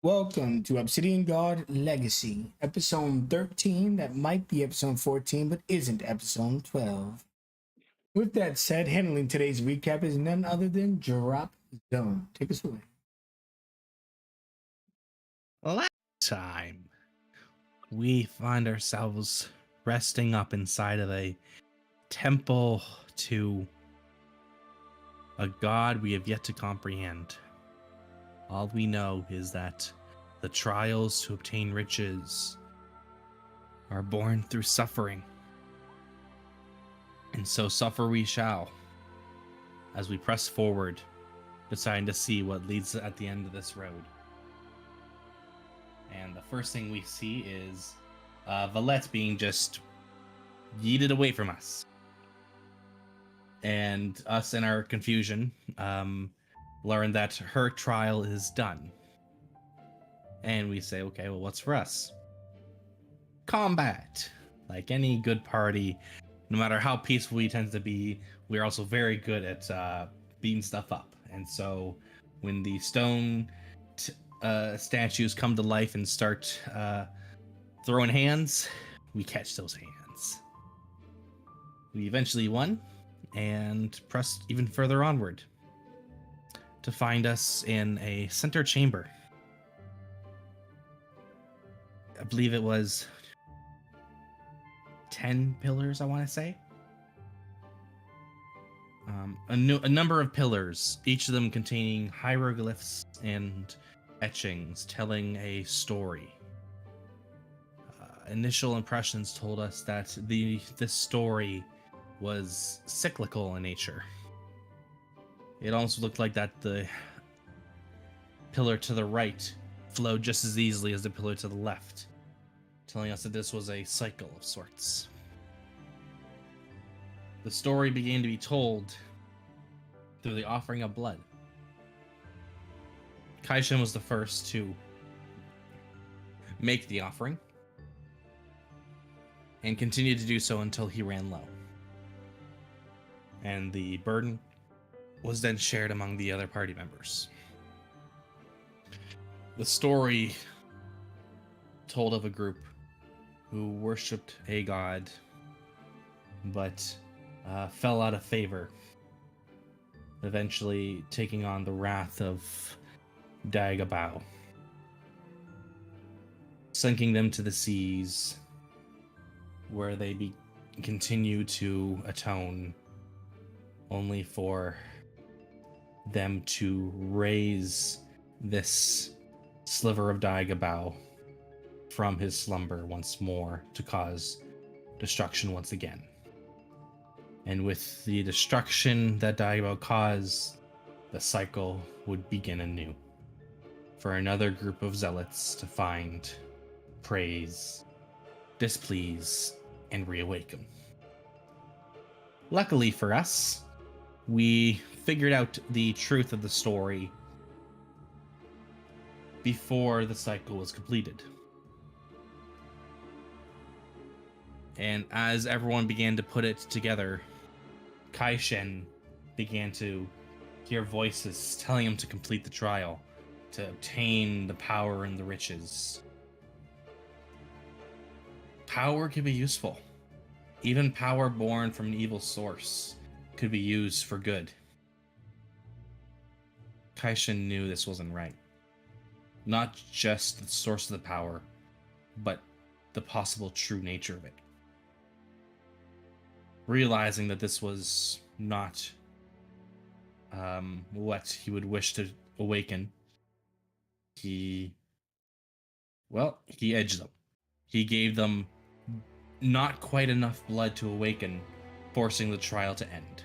Welcome to Obsidian God Legacy, episode 13. That might be episode 14, but isn't episode 12. With that said, handling today's recap is none other than Drop Zone. Take us away. Last time, we find ourselves resting up inside of a temple to a god we have yet to comprehend. All we know is that the trials to obtain riches are born through suffering. And so suffer we shall as we press forward, deciding to see what leads at the end of this road. And the first thing we see is Valette being just yeeted away from us. And us in our confusion learn that her trial is done. And we say, okay, well, what's for us? Combat. Like any good party, no matter how peaceful we tend to be, we're also very good at beating stuff up. And so when the stone statues come to life and start throwing hands, we catch those hands. We eventually won and pressed even further onward to find us in a center chamber. I believe it was 10 pillars, I want to say. A number of pillars, each of them containing hieroglyphs and etchings telling a story. Initial impressions told us that this story was cyclical in nature. It almost looked like that the pillar to the right flowed just as easily as the pillar to the left, telling us that this was a cycle of sorts. The story began to be told through the offering of blood. Kaishin was the first to make the offering and continued to do so until he ran low. And the burden was then shared among the other party members. The story told of a group who worshipped a god, but fell out of favor, eventually taking on the wrath of Dagobah, sinking them to the seas, where they continue to atone, only for them to raise this sliver of Dagobah from his slumber once more to cause destruction once again. And with the destruction that Dagobah caused, the cycle would begin anew for another group of zealots to find, praise, displease, and reawaken. Luckily for us, we figured out the truth of the story before the cycle was completed. And as everyone began to put it together, Kaishin began to hear voices telling him to complete the trial, to obtain the power and the riches. Power can be useful. Even power born from an evil source could be used for good. Kaishin knew this wasn't right. Not just the source of the power, but the possible true nature of it. Realizing that this was not what he would wish to awaken, he edged them. He gave them not quite enough blood to awaken, forcing the trial to end.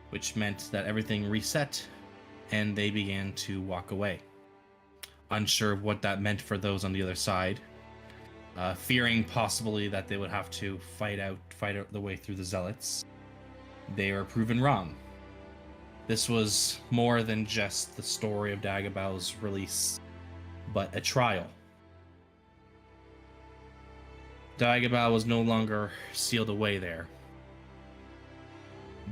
Which meant that everything reset, and they began to walk away. Unsure of what that meant for those on the other side, fearing possibly that they would have to fight out the way through the zealots, they were proven wrong. This was more than just the story of Dagobah's release, but a trial. Dagobah was no longer sealed away there,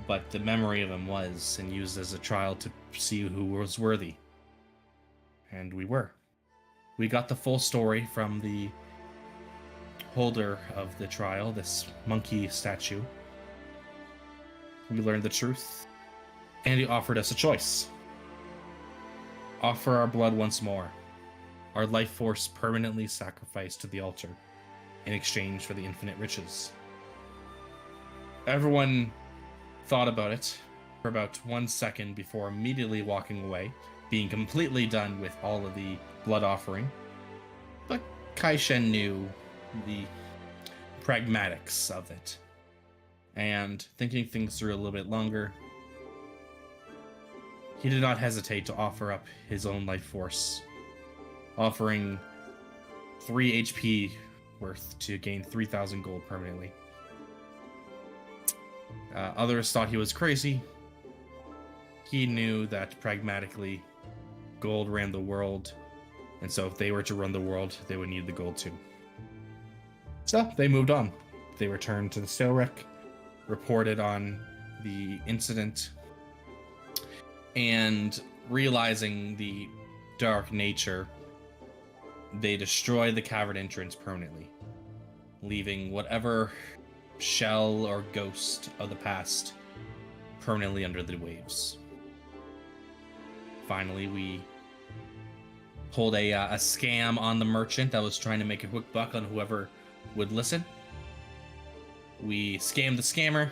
but the memory of him was, and used as a trial to see who was worthy. and we were. We got the full story from the holder of the trial, this monkey statue. We learned the truth, and he offered us a choice. Offer our blood once more, our life force permanently sacrificed to the altar in exchange for the infinite riches. Everyone thought about it for about 1 second before immediately walking away, being completely done with all of the blood offering. But Kai Shen knew the pragmatics of it, and thinking things through a little bit longer, he did not hesitate to offer up his own life force, offering 3 HP worth to gain 3,000 gold permanently. Others thought he was crazy. He knew that pragmatically, gold ran the world, and so if they were to run the world, they would need the gold too. So they moved on. They returned to the sail wreck, reported on the incident, and realizing the dark nature, they destroyed the cavern entrance permanently, leaving whatever shell or ghost of the past permanently under the waves. Finally, we pulled a scam on the merchant that was trying to make a quick buck on whoever would listen. We scammed the scammer,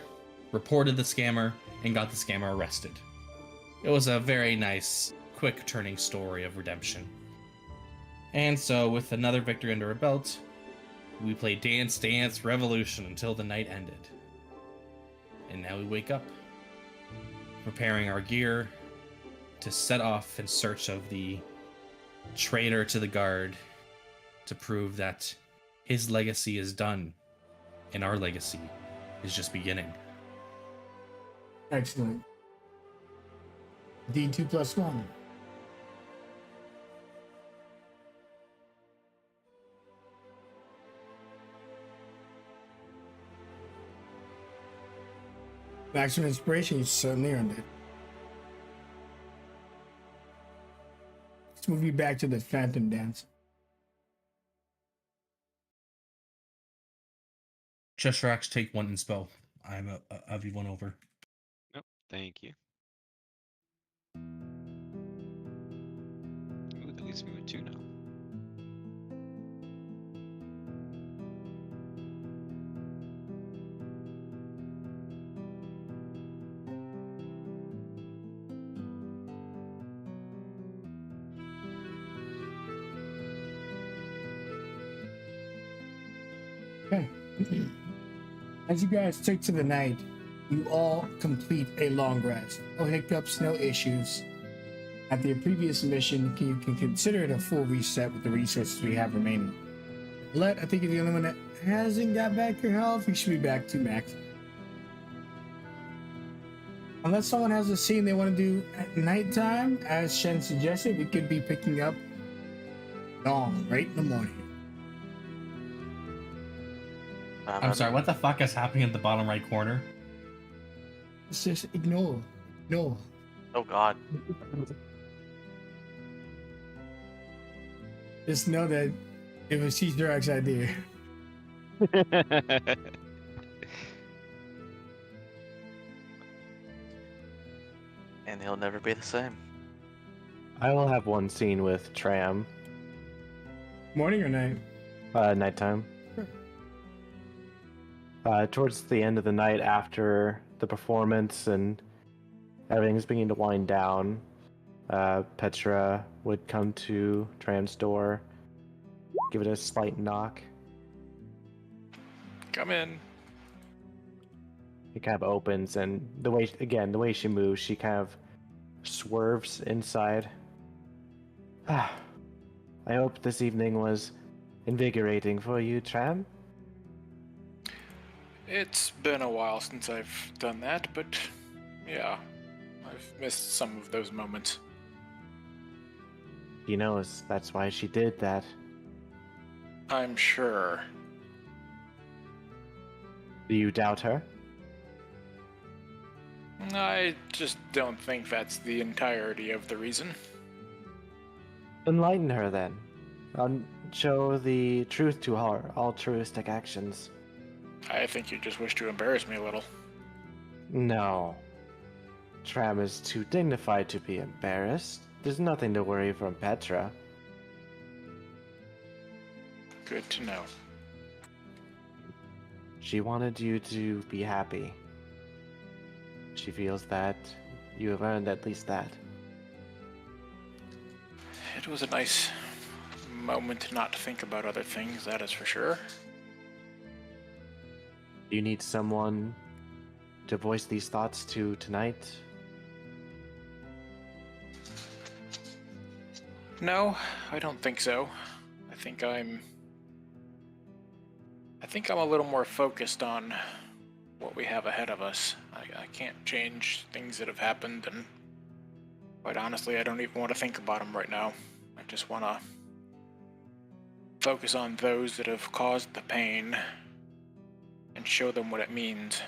reported the scammer, and got the scammer arrested. It was a very nice, quick turning story of redemption. And so, with another victory under our belt, we played Dance Dance Revolution until the night ended. And now we wake up, preparing our gear to set off in search of the traitor to the guard to prove that his legacy is done and our legacy is just beginning. Excellent. D2 plus 1. Maximum inspiration, you certainly earned it. Let's move you back to the Phantom Dance. Cheshire Axe, take 1 in spell. I'm a V1 over. Nope, thank you. Ooh, that leaves me with 2 now. Okay. As you guys take to the night, you all complete a long rest. No hiccups, no issues. After your previous mission, you can consider it a full reset with the resources we have remaining. Let, I think you're the only one that hasn't got back your health. You should be back to max. Unless someone has a scene they want to do at nighttime, as Shen suggested, we could be picking up dawn, right in the morning. I'm sorry, what the fuck is happening in the bottom right corner? It's just ignore. No. Oh God. Just know that it was T-Direct's idea. And he'll never be the same. I will have one scene with Tram. Morning or night? Nighttime. Sure. Towards the end of the night, after the performance and everything's beginning to wind down, Petra would come to Tram's door, give it a slight knock. Come in. It kind of opens, and the way she moves, she kind of swerves inside. I hope this evening was invigorating for you, Tram. It's been a while since I've done that, but yeah, I've missed some of those moments. She knows that's why she did that. I'm sure. Do you doubt her? I just don't think that's the entirety of the reason. Enlighten her then. Show the truth to her altruistic actions. I think you just wish to embarrass me a little. No. Tram is too dignified to be embarrassed. There's nothing to worry from Petra. Good to know. She wanted you to be happy. She feels that you have earned at least that. It was a nice moment not to think about other things, that is for sure. Do you need someone to voice these thoughts to tonight? No, I don't think so. I think I'm a little more focused on what we have ahead of us. I can't change things that have happened, and quite honestly, I don't even want to think about them right now. I just want to focus on those that have caused the pain and show them what it means.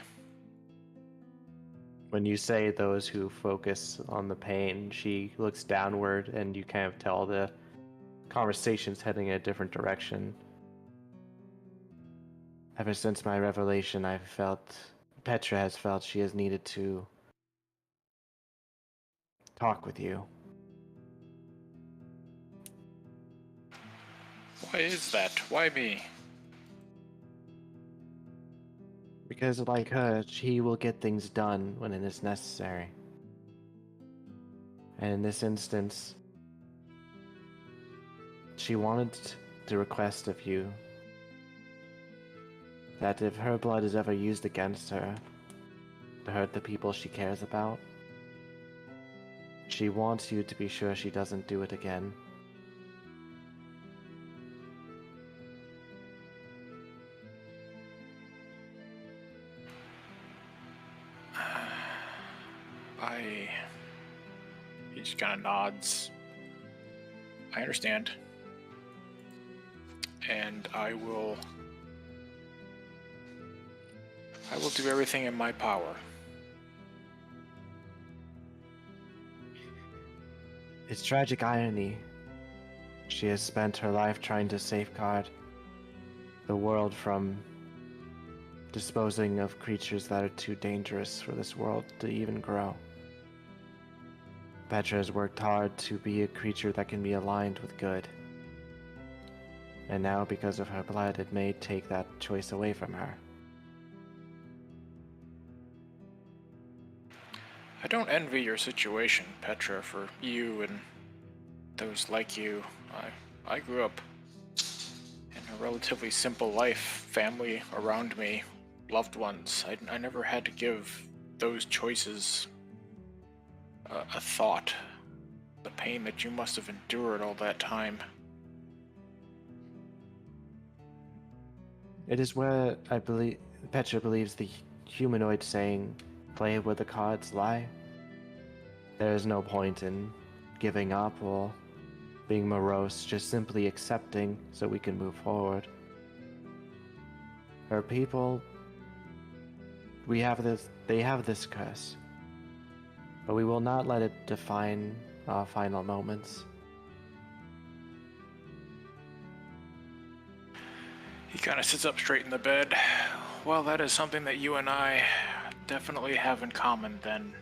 When you say those who focus on the pain, she looks downward and you kind of tell the conversation's heading in a different direction. Ever since my revelation, Petra has felt she has needed to talk with you. Why is that? Why me? Because like her, she will get things done when it is necessary. And in this instance, she wanted to request of you that if her blood is ever used against her to hurt the people she cares about, she wants you to be sure she doesn't do it again. He just kind of nods. I understand. And I will do everything in my power. It's tragic irony. She has spent her life trying to safeguard the world from disposing of creatures that are too dangerous for this world to even grow. Petra has worked hard to be a creature that can be aligned with good. And now, because of her blood, it may take that choice away from her. I don't envy your situation, Petra, for you and those like you. I grew up in a relatively simple life, family around me, loved ones. I never had to give those choices a thought. The pain that you must have endured all that time. It is where I believe Petra believes the humanoid saying, "Play where the cards lie." There is no point in giving up or being morose, just simply accepting so we can move forward. Her people, they have this curse, but we will not let it define our final moments. He kind of sits up straight in the bed. Well, that is something that you and I definitely have in common then.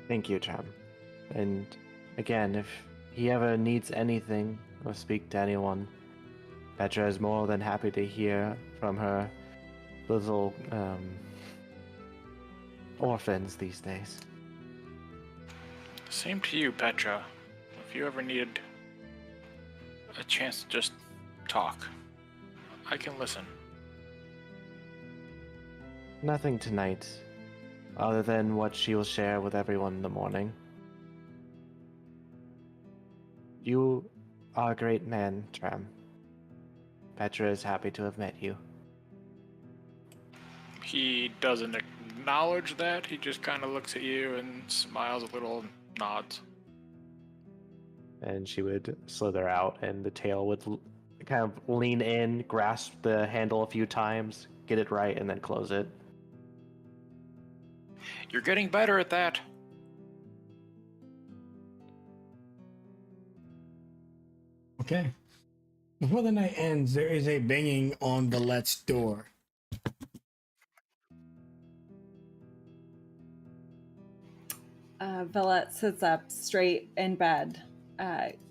Thank you, Tram. And again, if he ever needs anything or speak to anyone, Petra is more than happy to hear from her little orphans these days. Same to you, Petra. If you ever needed a chance to just talk, I can listen. Nothing tonight, other than what she will share with everyone in the morning. You are a great man, Tram. Petra is happy to have met you. He doesn't acknowledge that. He just kind of looks at you and smiles a little and nods. And she would slither out, and the tail would kind of lean in, grasp the handle a few times, get it right, and then close it. You're getting better at that. Okay. Before the night ends, there is a banging on Valette's door. Valette sits up straight in bed,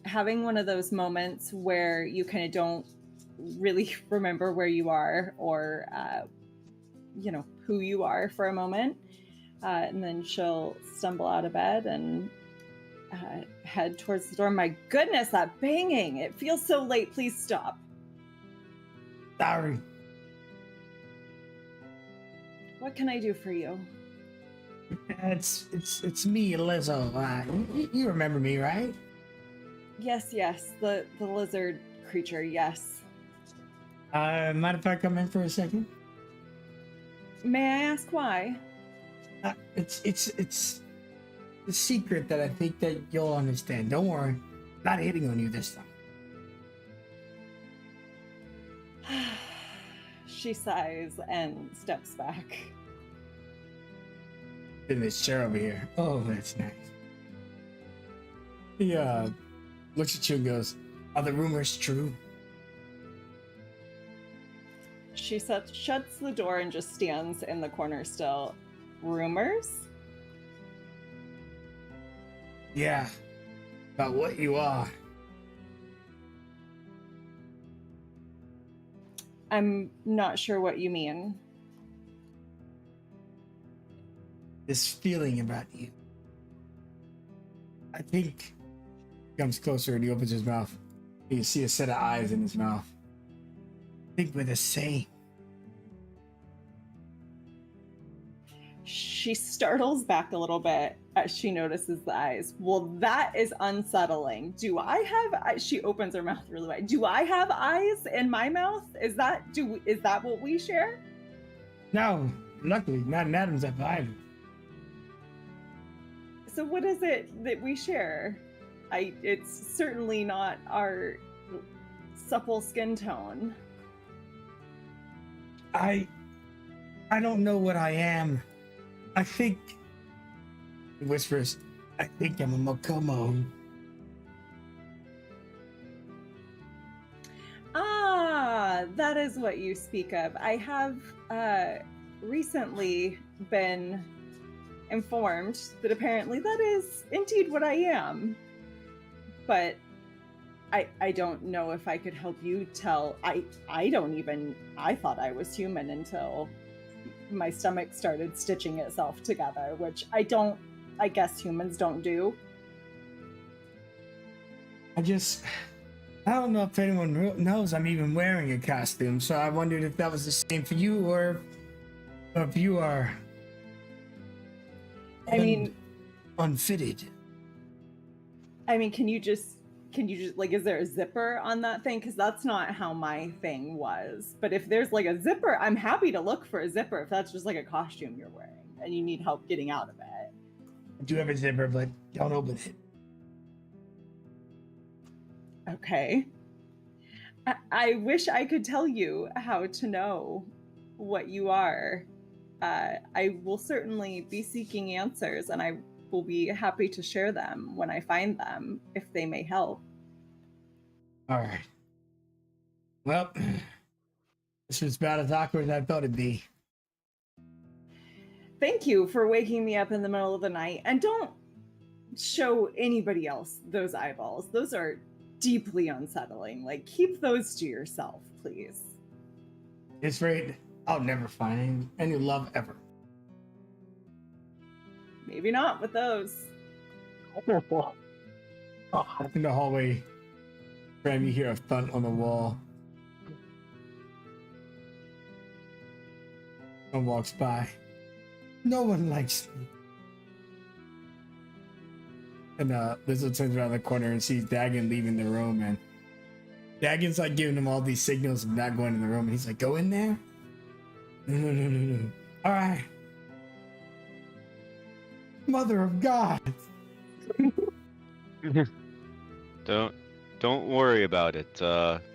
having one of those moments where you kind of don't really remember where you are or, who you are for a moment. And then she'll stumble out of bed and head towards the door. My goodness, that banging! It feels so late. Please stop. Sorry. What can I do for you? It's me, Lizzo. You remember me, right? Yes, the lizard creature, yes. Mind if I come in for a second? May I ask why? It's the secret that I think that you'll understand. Don't worry, not hitting on you this time. She sighs and steps back. In this chair over here. Oh, that's nice. He looks at you and goes, "Are the rumors true?" She shuts the door and just stands in the corner still. Rumors? Yeah, about what you are. I'm not sure what you mean. This feeling about you. I think he comes closer and he opens his mouth. You can see a set of eyes in his mouth. I think we're the same. She startles back a little bit as she notices the eyes. Well, that is unsettling. Do I have? She opens her mouth really wide. Do I have eyes in my mouth? Is that what we share? No, luckily, not in Adam's apple either. So what is it that we share? It's certainly not our supple skin tone. I don't know what I am. I think, he whispers, I think I'm a Mokomo. Ah, that is what you speak of. I have recently been informed that apparently that is indeed what I am. But I don't know if I could help you tell. I thought I was human until my stomach started stitching itself together, which I guess humans don't do. I don't know if anyone knows I'm even wearing a costume, so I wondered if that was the same for you or if you are unfitted. I mean, can you just like, is there a zipper on that thing? Because that's not how my thing was. But if there's like a zipper, I'm happy to look for a zipper if that's just like a costume you're wearing and you need help getting out of it. I do have a zipper, but don't open it. Okay. I wish I could tell you how to know what you are. I will certainly be seeking answers, and I will be happy to share them when I find them, if they may help. All right. Well, this was about as awkward as I thought it'd be. Thank you for waking me up in the middle of the night, and don't show anybody else those eyeballs. Those are deeply unsettling. Like, keep those to yourself, please. It's right. I'll never find any love ever. Maybe not with those. In the hallway, Graham, you hear a thud on the wall. Someone walks by. No one likes me. And Lizzo turns around the corner and sees Dagon leaving the room, and Dagon's like giving him all these signals of not going in the room, and he's like, "Go in there." No. All right. Mother of God. Don't worry about it.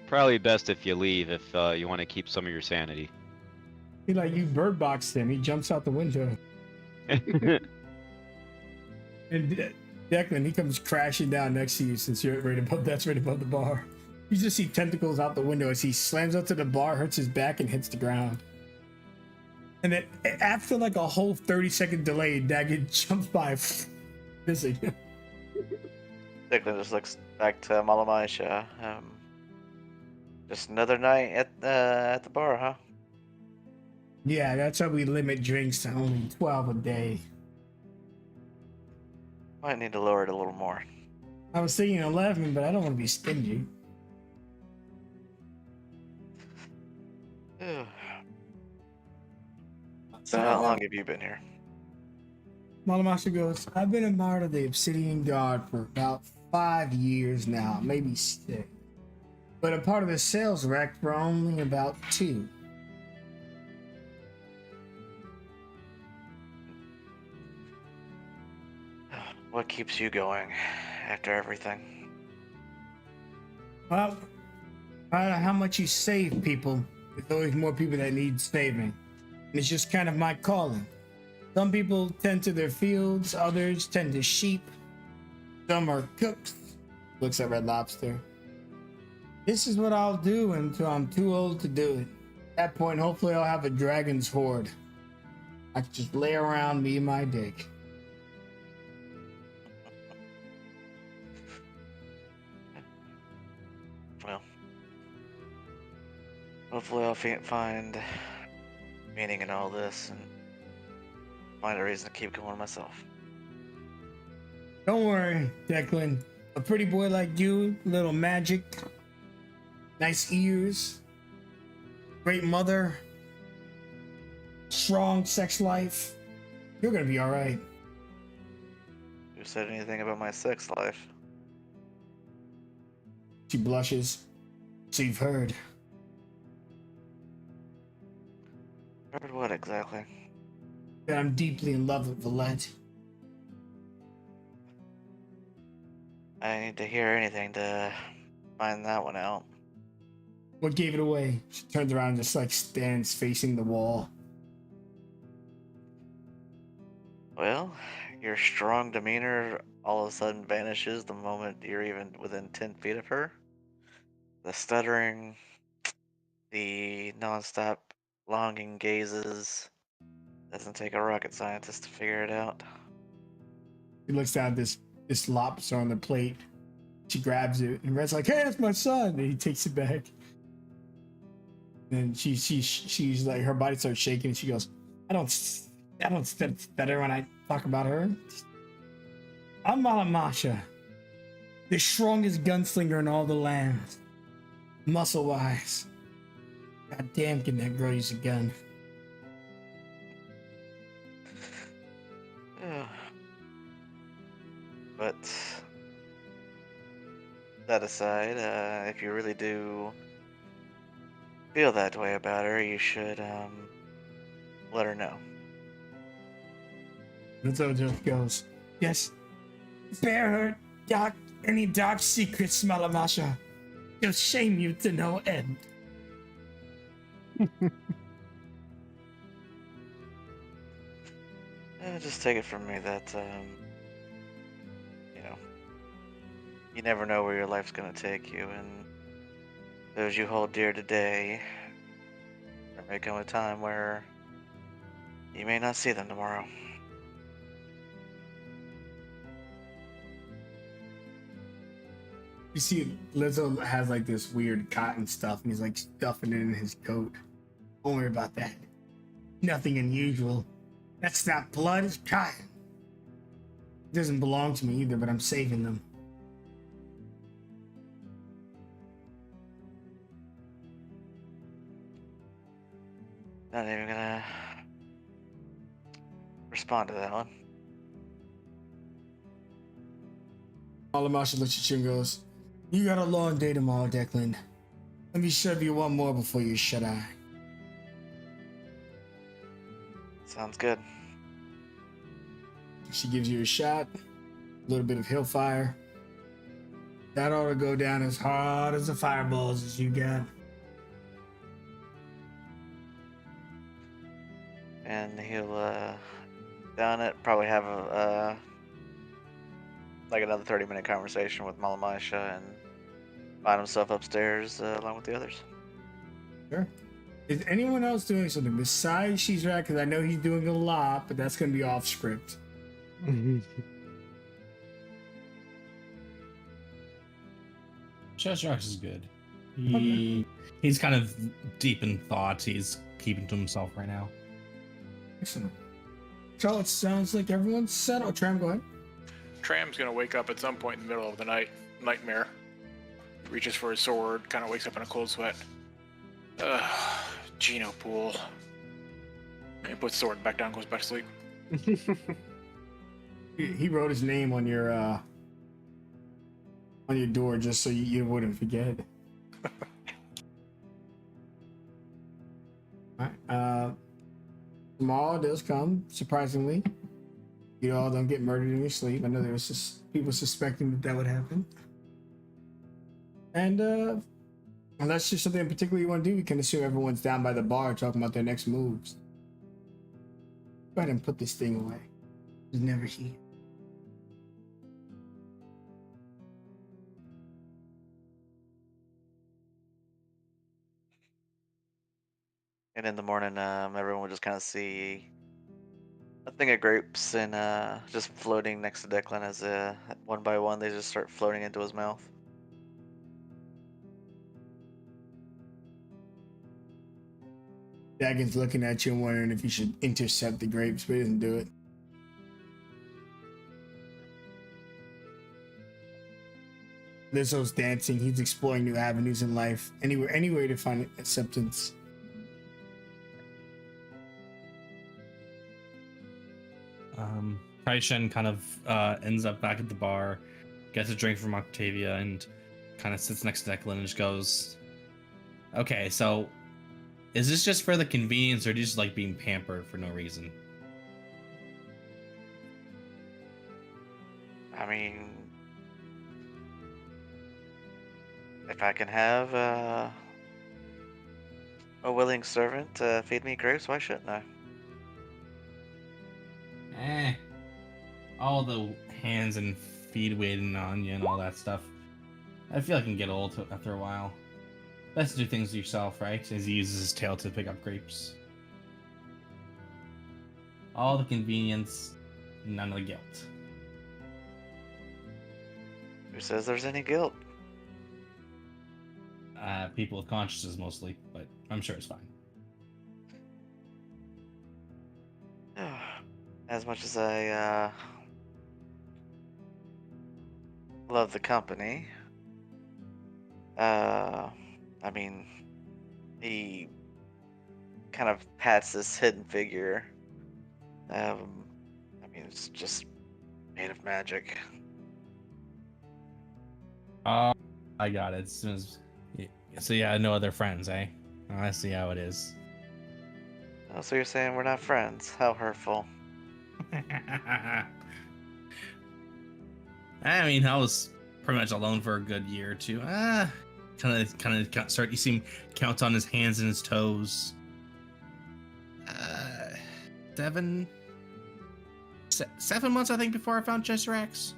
Probably best if you leave if you want to keep some of your sanity. He like, you bird boxed him. He jumps out the window. And Declan, he comes crashing down next to you since you're right above. That's right above the bar. You just see tentacles out the window as he slams up to the bar, hurts his back, and hits the ground. And then after like a whole 30-second delay, Daggett jumps by, missing him. Declan just looks back to Malamisha. Just another night at the bar, huh? Yeah, that's how we limit drinks to only 12 a day. Might need to lower it a little more. I was thinking 11, but I don't want to be stingy. So how long have you been here? Malamasha goes, I've been a part of the Obsidian Guard for about 5 years now, maybe 6. But a part of the sales rack for only about 2. What keeps you going after everything? Well, I don't know how much you save people. There's always more people that need saving. And it's just kind of my calling. Some people tend to their fields, others tend to sheep. Some are cooks. Looks at Red Lobster. This is what I'll do until I'm too old to do it. At that point, hopefully I'll have a dragon's horde. I can just lay around me and my dick. Well, hopefully I'll find meaning in all this and find a reason to keep going myself. Don't worry, Declan. A pretty boy like you, little magic, nice ears, great mother, strong sex life. You're gonna be all right. Who said anything about my sex life? She blushes. So you've heard. Heard what exactly? That I'm deeply in love with Valette. I need to hear anything to find that one out. What gave it away? She turns around and just like stands facing the wall. Well, your strong demeanor all of a sudden vanishes the moment you're even within 10 feet of her. The stuttering, the nonstop longing gazes. Doesn't take a rocket scientist to figure it out. She looks down at this lobster on the plate. She grabs it and Red's like, "Hey, that's my son!" And he takes it back. And she's like, her body starts shaking and she goes, I don't stutter when I talk about her. I'm Malamasha, the strongest gunslinger in all the land. Muscle wise. God damn, can that girl use a gun? But that aside, if you really do feel that way about her, you should let her know. Rizzo just goes, yes. Spare her any dark secrets, Malamasha. She'll shame you to no end. Just take it from me that you never know where your life's gonna take you, and those you hold dear today, there may come a time where you may not see them tomorrow. You see, Lizzo has like this weird cotton stuff, and he's like stuffing it in his coat. Don't worry about that. Nothing unusual. That's not blood, it's cotton. It doesn't belong to me either, but I'm saving them. Not even gonna respond to that one. Malamasha looks at you and goes, you got a long day tomorrow, Declan. Let me serve you one more before you shut eye. Sounds good. She gives you a shot, a little bit of hillfire. That ought to go down as hard as the fireballs as you got. And he'll done it, probably have like another 30-minute conversation with Malamisha and find himself upstairs along with the others. Sure. Is anyone else doing something besides Shizrak? Because I know he's doing a lot, but that's going to be off script. Chesrox is good. He's kind of deep in thought. He's keeping to himself right now. Excellent. So it sounds like everyone's settled. Tram, go ahead. Tram's gonna wake up at some point in the middle of the night. Nightmare. He reaches for his sword, kind of wakes up in a cold sweat. Geno pool. He puts the sword back down, goes back to sleep. He wrote his name on your door just so you wouldn't forget. Alright, tomorrow does come, surprisingly. You all don't get murdered in your sleep. I know there was just people suspecting that would happen. And unless there's something in particular you want to do, we can assume everyone's down by the bar talking about their next moves. Go ahead and put this thing away. It's never here. And in the morning, everyone would just kind of see a thing of grapes and just floating next to Declan as one by one they just start floating into his mouth. Dagon's looking at you and wondering if you should intercept the grapes, but he doesn't do it. Lizzo's dancing. He's exploring new avenues in life. Anywhere to find acceptance. Kaishen kind of ends up back at the bar, gets a drink from Octavia, and kind of sits next to Declan and just goes, "Okay, so is this just for the convenience, or do you just like being pampered for no reason?" I mean, if I can have a willing servant feed me grapes, why shouldn't I? All the hands and feet waiting on you and all that stuff. I feel like it can get old after a while. Best to do things yourself, right? As he uses his tail to pick up grapes. All the convenience, none of the guilt. Who says there's any guilt? People with consciences mostly, but I'm sure it's fine. As much as I love the company, I mean, he kind of pats this hidden figure. I mean, it's just made of magic. I got it. As soon as... So yeah, no other friends, eh? Oh, I see how it is. Oh, so you're saying we're not friends? How hurtful. I mean, I was pretty much alone for a good year or two. Kind of start. You see him count on his hands and his toes. 7 months, I think, before I found Chesirax.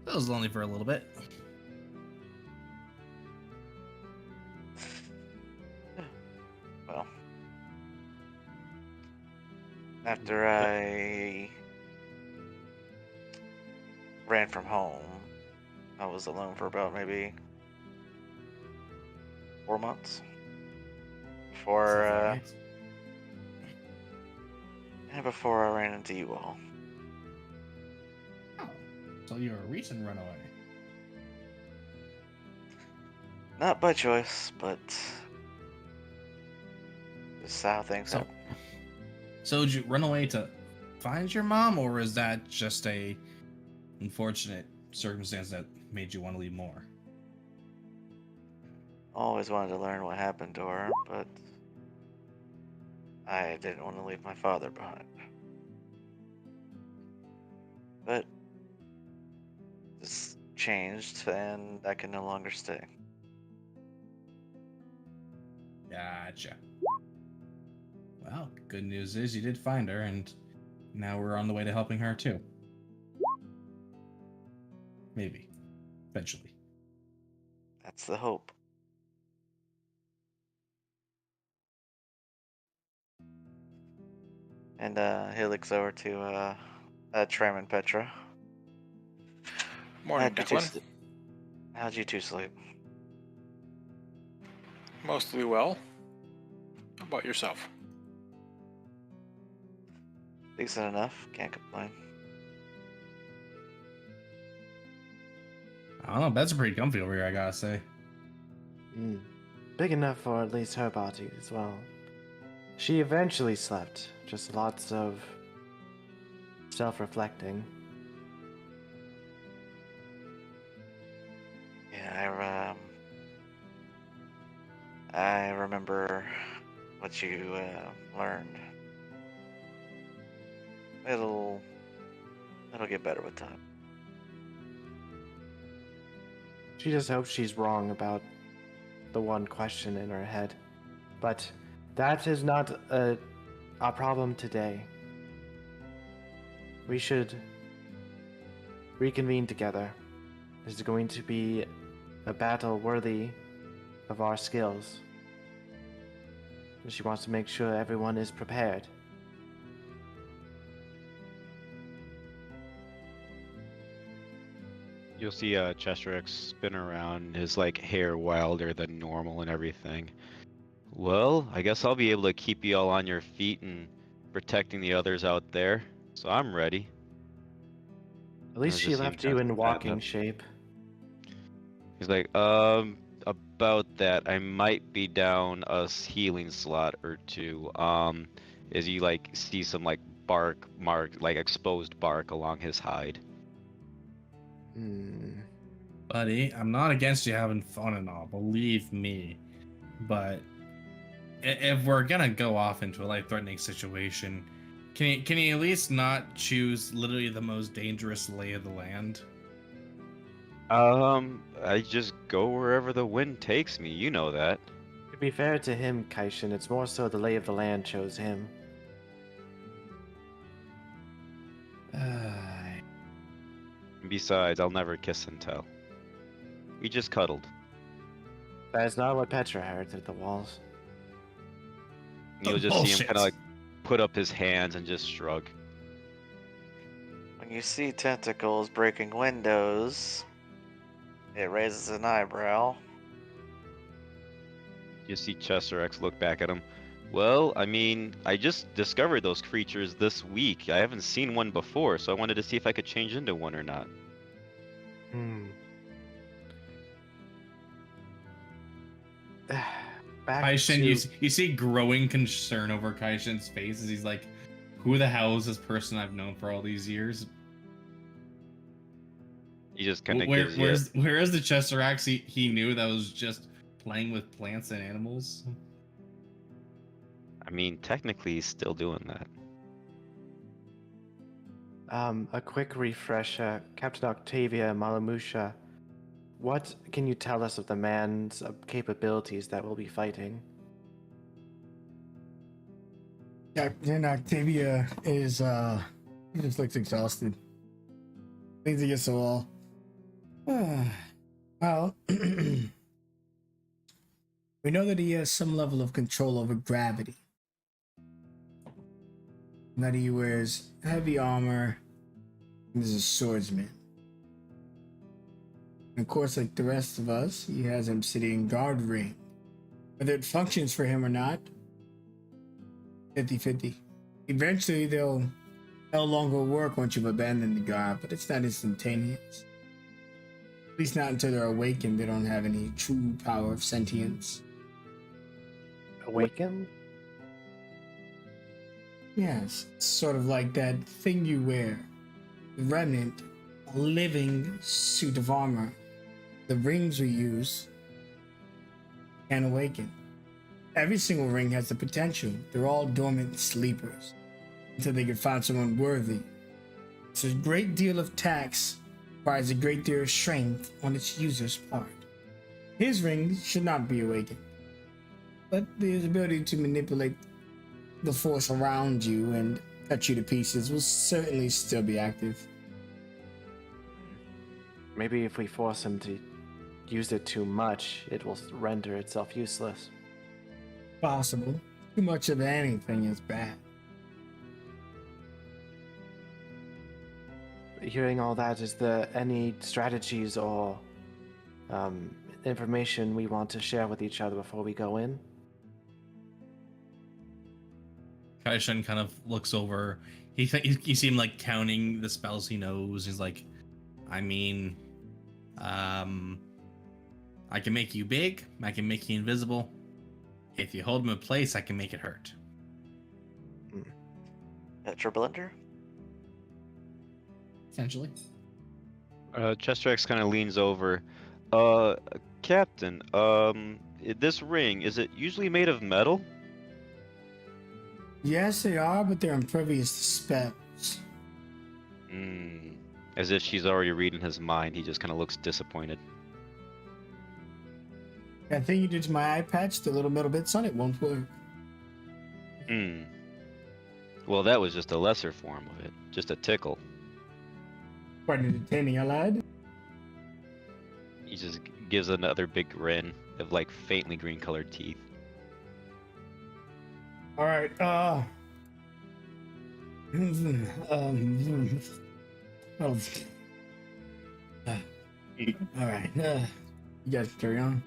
I was lonely for a little bit. Well, after I ran from home, I was alone for about maybe 4 months before before I ran into you all. Oh, so you're a recent runaway. Not by choice, but just how things are. So did you run away to find your mom, or is that just a unfortunate circumstance that made you want to leave more? Always wanted to learn what happened to her, but I didn't want to leave my father behind. But this changed, and I can no longer stay. Gotcha. Well, good news is you did find her, and Now we're on the way to helping her too. Maybe. Eventually. That's the hope. And he looks over to Tram and Petra. Morning, How'd you two Declan. sleep? How'd you two sleep? Mostly well. How about yourself? Decent enough. Can't complain. I don't know, bed's pretty comfy over here, I gotta say. Big enough for at least her body as well. She eventually slept, just lots of self-reflecting. Yeah, I remember what you learned. It'll get better with time. She just hopes she's wrong about the one question in her head. But that is not our problem today. We should reconvene together. This is going to be a battle worthy of our skills. She wants to make sure everyone is prepared. You'll see Chester X spin around, his like hair wilder than normal and everything. Well, I guess I'll be able to keep you all on your feet and protecting the others out there. So I'm ready. At least I'll she just see him left you kind in of walking up. shape. He's like, about that, I might be down a healing slot or two. As you like see some like bark mark, like exposed bark along his hide. Buddy, I'm not against you having fun and all, believe me. But if we're gonna go off into a life-threatening situation, can you at least not choose literally the most dangerous lay of the land? I just go wherever the wind takes me. You know that. To be fair to him, Kaishin, it's more so the lay of the land chose him. Besides, I'll never kiss and tell. We just cuddled. That is not what Petra heard through the walls. You'll just see him Bullshit. kind of like put up his hands and just shrug. When you see tentacles breaking windows, it raises an eyebrow. You see Chester X look back at him. Well, I mean, I just discovered those creatures this week. I haven't seen one before, so I wanted to see if I could change into one or not. Back Kaishin, to... you see growing concern over Kaishin's face as he's like, who the hell is this person I've known for all these years? He just kind of gives you. Where is the Chester Axe he knew that was just playing with plants and animals? I mean, technically, he's still doing that. A quick refresher. Captain Octavia Malamusha, what can you tell us of the man's capabilities that we'll be fighting? Captain Octavia is he just looks exhausted. Leans against the wall. Well, we know that he has some level of control over gravity. And that he wears heavy armor and is a swordsman. And of course, like the rest of us, he has an Obsidian guard ring. Whether it functions for him or not, 50-50. Eventually, they'll no longer work once you've abandoned the guard, but it's not instantaneous. At least not until they're awakened. They don't have any true power of sentience. Awaken? Yes, sort of like that thing you wear. The remnant, a living suit of armor. The rings we use can awaken. Every single ring has the potential. They're all dormant sleepers until they can find someone worthy. So a great deal of tax requires a great deal of strength on its user's part. His ring should not be awakened, but his ability to manipulate the force around you and cut you to pieces will certainly still be active. Maybe if we force him to use it too much, it will render itself useless. Possible. Too much of anything is bad. Hearing all that, is there any strategies or information we want to share with each other before we go in? Kaishan kind of looks over. You see him like counting the spells he knows. He's like, I mean, I can make you big. I can make you invisible. If you hold him in place, I can make it hurt. Petroblender? Essentially. Chester X kind of leans over. Captain, this ring, is it usually made of metal? Yes, they are, but they're impervious to spells. As if she's already reading his mind, he just kind of looks disappointed. That thing you did to my eye patch, the little metal bits on it, won't work. Well, that was just a lesser form of it. Just a tickle. Quite entertaining, I lied. He just gives another big grin of like faintly green colored teeth. All right, oh, all right, you guys carry on.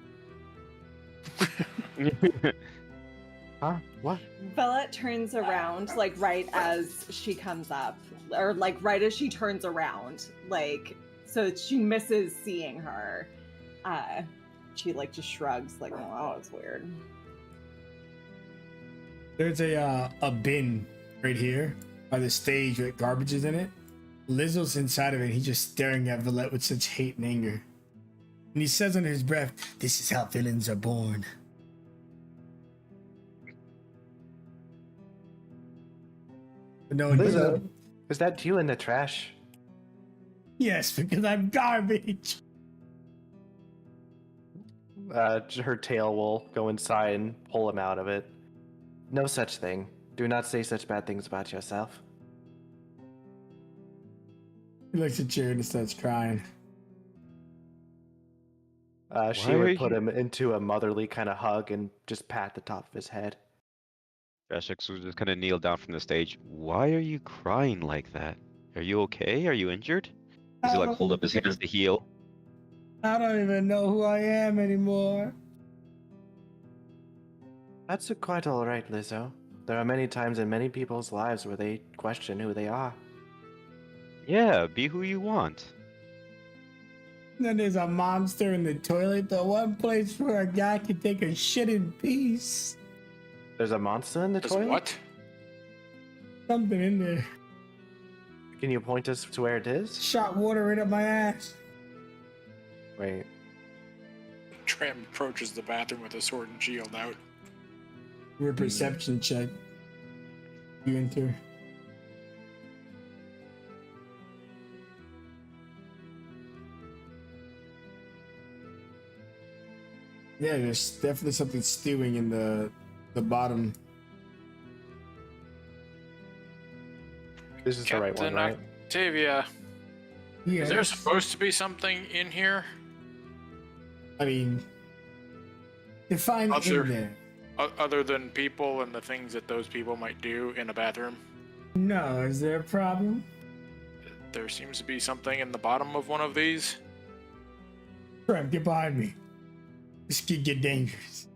Huh? What? Bella turns around, like right as she comes up, or like right as she turns around, like so she misses seeing her. She like just shrugs, like, "Oh, it's weird." There's a bin right here by the stage with garbage is in it. Lizzo's inside of it. He's just staring at Villette with such hate and anger. And he says under his breath, "This is how villains are born." But no one does. Lizzo, is that you in the trash? Yes, because I'm garbage. Her tail will go inside and pull him out of it. No such thing. Do not say such bad things about yourself. He looks at you and starts crying. She Why are would put you- him into a motherly kind of hug and just pat the top of his head. Chester X will just kind of kneel down from the stage. Why are you crying like that? Are you okay? Are you injured? Does he like hold up his hands to heal? I don't even know who I am anymore. That's quite all right, Lizzo. There are many times in many people's lives where they question who they are. Yeah, be who you want. Then there's a monster in the toilet, the one place where a guy can take a shit in peace. There's a monster in the Does toilet? what? Something in there. Can you point us to where it is? Shot water right up my ass. Wait. Tram approaches the bathroom with a sword and shield out. Your perception check. You enter. Yeah, there's definitely something stewing in the bottom. This is the right one, Captain right? Octavia, Yeah, is there supposed to be something in here? I mean, define Other- in there. Other than people and the things that those people might do in a bathroom? No, is there a problem? There seems to be something in the bottom of one of these. Trent, get behind me. This could get dangerous.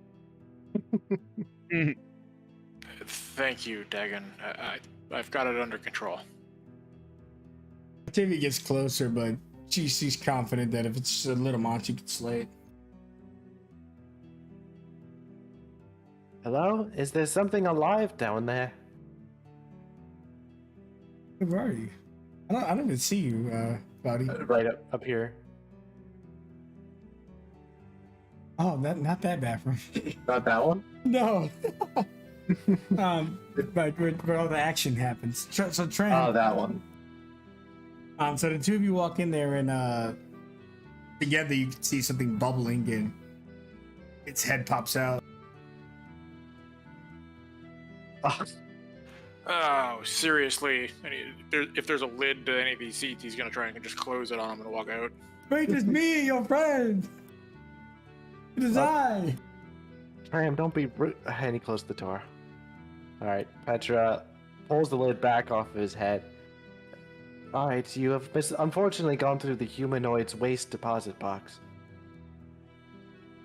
Thank you, Dagon. I've got it under control. Octavia gets closer, but she's confident that if it's a little monster, she can slay it. Hello? Is there something alive down there? Where are you? I don't even see you, Cloudy. Right up here. Oh, not that bathroom. Not that one? No. But where all the action happens. So Trent. Oh, that one. So the two of you walk in there, and together you can see something bubbling, and its head pops out. Oh, Oh, seriously? If there's a lid to any of these seats, he's gonna try and just close it on him and walk out. Wait, it's me, your friend. It is I. Graham, don't be rude. And he closed the door. Alright, Petra pulls the lid back off of his head. Alright, you have unfortunately gone through the humanoid's waste deposit box.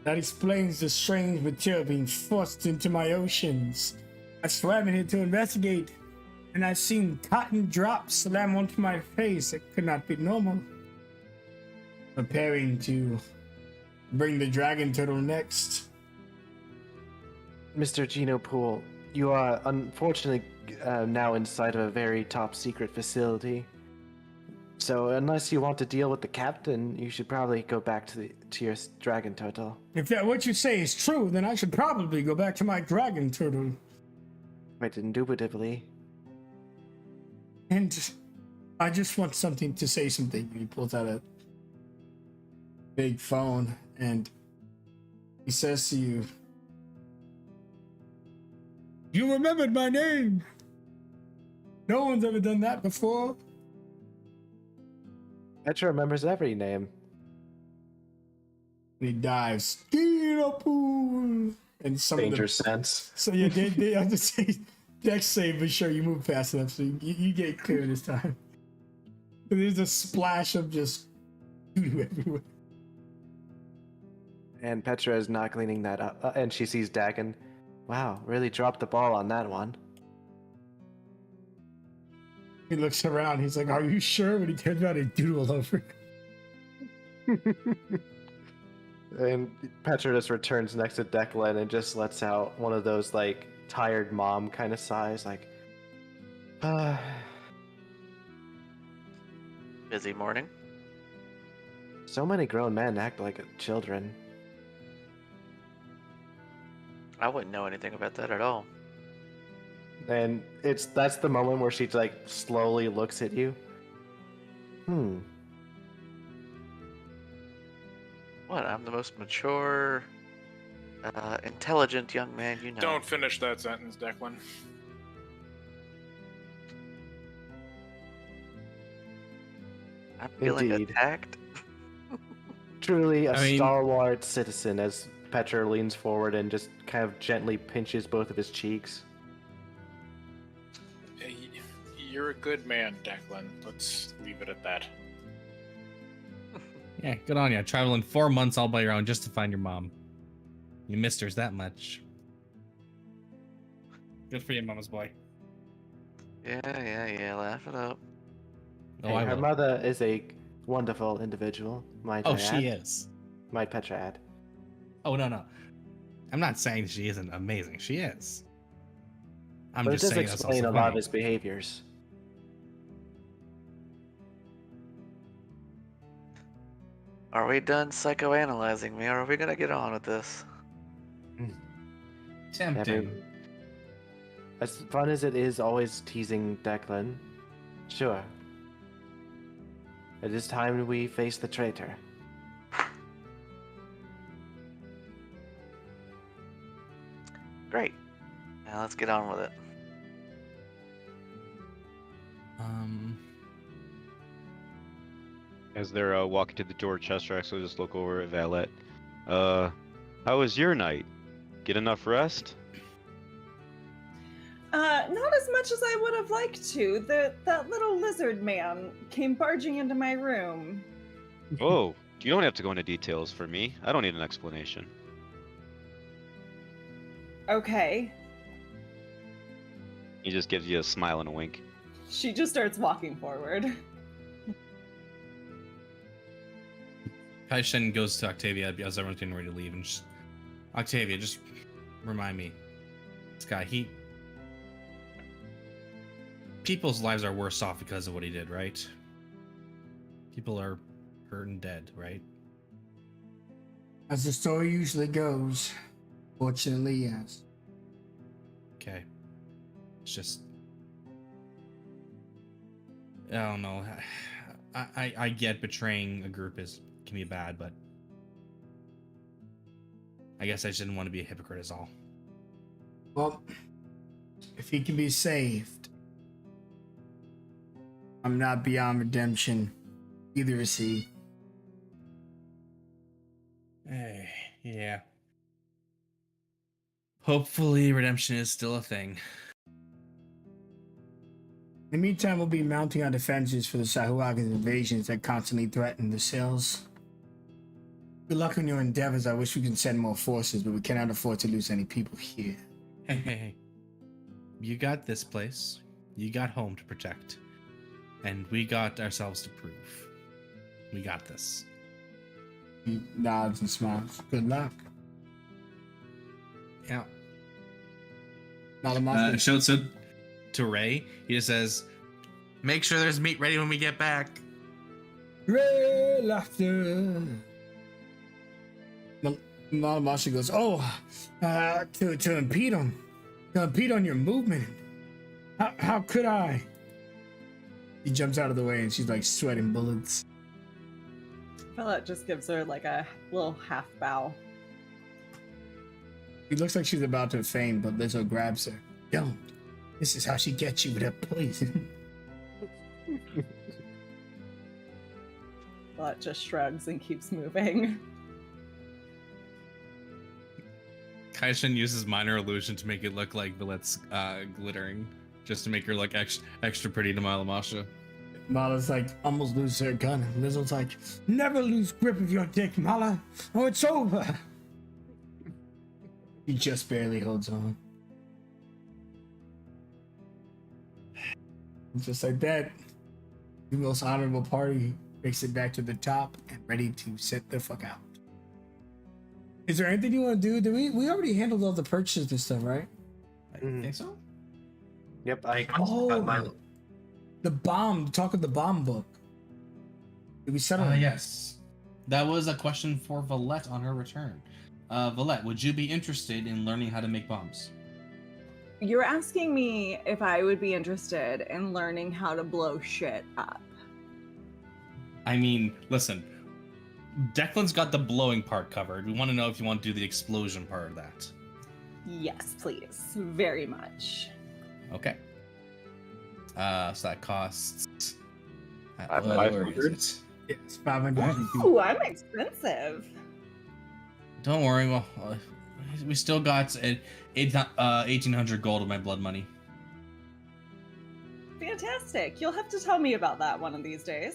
That explains the strange material being forced into my oceans. I swam in here to investigate, and I've seen cotton drops slam onto my face. It could not be normal. Preparing to bring the dragon turtle next. Mr. Gino Poole, you are unfortunately now inside of a very top secret facility. So unless you want to deal with the captain, you should probably go back to your dragon turtle. If that what you say is true, then I should probably go back to my dragon turtle. Quite indubitably. And I just want something to say something. He pulls out a big phone and he says to you, "You remembered my name. No one's ever done that before." Petra remembers every name. And he dives. And some Danger of the, sense. so yeah, they have to say dex save, but sure you move fast enough so you get clear this time. But there's a splash of just doo-doo everywhere. And Petra is not cleaning that up. And she sees Dagon. Wow, really dropped the ball on that one. He looks around. He's like, "Are you sure?" When he turns around, he's doodle over. And Petra just returns next to Declan and just lets out one of those, like, tired mom kind of sighs, like, Busy morning. so many grown men act like children. I wouldn't know anything about that at all. And that's the moment where she, like, slowly looks at you. What? I'm the most mature, intelligent young man you know. Don't finish that sentence, Declan. I'm feeling Indeed. attacked. Truly a I mean- stalwart citizen, as Petra leans forward and just kind of gently pinches both of his cheeks. You're a good man, Declan. Let's leave it at that. Yeah, good on you. Traveling 4 months all by your own just to find your mom. You missed hers that much. Good for you, mama's boy. Yeah. Laugh it up. Oh, Hey, I her will. mother is a wonderful individual, might I Oh, add. she is. Might Petra add. Oh, no. I'm not saying she isn't amazing. She is. I'm But it just does saying that's explain also a lot of funny. his behaviors. Are we done psychoanalyzing me, or are we gonna get on with this? Tempting. As fun as it is always teasing Declan, sure. It is time we face the traitor. Great. Now let's get on with it. As they're walking to the door, Chester will just look over at Valette. How was your night? Get enough rest? Not as much as I would have liked to. That little lizard man came barging into my room. Oh, you don't have to go into details for me. I don't need an explanation. Okay. He just gives you a smile and a wink. She just starts walking forward. Kaishen goes to Octavia as everyone's getting ready to leave, and just, Octavia, just remind me, this guy, people's lives are worse off because of what he did, right? People are hurt and dead, right? As the story usually goes, fortunately, yes. Okay. It's just, I don't know. I get betraying a group can be bad, but I guess I just didn't want to be a hypocrite is all. Well, if he can be saved, I'm not beyond redemption. Either is he. Hey, yeah. Hopefully, redemption is still a thing. In the meantime, we'll be mounting our defenses for the Sahuagin invasions that constantly threaten the cells. Good luck on your endeavors. I wish we could send more forces, but we cannot afford to lose any people here. Hey. You got this place. You got home to protect. And we got ourselves to prove. We got this. He nods and smiles. Good luck. Yeah. Malamathi. Shouts it to Ray. He just says, "Make sure there's meat ready when we get back." Ray laughter. Malamathi goes, to impede on your movement. How could I? He jumps out of the way and she's like sweating bullets. Violet just gives her like a little half bow. He looks like she's about to faint, but Lizzo grabs her. Don't. This is how she gets you with her poison. Violet just shrugs and keeps moving. Kaishin uses minor illusion to make it look like Villet's glittering, just to make her look extra pretty to Malamasha. Mala's like almost loses her gun. And Lizzo's like, never lose grip of your dick, Mala, or it's over. He just barely holds on. Just like that, the most honorable party makes it back to the top and ready to set the fuck out. Is there anything you want to do? We already handled all the purchases and stuff, right? I think so. Yep, The bomb. Talk of the bomb book. Did we settle it? Yes. That was a question for Villette on her return. Villette, would you be interested in learning how to make bombs? You're asking me if I would be interested in learning how to blow shit up. I mean, listen. Declan's got the blowing part covered. We want to know if you want to do the explosion part of that. Yes, please. Very much. Okay. So that costs... I'm where is 500. it? It's 500. Ooh, I'm expensive. Don't worry, well, we still got 1,800 gold of my blood money. Fantastic. You'll have to tell me about that one of these days.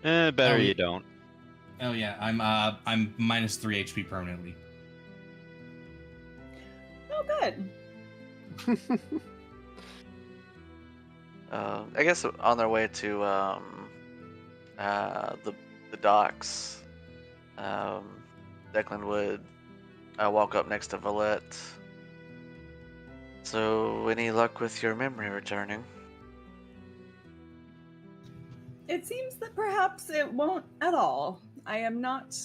Better Oh, you don't. Oh yeah, I'm minus 3 HP permanently. Oh, good. I guess on their way to the docks, Declan would walk up next to Valette. So, any luck with your memory returning? It seems that perhaps it won't at all. I am not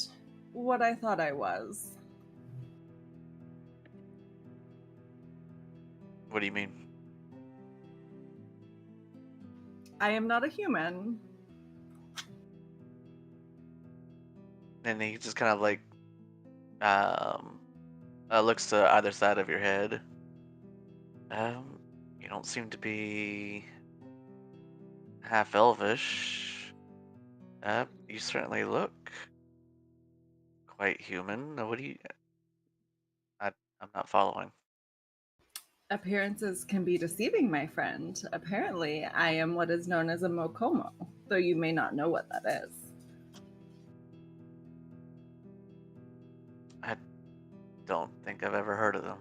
what I thought I was. What do you mean? I am not a human. And he just kind of like looks to either side of your head. You don't seem to be half elvish. You certainly look quite human. What do you? I'm not following. Appearances can be deceiving, my friend. Apparently, I am what is known as a Mokomo, though you may not know what that is. I don't think I've ever heard of them.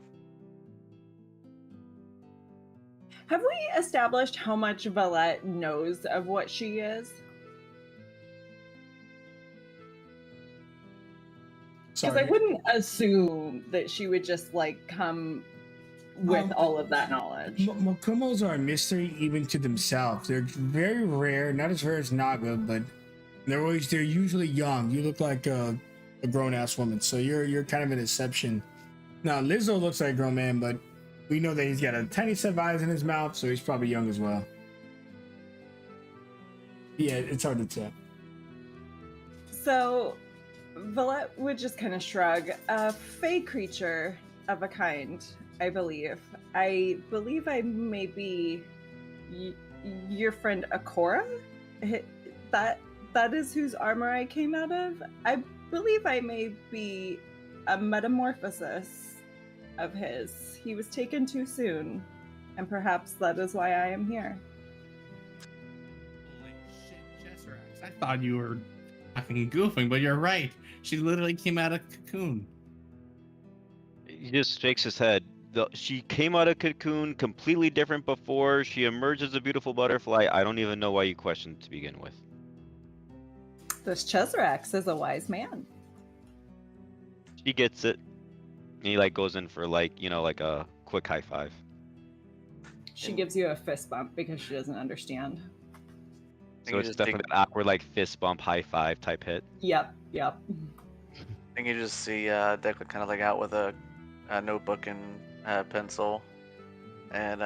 Have we established how much Valette knows of what she is? Because I wouldn't assume that she would just like come with all of that knowledge. Mokomos are a mystery even to themselves. They're very rare, not as rare as Naga, but they're usually young. You look like a grown ass woman, so you're kind of an exception. Now Lizzo looks like a grown man, but we know that he's got a tiny set of eyes in his mouth, so he's probably young as well. Yeah, it's hard to tell. So Valette would just kind of shrug. A fey creature of a kind, I believe. I believe I may be your friend Akora? That is whose armor I came out of? I believe I may be a metamorphosis of his. He was taken too soon, and perhaps that is why I am here. Holy shit, Jesserax. I thought you were fucking goofing, but you're right. She literally came out of cocoon. He just shakes his head. She came out of cocoon completely different before. She emerged as a beautiful butterfly. I don't even know why you questioned to begin with. This Cheserax is a wise man. She gets it. And he like goes in for like a quick high five. She gives you a fist bump because she doesn't understand. So it's definitely an awkward like fist bump, high five type hit. Yep. I think you just see Declan kind of like out with a notebook and pencil, and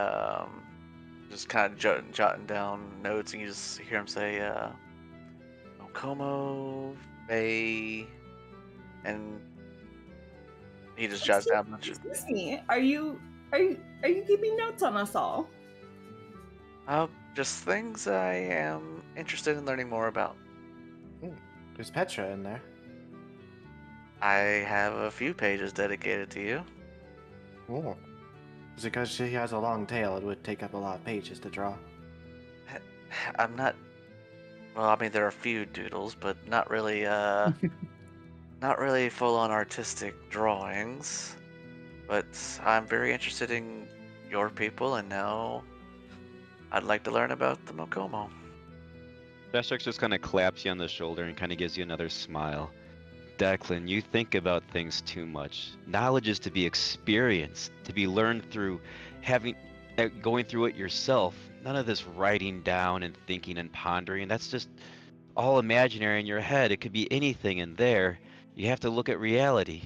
just kind of jotting down notes, and you just hear him say, "Okomo, Bay," and he just jots down a bunch of. Excuse me. Are you keeping notes on us all? Just things I am interested in learning more about. There's Petra in there. I have a few pages dedicated to you. Oh. Is it because she has a long tail? It would take up a lot of pages to draw. I'm not. Well, I mean, there are a few doodles, but not really. Not really full-on artistic drawings. But I'm very interested in your people, and now I'd like to learn about the Mokomo. Bestrix just kind of claps you on the shoulder and kind of gives you another smile. Declan, you think about things too much. Knowledge is to be experienced, to be learned through going through it yourself. None of this writing down and thinking and pondering. That's just all imaginary in your head. It could be anything in there. You have to look at reality.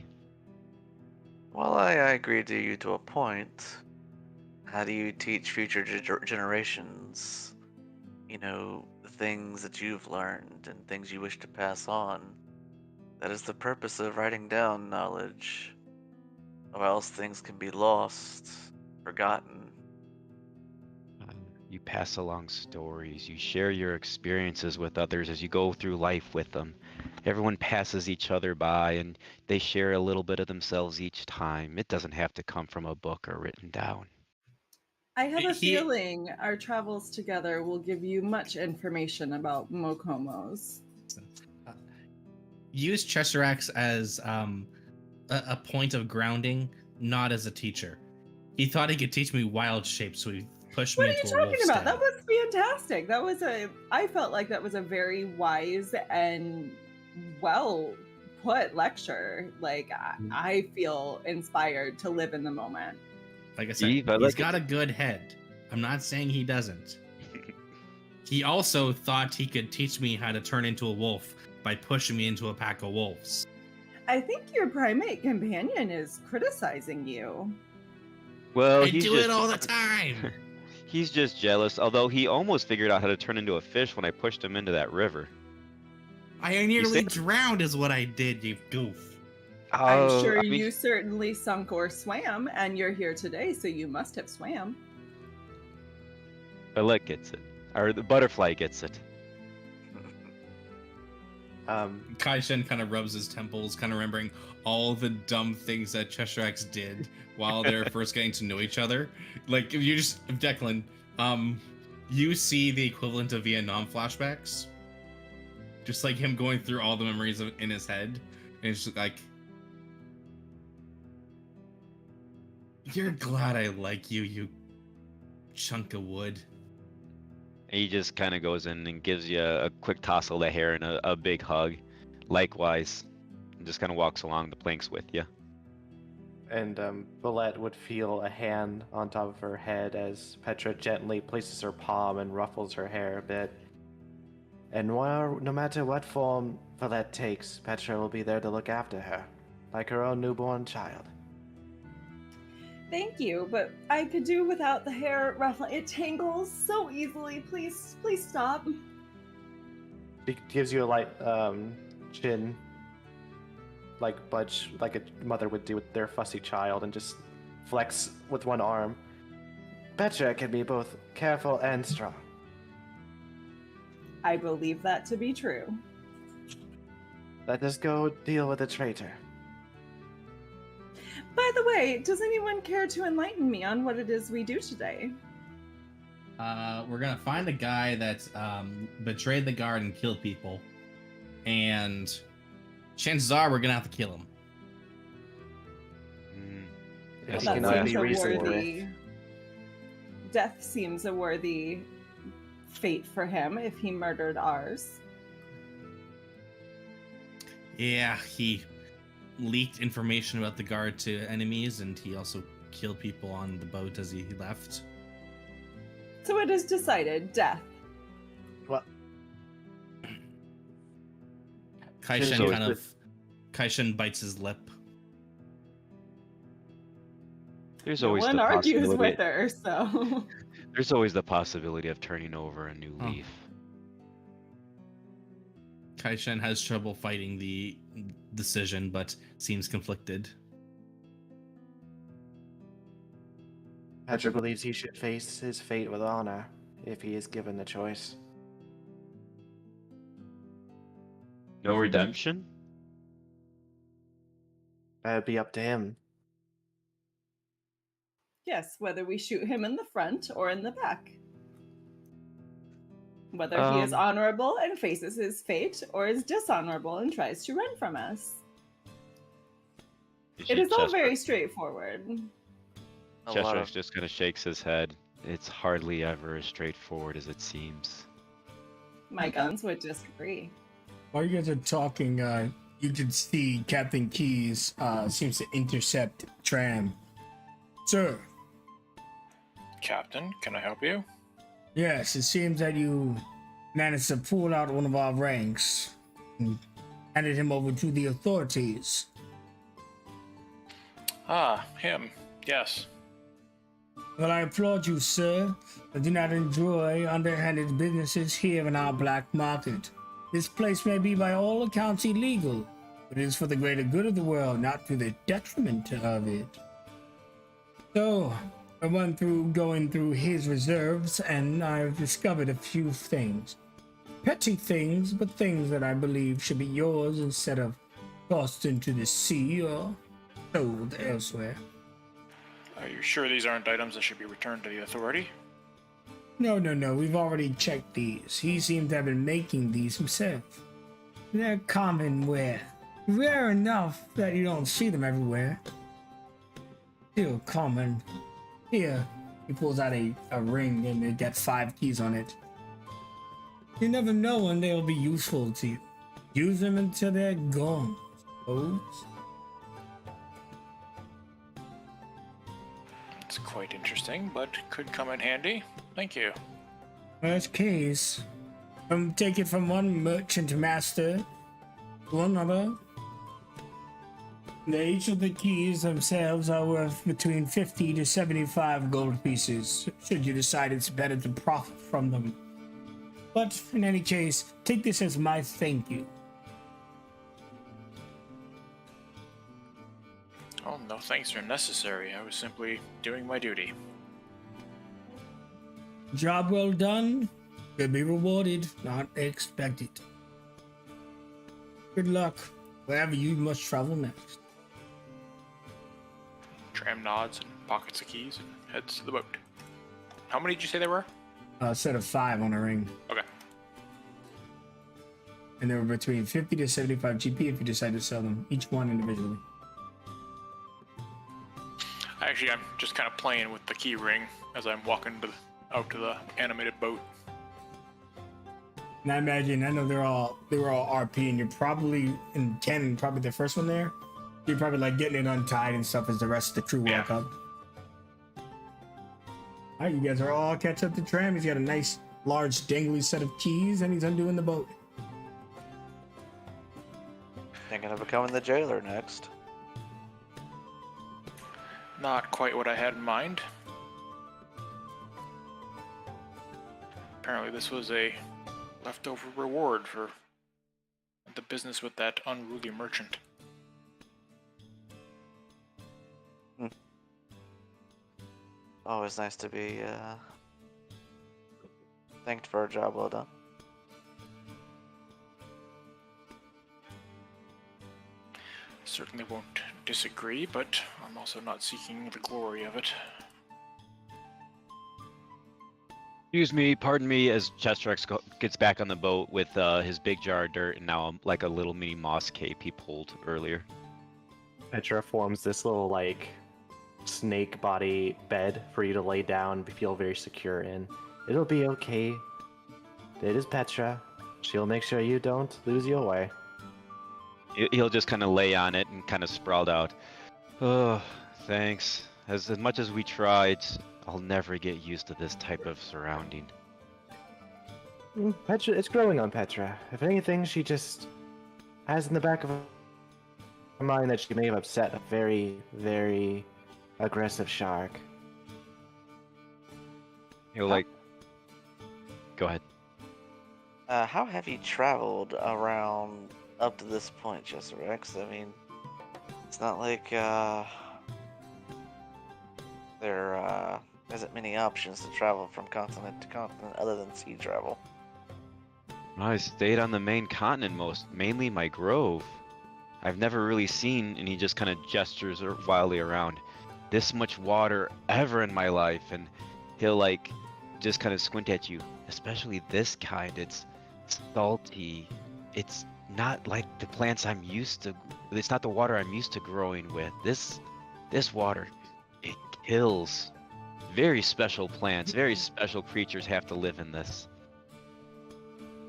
Well, I agree to you to a point. How do you teach future generations, the things that you've learned and things you wish to pass on? That is the purpose of writing down knowledge, or else things can be lost, forgotten. You pass along stories. You share your experiences with others as you go through life with them. Everyone passes each other by and they share a little bit of themselves each time. It doesn't have to come from a book or written down. I have a feeling our travels together will give you much information about Mokomos. Use Cheshirax as a point of grounding, not as a teacher. He thought he could teach me wild shapes, so he pushed me into a wolf. What are you talking about? That was fantastic. I felt like that was a very wise and well put lecture. Like I feel inspired to live in the moment. Like I said, he's got a good head. I'm not saying he doesn't. He also thought he could teach me how to turn into a wolf by pushing me into a pack of wolves. I think your primate companion is criticizing you. Well, I do it all the time. He's just jealous, although he almost figured out how to turn into a fish when I pushed him into that river. I nearly drowned is what I did, you goof. I'm sure you certainly sunk or swam, and you're here today, so you must have swam. Alec gets it. Or the butterfly gets it. Kaishen kind of rubs his temples, kind of remembering all the dumb things that Cheshirax did while they were first getting to know each other. Like, if Declan, you see the equivalent of Vietnam flashbacks. Just like him going through all the memories in his head. And it's just like, you're glad I like you, you chunk of wood. He just kind of goes in and gives you a quick toss of the hair and a big hug. Likewise, and just kind of walks along the planks with you. And Valette would feel a hand on top of her head as Petra gently places her palm and ruffles her hair a bit. And no matter what form Valette takes, Petra will be there to look after her, like her own newborn child. Thank you, but I could do without the hair ruffling. It tangles so easily. Please stop. She gives you a light chin, like budge, like a mother would do with their fussy child, and just flex with one arm. Petra can be both careful and strong. I believe that to be true. Let us go deal with the traitor. By the way, does anyone care to enlighten me on what it is we do today? We're gonna find a guy that betrayed the guard and killed people, and chances are we're gonna have to kill him. If Yes, he That cannot seems be a reasoned worthy. with. Death seems a worthy fate for him if he murdered ours. Yeah, he leaked information about the guard to enemies, and he also killed people on the boat as he left. So it is decided, death. What? Kaishen So- Kaishen bites his lip. There's No always one the argues possibility. with her, so. There's always the possibility of turning over a new Oh. leaf. Kaishen has trouble fighting the decision, but seems conflicted. Petra believes he should face his fate with honor if he is given the choice. No redemption? That would be up to him. Yes, whether we shoot him in the front or in the back. Whether he is Um, honorable and faces his fate or is dishonorable and tries to run from us. It is all very straightforward. A lot Cheshire of just kind of shakes his head. It's hardly ever as straightforward as it seems. My guns would disagree. While you guys are talking, you can see Captain Keys seems to intercept Tram. Sir, Captain, can I help you? yes, it seems that you managed to pull out one of our ranks and handed him over to the authorities. Ah, him. Yes. Well, I applaud you, sir. I do not enjoy underhanded businesses here in our black market. This place may be by all accounts illegal, but it is for the greater good of the world, not to the detriment of it. So, I went through going through his reserves, and I've discovered a few things. Petty things, but things that I believe should be yours instead of tossed into the sea or sold elsewhere. Are you sure these aren't items that should be returned to the authority? No, we've already checked these. He seems to have been making these himself. They're common wear. Rare enough that you don't see them everywhere. Still common. Here, he pulls out a ring and it got 5 keys on it. You never know when they'll be useful to you. Use them until they're gone, suppose. It's quite interesting, but could come in handy. Thank you. Worst case, take it from one merchant master to another. Each of the keys themselves are worth between 50 to 75 gold pieces, should you decide it's better to profit from them. But in any case, take this as my thank you. Oh, no thanks are necessary. I was simply doing my duty. Job well done, you'll be rewarded, not expected. Good luck, wherever you must travel next. Tram nods and pockets the keys and heads to the boat. How many did you say there were? A set of 5 on a ring, Okay. and they were between 50 to 75 GP if you decide to sell them, each one individually. Actually, I'm just kind of playing with the key ring as I'm walking out to the animated boat. And I imagine, I know they were all RP, and you're probably in canon, probably the first one there. You're probably like getting it untied and stuff as the rest of the crew walk Yeah. up. All right, you guys are all catch up to Tram. He's got a nice, large, dangly set of keys, and he's undoing the boat. thinking of becoming the jailer next. Not quite what I had in mind. Apparently this was a leftover reward for the business with that unruly merchant. Always nice to be thanked for a job well done. certainly won't disagree, but I'm also not seeking the glory of it. Excuse me, pardon me, as Chestrex gets back on the boat with his big jar of dirt and now like a little mini moss cape he pulled earlier. Petra forms this little like snake body bed for you to lay down and feel very secure in. It'll be okay. It is Petra. She'll make sure you don't lose your way. He'll just kind of lay on it and kind of sprawled out. Oh, thanks. As much as we tried, I'll never get used to this type of surrounding. Petra, it's growing on Petra. If anything, she just has in the back of her mind that she may have upset a very, very aggressive shark. He'll like... Go ahead. How have you traveled around up to this point, Jester Rex? I mean, it's not like there isn't many options to travel from continent to continent other than sea travel. I stayed on the main continent mainly my grove. I've never really seen, and he just kind of gestures wildly around, this much water ever in my life, and he'll like just kind of squint at you, especially this kind. It's salty. It's not like the plants I'm used to. It's not the water I'm used to growing with. This water, it kills. Very special plants, very special creatures have to live in this.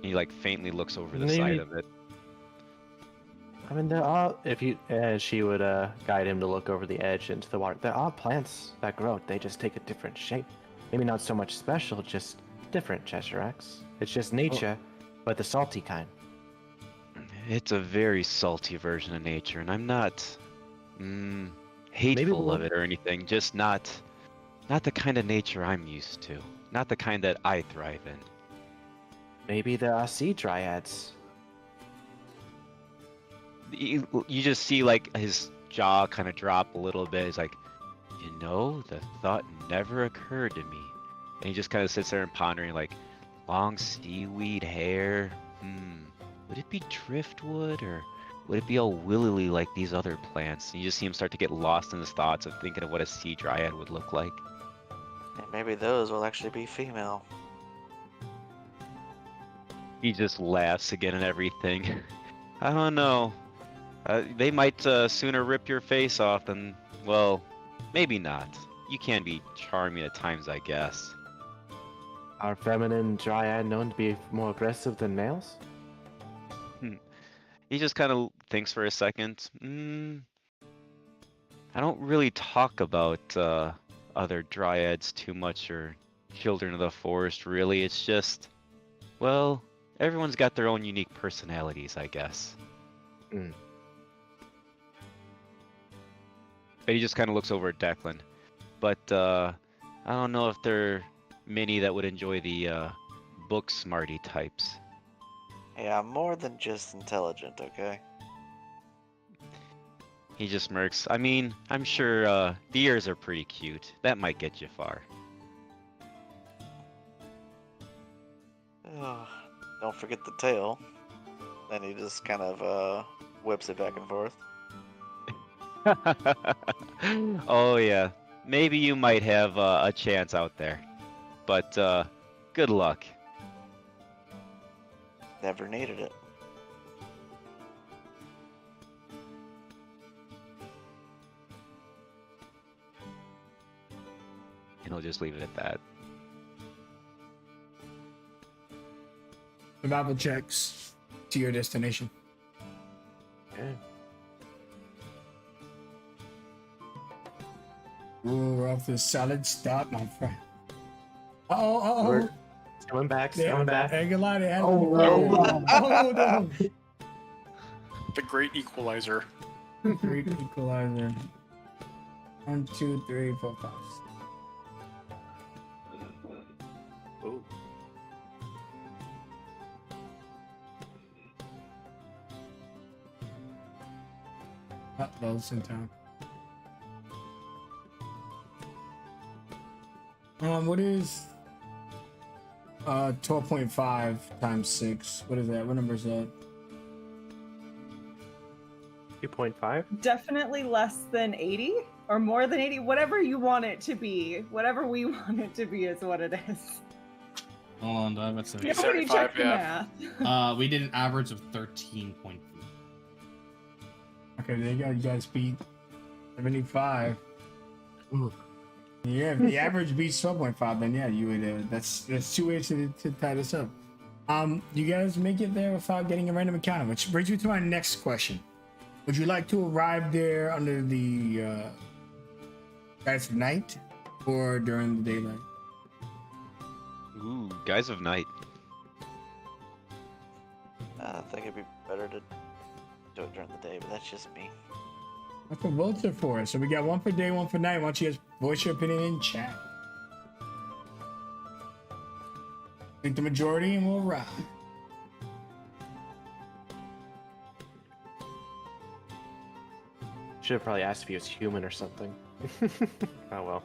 He like faintly looks over the side of it. I mean, there are, she would guide him to look over the edge into the water. There are plants that grow. They just take a different shape. Maybe not so much special, just different, Cheshirax. It's just nature, but the salty kind. It's a very salty version of nature, and I'm not hateful of it or anything. Just not the kind of nature I'm used to. Not the kind that I thrive in. Maybe there are sea dryads. You just see like his jaw kind of drop a little bit. He's like, the thought never occurred to me. And he just kind of sits there and pondering, like, long seaweed hair. Would it be driftwood, or would it be all willily like these other plants? And you just see him start to get lost in his thoughts of thinking of what a sea dryad would look like. And maybe those will actually be female. He just laughs again and everything. I don't know. They might sooner rip your face off than, well, maybe not. You can be charming at times, I guess. Are feminine dryad known to be more aggressive than males? He just kind of thinks for a second. I don't really talk about other dryads too much, or children of the forest, really. It's just, well, everyone's got their own unique personalities, I guess. But he just kind of looks over at Declan. But I don't know if there are many that would enjoy the book smarty types. Yeah, I'm more than just intelligent, okay? He just smirks. I mean, I'm sure the ears are pretty cute. That might get you far. Oh, don't forget the tail. Then he just kind of whips it back and forth. Oh yeah, maybe you might have a chance out there, but good luck. Never needed it. And he'll just leave it at that. Survival checks to your destination. Okay. Ooh, we're off to a solid start, my friend. Oh. We're coming back, coming back. Ain't gonna lie, they had no. The great equalizer. Great equalizer. 1, 2, 3, 4, 5. Ooh. That was in time. What is 12.5 times 6? What is that? What number is that? 2.5? Definitely less than 80 or more than 80, whatever you want it to be. Whatever we want it to be is what it is. Hold on, do I have a Yeah. Nobody 75, check the yeah. math. We did an average of 13.3. Okay, there you go. You guys beat 75. Ooh. Yeah, if the average beats 12.5, then yeah, you would. That's two ways to tie this up. You guys make it there without getting a random encounter, which brings me to my next question. Would you like to arrive there under the guise of night or during the daylight? Ooh, guys of night. I think it'd be better to do it during the day, but that's just me. That's what votes are for. So we got one for day, one for night. Why don't you guys voice your opinion in chat? Think the majority and we'll ride. Should have probably asked if he was human or something. Oh well.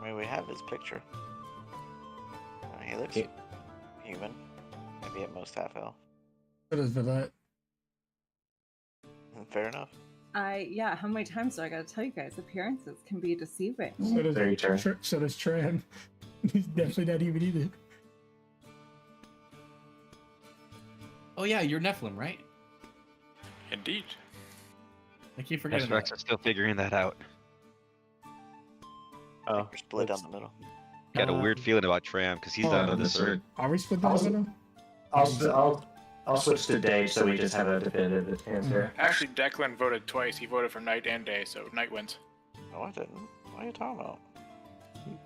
I mean, we have his picture. He looks Yeah. human. Maybe at most half elf. So does Villette. Fair enough. Yeah, how many times do I gotta tell you guys? Appearances can be deceiving. So does Very true. So does Tran. He's definitely not even either. Oh yeah, you're Nephilim, right? Indeed. I keep forgetting Rex that. is still figuring that out. Oh, We're split down the middle. Got a weird feeling about Tram because he's out of this earth. Are we split down the middle? I'll switch to day so we just have a definitive answer. Actually, Declan voted twice. He voted for night and day, so night wins. No, I didn't. What are you talking about?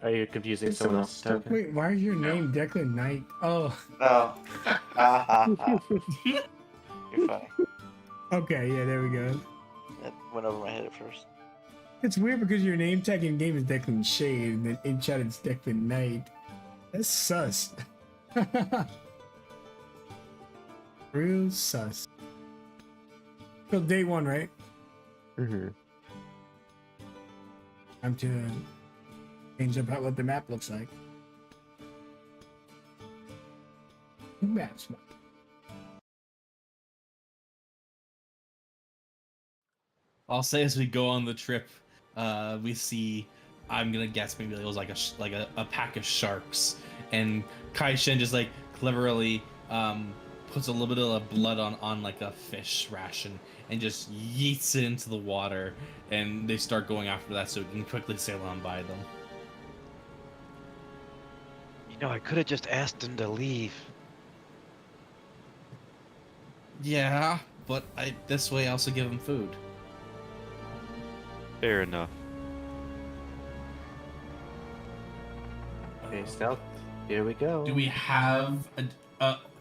Are you confusing someone else's token? Wait, why is your name Declan Knight? Oh, No. You're funny. okay, yeah, there we go. It went over my head at first. It's weird because your name tag in game is Declan Shade, and then in chat it's Declan Knight. That's sus. Real sus. So day one, right? Mm-hmm. Time to change up what the map looks like. New maps. I'll say as we go on the trip, we see, I'm gonna guess maybe it was like a pack of sharks, and Kai Shen just like cleverly puts a little bit of blood on like a fish ration and just yeets it into the water, and they start going after that so we can quickly sail on by them. You know, I could have just asked him to leave. Yeah, but this way I also give them food. Fair enough. Okay, stealth. Here we go. Do we have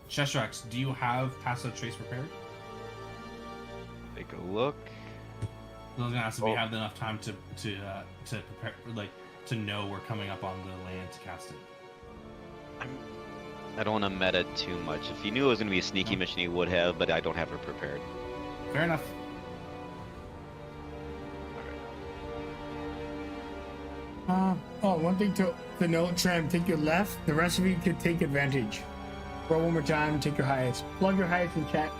Cheshrax, do you have passive trace prepared? Take a look. I was gonna ask if we have enough time to prepare, like to know we're coming up on the land to cast it. I don't want to meta too much. If he knew it was going to be a sneaky mission, he would have, but I don't have her prepared. Fair enough. One thing to note, Tram, take your left. The rest of you could take advantage. Roll one more time, take your highest. Plug your highest in chat.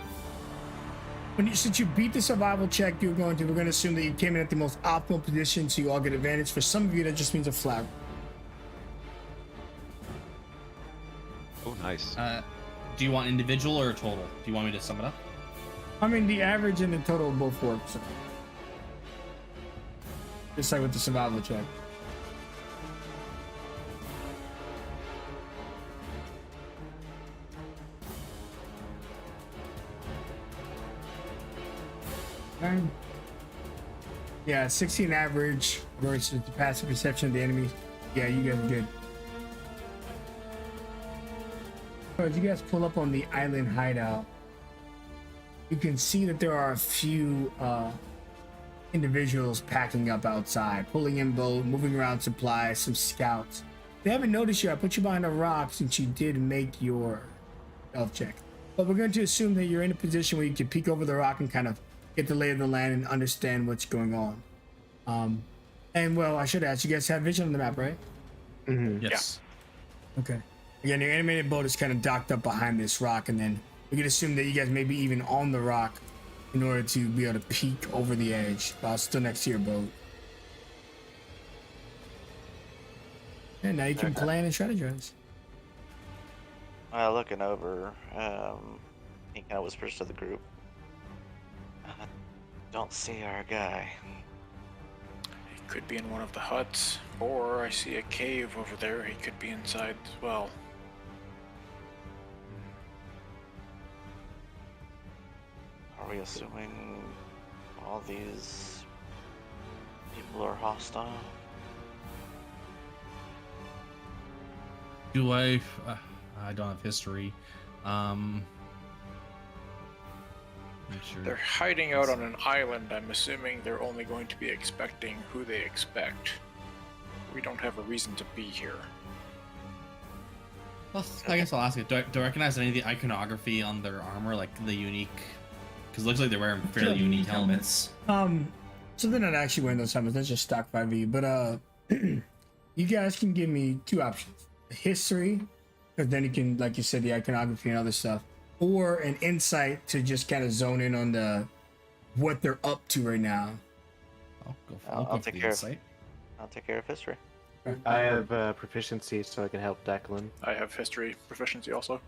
Since you beat the survival check, we're going to assume that you came in at the most optimal position, so you all get advantage. For some of you, that just means a flat. Oh, nice. Do you want individual or total? Do you want me to sum it up? I mean, the average and the total both work. So. Just like with the survival check. Yeah, 16 average versus the passive perception of the enemy. Yeah, you guys are good. So as you guys pull up on the island hideout, you can see that there are a few individuals packing up outside, pulling in boat, moving around supplies, some scouts. They haven't noticed you. I put you behind a rock since you did make your stealth check. But we're going to assume that you're in a position where you can peek over the rock and kind of get the lay of the land and understand what's going on. And well, I should ask, you guys have vision on the map, right? Mm-hmm. Yes. Okay. Again, your animated boat is kind of docked up behind this rock, and then We could assume that you guys may be even on the rock in order to be able to peek over the edge while still next to your boat. And now you can Okay. plan and strategize. Looking over, he kind of whispers to the group. Don't see our guy. He could be in one of the huts, or I see a cave over there. He could be inside as well. Are we assuming all these people are hostile? Do I? I don't have history. Make sure. They're hiding out on an island. I'm assuming they're only going to be expecting who they expect. We don't have a reason to be here. Well, I guess I'll ask it. Do I recognize any of the iconography on their armor, like the unique? Because it looks like they're wearing fairly unique helmets. So they're not actually wearing those helmets. That's just stock 5e. But you guys can give me two options: history, because then you can, like you said, the iconography and other stuff, or an insight to just kind of zone in on what they're up to right now. I'll take care of history. I have proficiency, so I can help Declan. I have history proficiency also.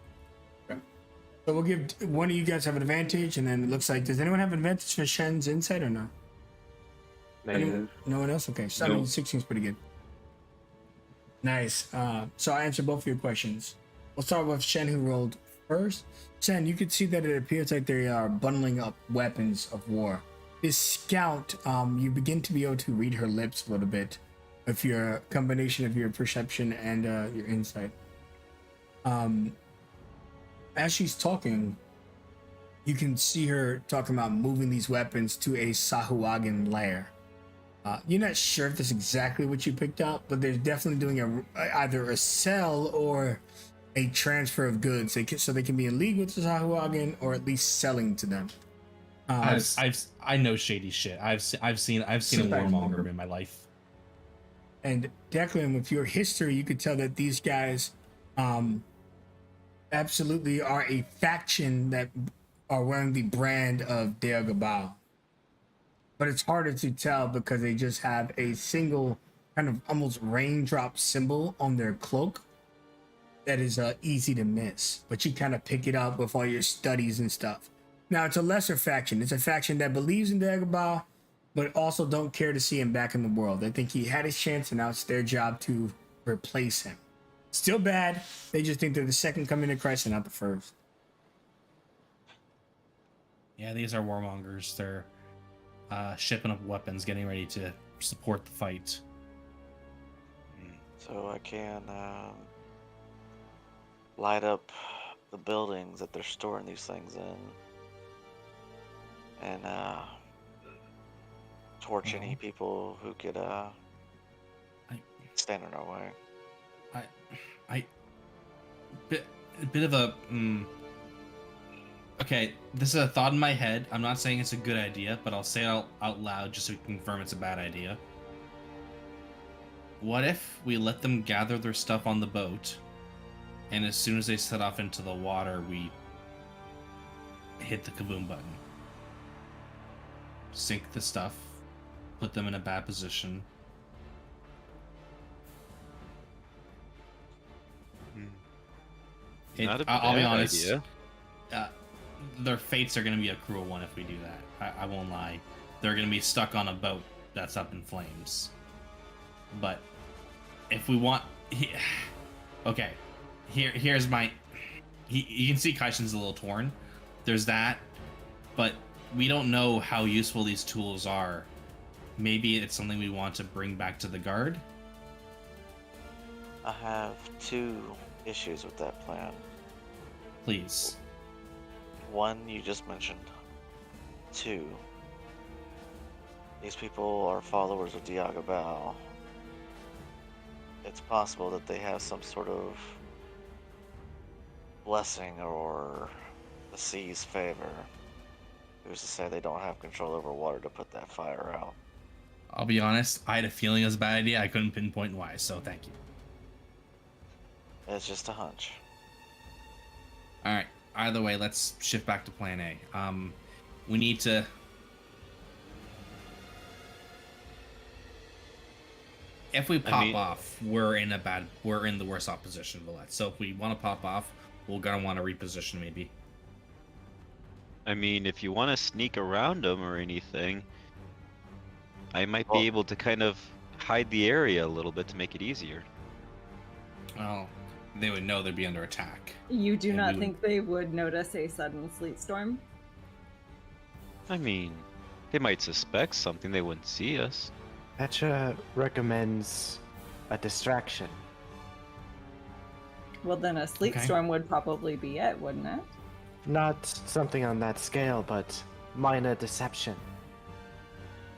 So we'll give one of you guys have an advantage, and then it looks like, does anyone have an advantage for Shen's insight or no? Negative. No one else? Okay, so I mean, 16 is pretty good. Nice. So I answered both of your questions. We'll start with Shen, who rolled first. Shen, you can see that it appears like they are bundling up weapons of war. This scout, you begin to be able to read her lips a little bit with your combination of your perception and your insight. As she's talking, you can see her talking about moving these weapons to a Sahuagin lair. You're not sure if that's exactly what you picked up, but they're definitely doing either a sell or a transfer of goods, so they can be in league with the Sahuagin or at least selling to them. I know shady shit. I've seen a warmonger in my life. And Declan, with your history, you could tell that these guys absolutely are a faction that are wearing the brand of Deagabal. But it's harder to tell because they just have a single kind of almost raindrop symbol on their cloak that is easy to miss. But you kind of pick it up with all your studies and stuff. Now, it's a lesser faction. It's a faction that believes in Deagabal, but also don't care to see him back in the world. They think he had his chance, and now it's their job to replace him. Still bad. They just think they're the second coming of Christ and not the first. Yeah, these are warmongers. They're shipping up weapons, getting ready to support the fight. So I can light up the buildings that they're storing these things in, and torch any people who could stand in our way. Bit of a okay, this is a thought in my head. I'm not saying it's a good idea, but I'll say it out loud just so we can confirm it's a bad idea. What if we let them gather their stuff on the boat, and as soon as they set off into the water, we hit the kaboom button? Sink the stuff, put them in a bad position. Not a I'll be bad honest. idea. Their fates are going to be a cruel one if we do that. I won't lie. They're going to be stuck on a boat that's up in flames. But if we want, okay, here's my. You can see Kaishin's a little torn. There's that, but we don't know how useful these tools are. Maybe it's something we want to bring back to the guard. I have 2 issues with that plan. Please. 1, you just mentioned. 2, these people are followers of Diagabal. It's possible that they have some sort of blessing or the sea's favor. Who's to say they don't have control over water to put that fire out? I'll be honest, I had a feeling it was a bad idea. I couldn't pinpoint why, so thank you. It's just a hunch. Alright, either way, let's shift back to plan A. We need to. If we pop off, we're in the worst off position, Valette. So if we want to pop off, we're gonna want to reposition maybe. I mean, if you want to sneak around them or anything, I might Well- be able to kind of hide the area a little bit to make it easier. Well, they would know they'd be under attack. You do And not we would- think they would notice a sudden sleet storm? I mean, they might suspect something, they wouldn't see us. Petra recommends a distraction. Well, then a sleet Okay. storm would probably be it, wouldn't it? Not something on that scale, but minor deception.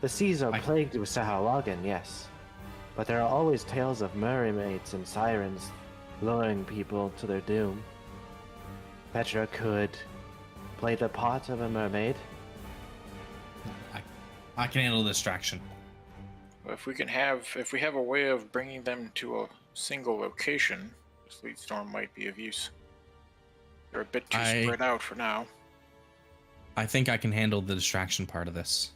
The seas are plagued with Saharagan, yes, but there are always tales of mermaids and sirens luring people to their doom. Petra could play the part of a mermaid. I can handle the distraction. If we have a way of bringing them to a single location, the sleet storm might be of use. They're a bit too spread out for now. I think I can handle the distraction part of this.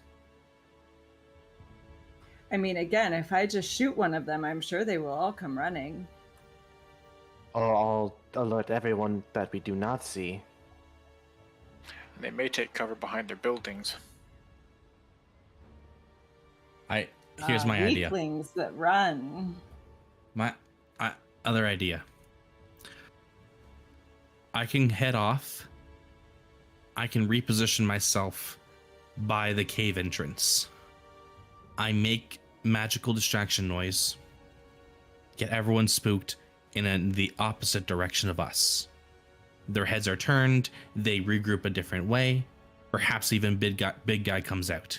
I mean, again, if I just shoot one of them, I'm sure they will all come running. Or I'll alert everyone that we do not see. They may take cover behind their buildings. Here's my idea. Weaklings that run. My other idea. I can head off. I can reposition myself by the cave entrance. I make magical distraction noise. Get everyone spooked in the opposite direction of us. Their heads are turned. They regroup a different way. Perhaps even big guy comes out.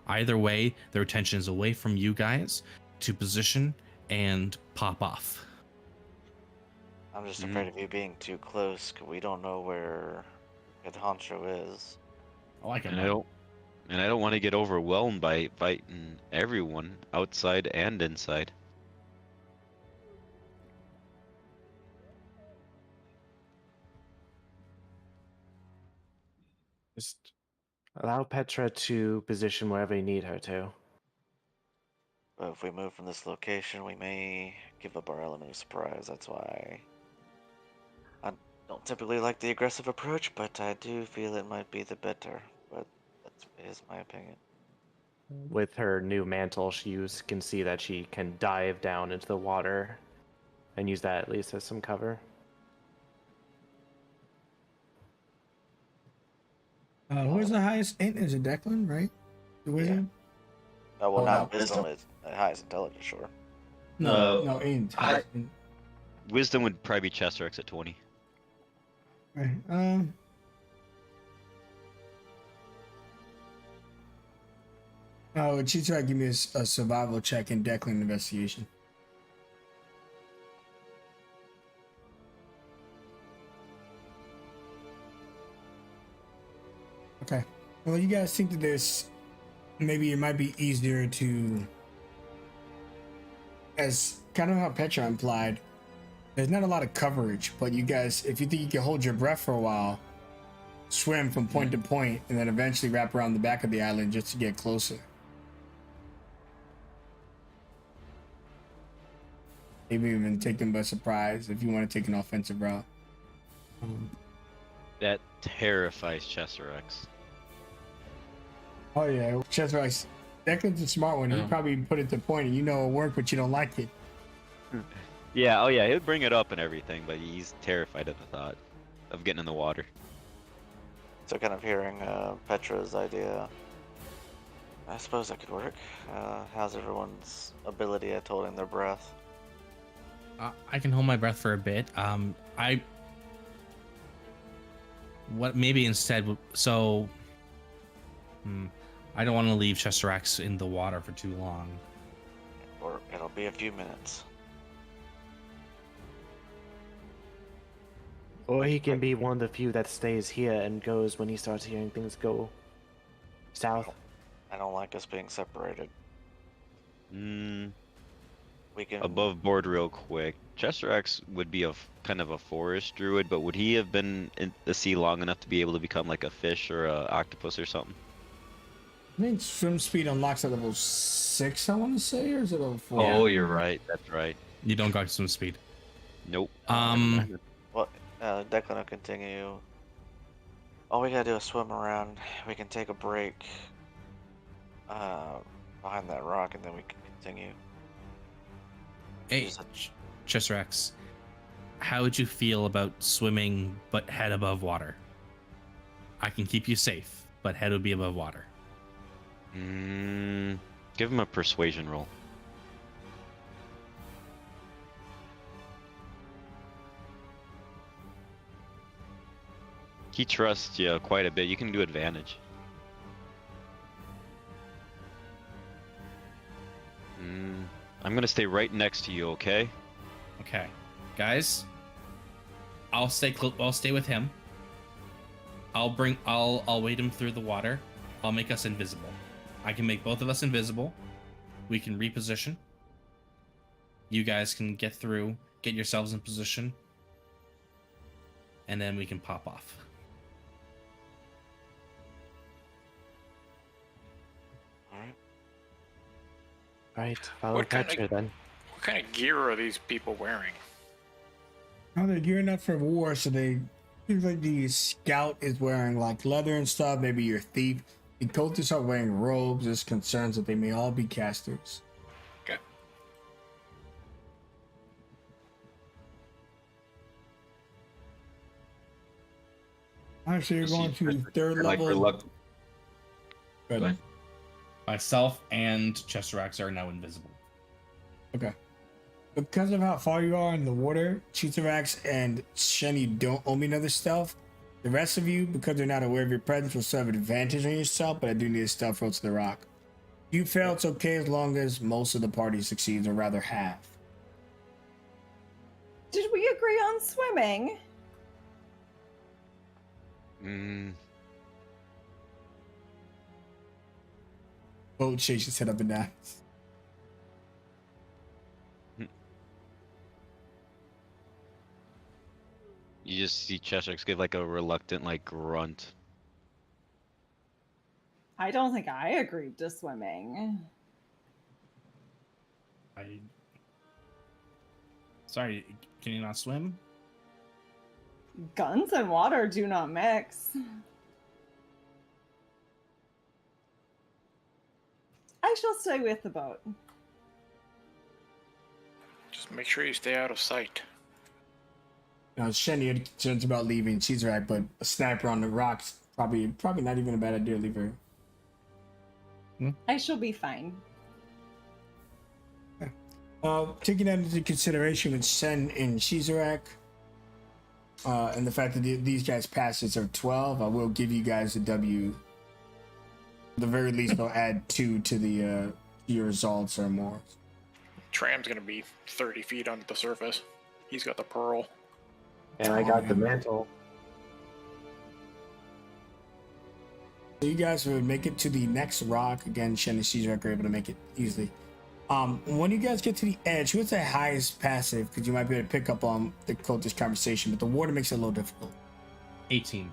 Either way, their attention is away from you guys to position and pop off. I'm just afraid of you being too close, 'cause we don't know where Head Honcho is. Oh, I can. And I don't want to get overwhelmed by fighting everyone outside and inside. Just allow Petra to position wherever you need her to. But if we move from this location, we may give up our element of surprise. That's why I don't typically like the aggressive approach, but I do feel it might be the better. But that is my opinion. With her new mantle, can see that she can dive down into the water and use that at least as some cover. Who's the highest int? Is it Declan, right? The wizard? Oh, well, Oh, not no, wisdom is the highest intelligence, sure. No, int. Wisdom would probably be Chester X at 20. Right. Oh, she's trying to give me a survival check and Declan investigation. Okay. Well, you guys think that maybe it might be easier to, as kind of how Petra implied, there's not a lot of coverage, but you guys, if you think you can hold your breath for a while, swim from point to point, and then eventually wrap around the back of the island just to get closer. Maybe even take them by surprise if you want to take an offensive route. That terrifies Chester X. Oh yeah, Chester X. Declan's a smart one. He Yeah. probably put it to point, and you know it'll work, but you don't like it. Yeah, oh yeah, he'll bring it up and everything, but he's terrified of the thought of getting in the water. So kind of hearing Petra's idea, I suppose that could work. How's everyone's ability at holding their breath? I can hold my breath for a bit. What maybe instead? So, I don't want to leave Chester X in the water for too long. Or it'll be a few minutes. Or he can be one of the few that stays here and goes when he starts hearing things go south. I don't like us being separated. We can. Above board real quick. Chester X would be kind of a forest druid, but would he have been in the sea long enough to be able to become like a fish or a octopus or something? I think swim speed unlocks at level 6, I want to say, or is it level 4? Oh, you're right. That's right. You don't got swim speed. Nope. Well, Declan will continue. All we gotta do is swim around. We can take a break behind that rock, and then we can continue. Hey, Just a- Chester X, how would you feel about swimming but head above water? I can keep you safe, but head would be above water. Give him a persuasion roll. He trusts you quite a bit. You can do advantage. I'm gonna stay right next to you, okay? Okay, guys, I'll stay I'll stay with him. I'll wait him through the water. I'll make us invisible. I can make both of us invisible. We can reposition. You guys can get through, get yourselves in position, and then we can pop off. Right, follow What kind of- Petra then. What kind of gear are these people wearing? Oh, they're gearing up for war, so they seems like the scout is wearing like leather and stuff. Maybe your thief. The cultists are wearing robes. There's concerns that they may all be casters. Okay. Actually, you're going to third level. Good. ahead. Myself and Chester X are now invisible. Okay. Because of how far you are in the water, Chitarax and Sheni don't owe me another stealth. The rest of you, because they're not aware of your presence, will serve advantage on yourself, but I do need a stealth roll to the rock. You fail, it's okay as long as most of the party succeeds, or rather half. Did we agree on swimming? Boat shakes his head up and down. You just see Cheshire give like a reluctant like grunt. I don't think I agreed to swimming. Sorry, can you not swim? Guns and water do not mix. I shall stay with the boat. Just make sure you stay out of sight. Now, Sheni had concerns about leaving. She's right, but a sniper on the rocks probably not even a bad idea to leave her. I shall be fine. Taking that into consideration with Sen and Shizarak, and the fact that these guys' passes are 12, I will give you guys a W. At the very least, they'll add 2 to the your results or more. Tram's gonna be 30 feet under the surface. He's got the pearl. And I got the mantle. So you guys would make it to the next rock. Again, Shen and Shizarak are able to make it easily. When you guys get to the edge, what's the highest passive? Because you might be able to pick up on the cultist conversation, but the water makes it a little difficult. 18.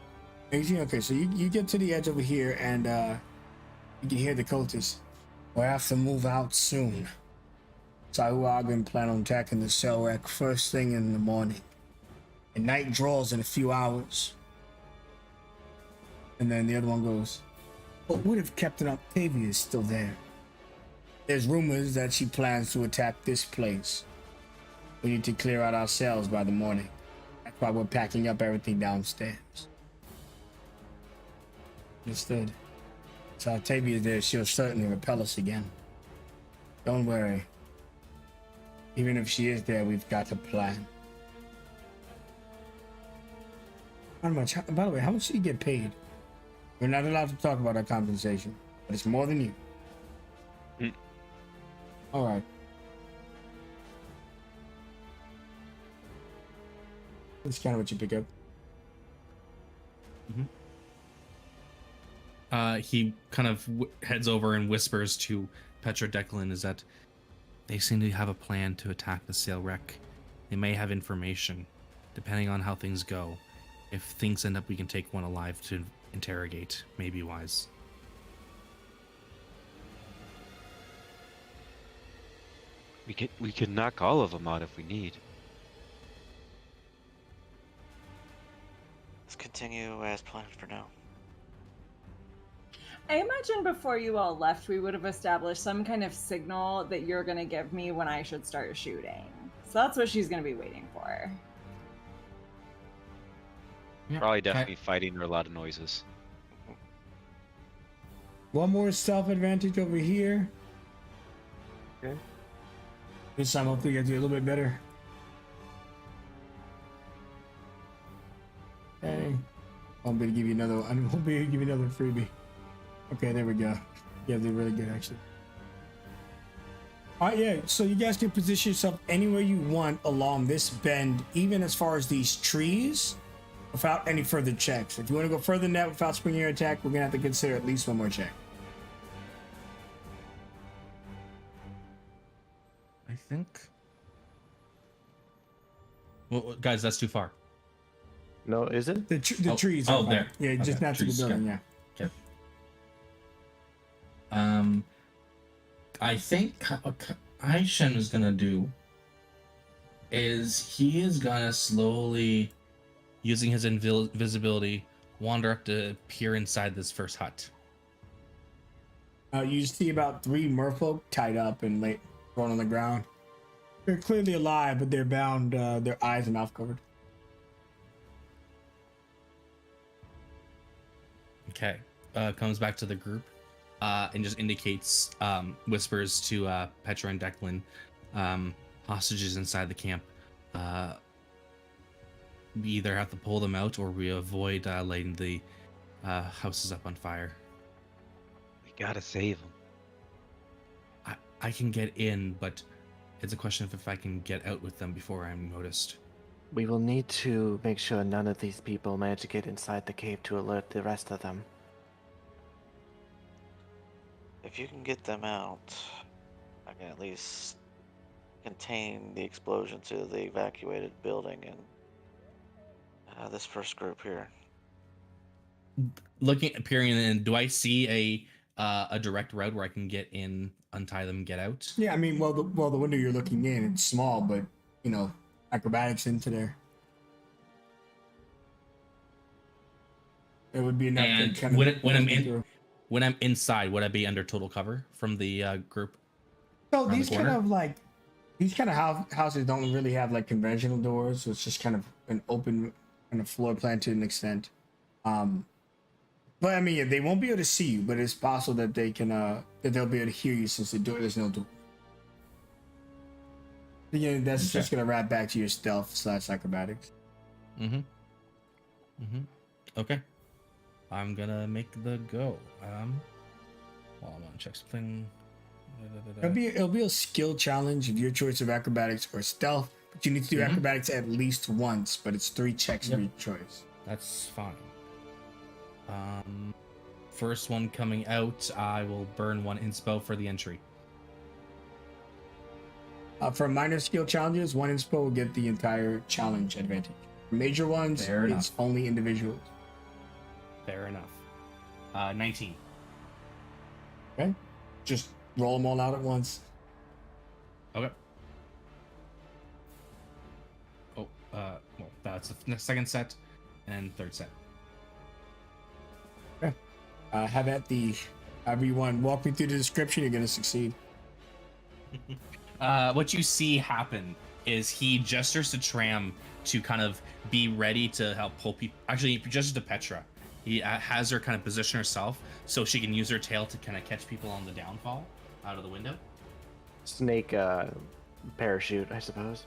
18, okay, so you get to the edge over here, and you can hear the cultists. We'll have to move out soon. Taiwagan plan on attacking the cell wreck first thing in the morning. And night draws in a few hours. And then the other one goes, but what if Captain Octavia is still there? There's rumors that she plans to attack this place. We need to clear out our cells by the morning. That's why we're packing up everything downstairs. Understood. So Octavia's there, she'll certainly repel us again. Don't worry. Even if she is there, we've got a plan. How much? By the way, how much do you get paid? We're not allowed to talk about our compensation, but it's more than you. All right. That's kind of what you pick up. He kind of heads over and whispers to Petra Declan is that they seem to have a plan to attack the sail wreck They may have information, depending on how things go. If things end up, we can take one alive to interrogate. May be wise. We could knock all of them out if we need. Let's continue as planned for now. I imagine before you all left, we would have established some kind of signal that you're going to give me when I should start shooting. So that's what she's going to be waiting for. Yeah, Probably definitely fighting or a lot of noises. One more stealth advantage over here. Okay. This time, hopefully, I do a little bit better. Okay. Won't be able to give you another. I won't be able to give you another freebie. Okay, there we go. Yeah, they're really good, actually. All right, yeah. So you guys can position yourself anywhere you want along this bend, even as far as these trees, without any further checks. If you want to go further than that without springing your attack, we're gonna have to consider at least one more check. I think. Well, guys, that's too far. No, is it? The trees. Oh, are fine. there. Yeah, just Okay, not to the trees, building. okay. Yeah. Okay. I think what Aishen is gonna do is he is gonna slowly, using his invisibility, wander up to peer inside this first hut. You see about 3 merfolk tied up and thrown on the ground. They're clearly alive, but they're bound, their eyes and mouth covered. Okay. Comes back to the group and just indicates, whispers to Petra and Declan, hostages inside the camp. We either have to pull them out or we avoid lighting the houses up on fire. We gotta save them. I can get in, but it's a question of if I can get out with them before I'm noticed. We will need to make sure none of these people manage to get inside the cave to alert the rest of them. If you can get them out, I can at least contain the explosion to the evacuated building and this first group here. Peering in, do I see a direct route where I can get in, untie them, get out? Yeah, I mean, the window you're looking in, it's small, but you know, acrobatics into there. It would be enough And to kind of when I'm inside, would I be under total cover from the group? So around these the kind corner? of houses don't really have like conventional doors, so it's just kind of an open kind of floor plan to an extent. But I mean, they won't be able to see you, but it's possible that they can that they'll be able to hear you since there's no door. Yeah, that's just gonna wrap back to your stealth/acrobatics. Okay. I'm gonna make the go. Well, I'm gonna check something. It'll be a skill challenge of your choice of acrobatics or stealth, but you need to do acrobatics at least once. But it's 3 checks of your choice. That's fine. First one coming out, I will burn 1 inspo for the entry. For minor skill challenges, 1 inspo will get the entire challenge advantage. For major ones, Fair enough. it's only individuals. Fair enough. 19. Okay, just roll them all out at once. Okay. Oh, well, that's the second set and third set. Okay. Have at the everyone walk me through the description. You're gonna succeed. What you see happen is he gestures to Tram to kind of be ready to help pull people. Actually, he gestures to Petra. He has her kind of position herself so she can use her tail to kind of catch people on the downfall out of the window. Snake parachute, I suppose.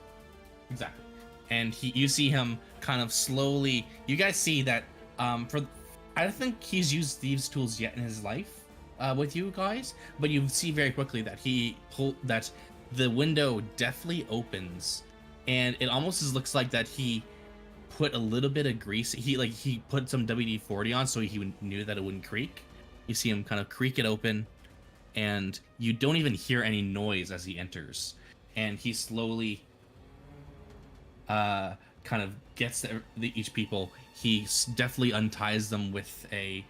Exactly. And you see him kind of slowly. You guys see that. I don't think he's used these tools yet in his life with you guys, but you see very quickly that that the window definitely opens, and it almost looks like that he put a little bit of grease. He put some WD-40 on so he knew that it wouldn't creak. You see him kind of creak it open, and you don't even hear any noise as he enters. And he slowly kind of gets each people. He definitely unties them with a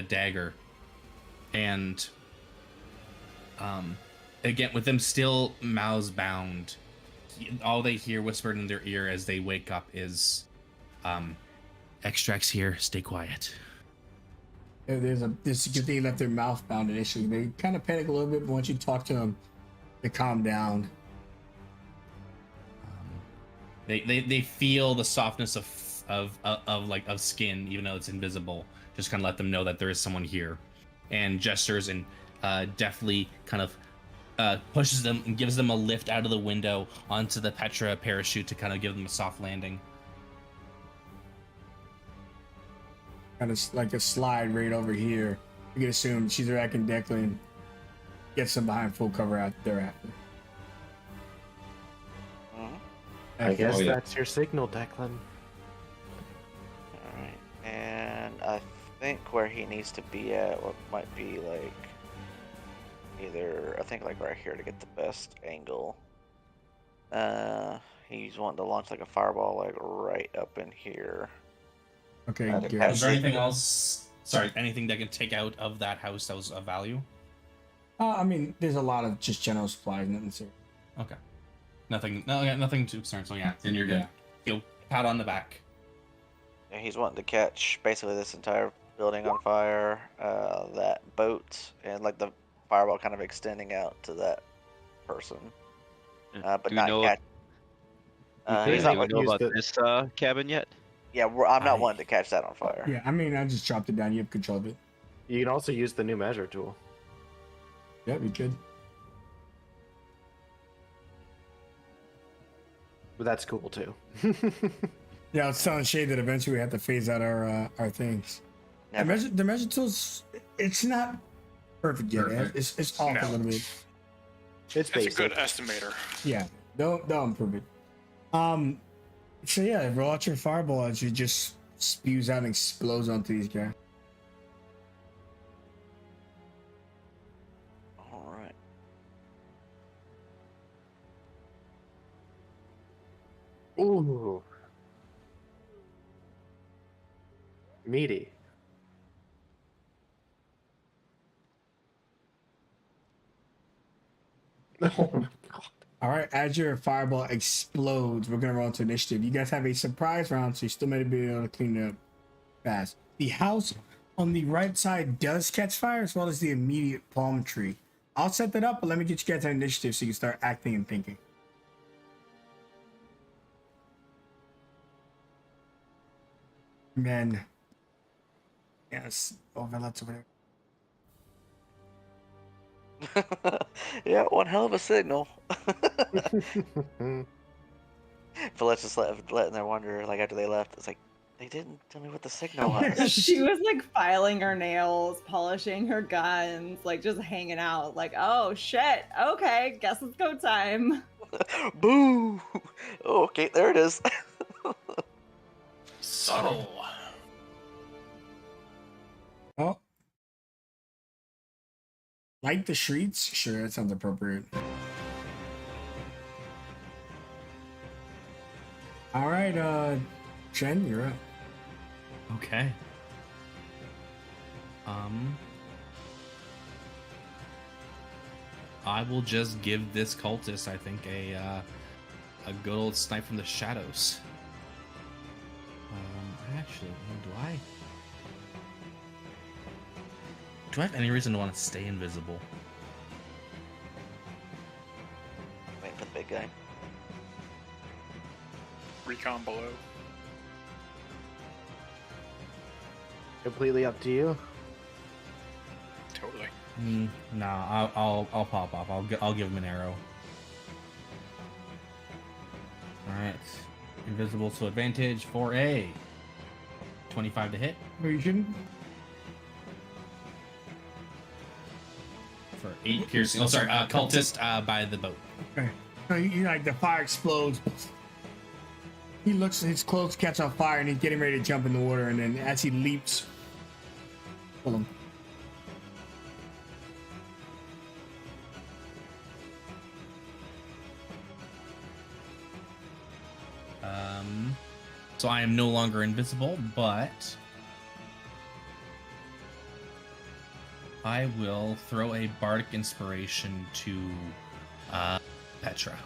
dagger, and again with them still mouths bound, all they hear whispered in their ear as they wake up is, "Extracts here. Stay quiet." There's a good thing left their mouth bound initially. They kind of panic a little bit, but once you talk to them, they calm down. They feel the softness of skin, even though it's invisible. Just kind of let them know that there is someone here, and gestures and deftly kind of pushes them and gives them a lift out of the window onto the Petra parachute to kind of give them a soft landing. Kind of like a slide right over here. You can assume she's racking Declan, gets them behind full cover out thereafter. I guess yeah. that's your signal, Declan. Alright, and I think where he needs to be at, what might be like either, I think like right here to get the best angle. He's wanting to launch like a fireball like right up in here. Okay, Uh, good. Is there anything else? Sorry, anything that can take out of that house that was of value? I mean, there's a lot of just general supplies, nothing serious. Okay. Nothing too concerned. So yeah, then you're good. You'll pat on the back. Yeah, he's wanting to catch basically this entire building on fire, that boat, and like the fireball kind of extending out to that person, but Do we not know? catch. He's Do not. we know use about the- this cabin yet? Yeah, I'm not I- wanting to catch that on fire. Yeah, I mean, I just dropped it down. You have control of it. You can also use the new measure tool. Yeah, we could. But that's cool too. Yeah, I was telling Shay that eventually we have to phase out our things. Never. The measure tools, it's not perfect yet. Perfect. It's off a No. little bit. It's It's a basic. good estimator. Yeah, they'll improve it. So yeah, roll out your fireball as it just spews out and explodes onto these guys. All right. Ooh. Meaty. Oh my god. All right, as your fireball explodes, we're gonna roll into initiative. You guys have a surprise round, so you still may be able to clean it up fast. The house on the right side does catch fire, as well as the immediate palm tree. I'll set that up, but let me get you guys an initiative so you can start acting and thinking. And then, yes, overlaps over there. Yeah, one hell of a signal. But let's just letting them wonder, like after they left, it's like they didn't tell me what the signal was. She was like filing her nails, polishing her guns, like just hanging out. Like, oh shit, okay, guess it's go time. Boo! Oh, okay, there it is. Subtle. Oh. Light the streets? Sure, that sounds appropriate. All right, Jen, you're up. Okay. I will just give this cultist, I think, a good old snipe from the shadows. Actually, do I have any reason to want to stay invisible? Waiting for the big guy. Recon below. Completely up to you. Totally. Nah, I'll pop off. I'll give him an arrow. All right, invisible to advantage for a 25 to hit No, you shouldn't. for 8 piercing. Oh, sorry, cultist by the boat. Okay. No, you like the fire explodes. He looks, his clothes catch on fire, and he's getting ready to jump in the water. And then as he leaps, pull him. So I am no longer invisible, but I will throw a bardic inspiration to Petra.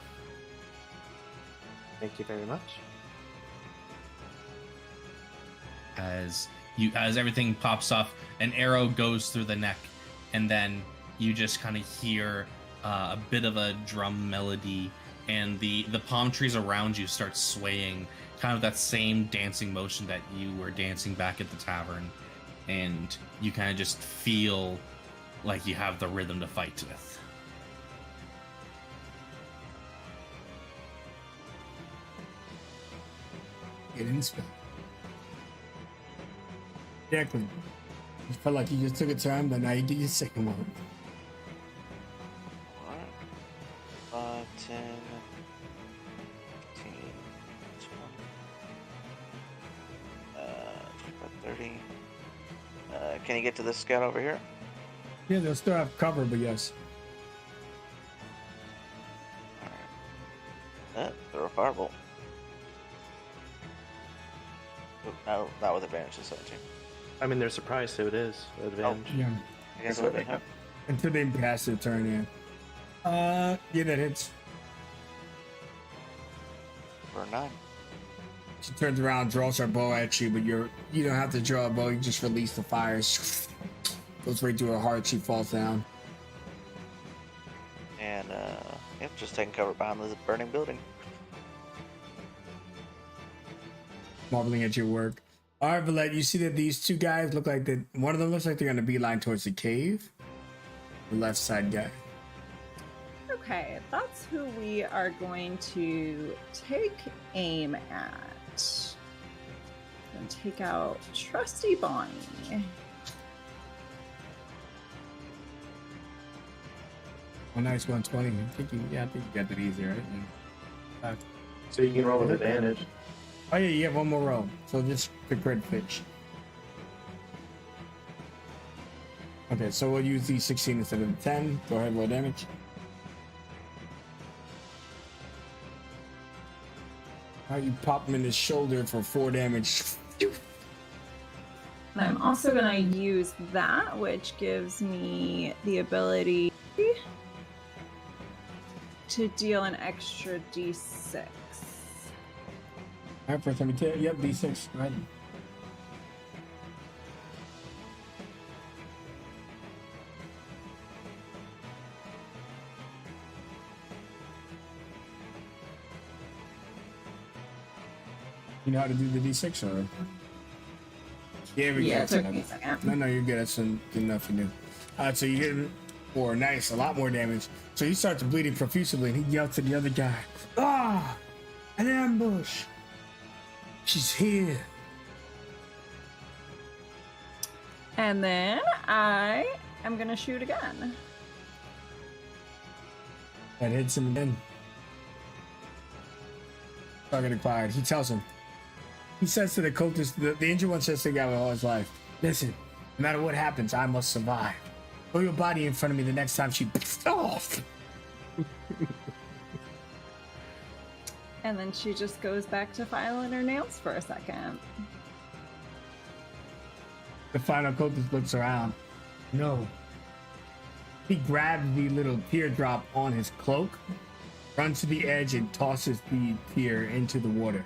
Thank you very much. As everything pops off, an arrow goes through the neck, and then you just kind of hear a bit of a drum melody, and the palm trees around you start swaying, kind of that same dancing motion that you were dancing back at the tavern, and you kind of just feel like you have the rhythm to fight with. Get in spell. Exactly. You felt like you just took a turn, but now you get your second one. Alright. 5, 10, 15, 20, 30. Can you get to this scout over here? Yeah, they'll still have cover, but yes. Alright. Throw a firebolt. Oh, no, not with advantage, it's 17. I mean, they're surprised, so it is advantage. Yeah. I guess what they have. Until they pass their turn in. Yeah, that hits. For a 9. She turns around, draws her bow at you, but you don't have to draw a bow, you just release the fire. Goes right through her heart, she falls down. And, yep, just taking cover behind this burning building. Marveling at your work. Alright, Valette, you see that these two guys look like that. One of them looks like they're gonna beeline towards the cave. The left side guy. Okay, that's who we are going to take aim at. And take out Trusty Bonnie. Oh, nice 120. I think you got that easy, right? Yeah. So you can roll with advantage. Oh yeah, you have one more roll. So just the crit pitch. Okay, so we'll use the 16 instead of the 10. Go ahead, roll damage. Alright, you pop him in his shoulder for 4 damage. And I'm also going to use that, which gives me the ability to deal an extra d6. Alright, first time you take. Yep, d6. Go ahead. You know how to do the d6 or? Yeah, we Yeah, go. it took me a second. No, you're good. That's good enough for you. So you hit him for nice, a lot more damage. So he starts bleeding profusely, and he yells to the other guy, "Ah, an ambush! She's here!" And then I am going to shoot again. That hits him again. Target acquired. He tells him. He says to the cultist, the injured one says to the guy with all his life, "Listen, no matter what happens, I must survive. Throw your body in front of me the next time she pissed off." And then she just goes back to filing her nails for a second. The final cultist looks around. No. He grabs the little teardrop on his cloak, runs to the edge, and tosses the tear into the water.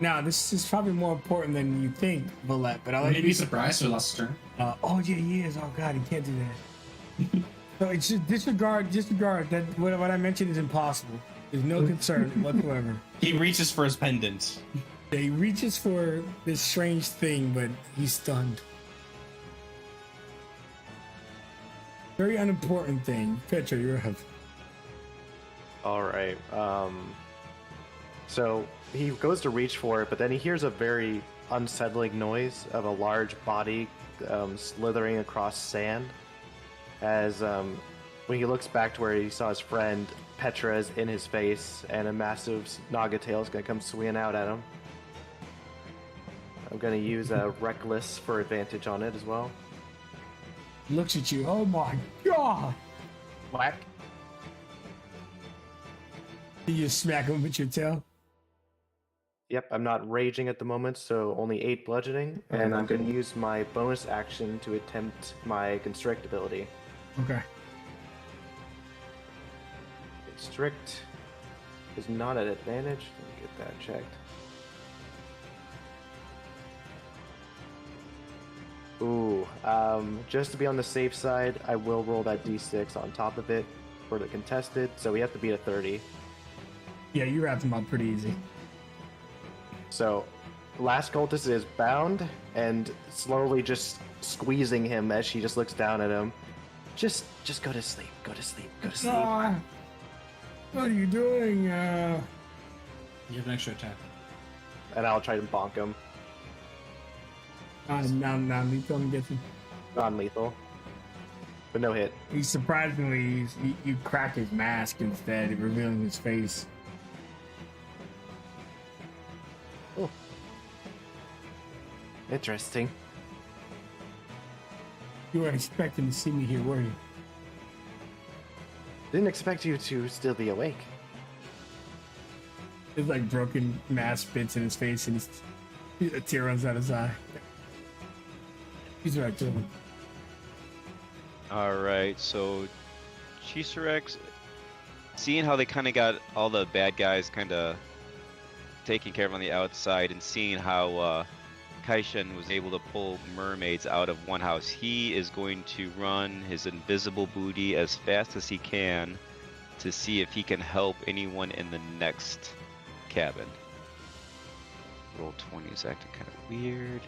Now, this is probably more important than you think, Valette, but I'll let Maybe surprised or lost turn. oh yeah, he is. Oh god, he can't do that. So it's just disregard. That what I mentioned is impossible. There's no concern whatsoever. He reaches for his pendant. He reaches for this strange thing, but he's stunned. Very unimportant thing. Petra, you're up. All right. So he goes to reach for it, but then he hears a very unsettling noise of a large body slithering across sand. As when he looks back to where he saw his friend, Petra is in his face, and a massive Naga tail is going to come swinging out at him. I'm going to use a Reckless for advantage on it as well. Looks at you. Oh my god! Whack. You just smack him with your tail. Yep, I'm not raging at the moment, so only 8 bludgeoning, and I'm going to use my bonus action to attempt my constrict ability. Okay. Constrict is not at advantage. Let me get that checked. Ooh, just to be on the safe side, I will roll that d6 on top of it for the contested, so we have to beat a 30. Yeah, you wrapped him up pretty easy. So, last cultist is bound and slowly just squeezing him as she just looks down at him. Just go to sleep. Go to sleep. Go to sleep. Ah, what are you doing? You have an extra attack. And I'll try to bonk him. Non-lethal, I'm guessing. Non-lethal, but no hit. He's surprisingly, you crack his mask instead, revealing his face. Oh, interesting. You weren't expecting to see me here, were you? Didn't expect you to still be awake. There's like broken mask bits in his face, and a tear runs out his eye. He's right to him. Alright, so Chisarex, seeing how they kind of got all the bad guys kind of taken care of on the outside, and seeing how Kaishen was able to pull mermaids out of one house, he is going to run his invisible booty as fast as he can to see if he can help anyone in the next cabin. Roll 20 is acting kind of weird.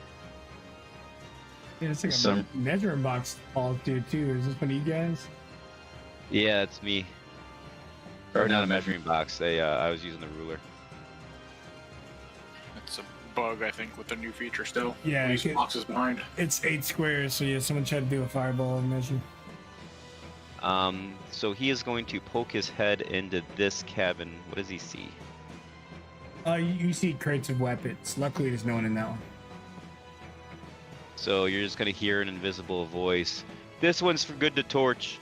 Yeah, it's like Some- a measuring box falls through too. Is this one of you guys? Yeah, it's me. Or not a measuring box. I was using the ruler. It's a bug, I think, with the new feature still. Yeah, These it- boxes behind. It's 8 squares, so yeah, someone tried to do a fireball measure. So he is going to poke his head into this cabin. What does he see? You see crates of weapons. Luckily, there's no one in that one. So you're just gonna hear an invisible voice. This one's for good to torch.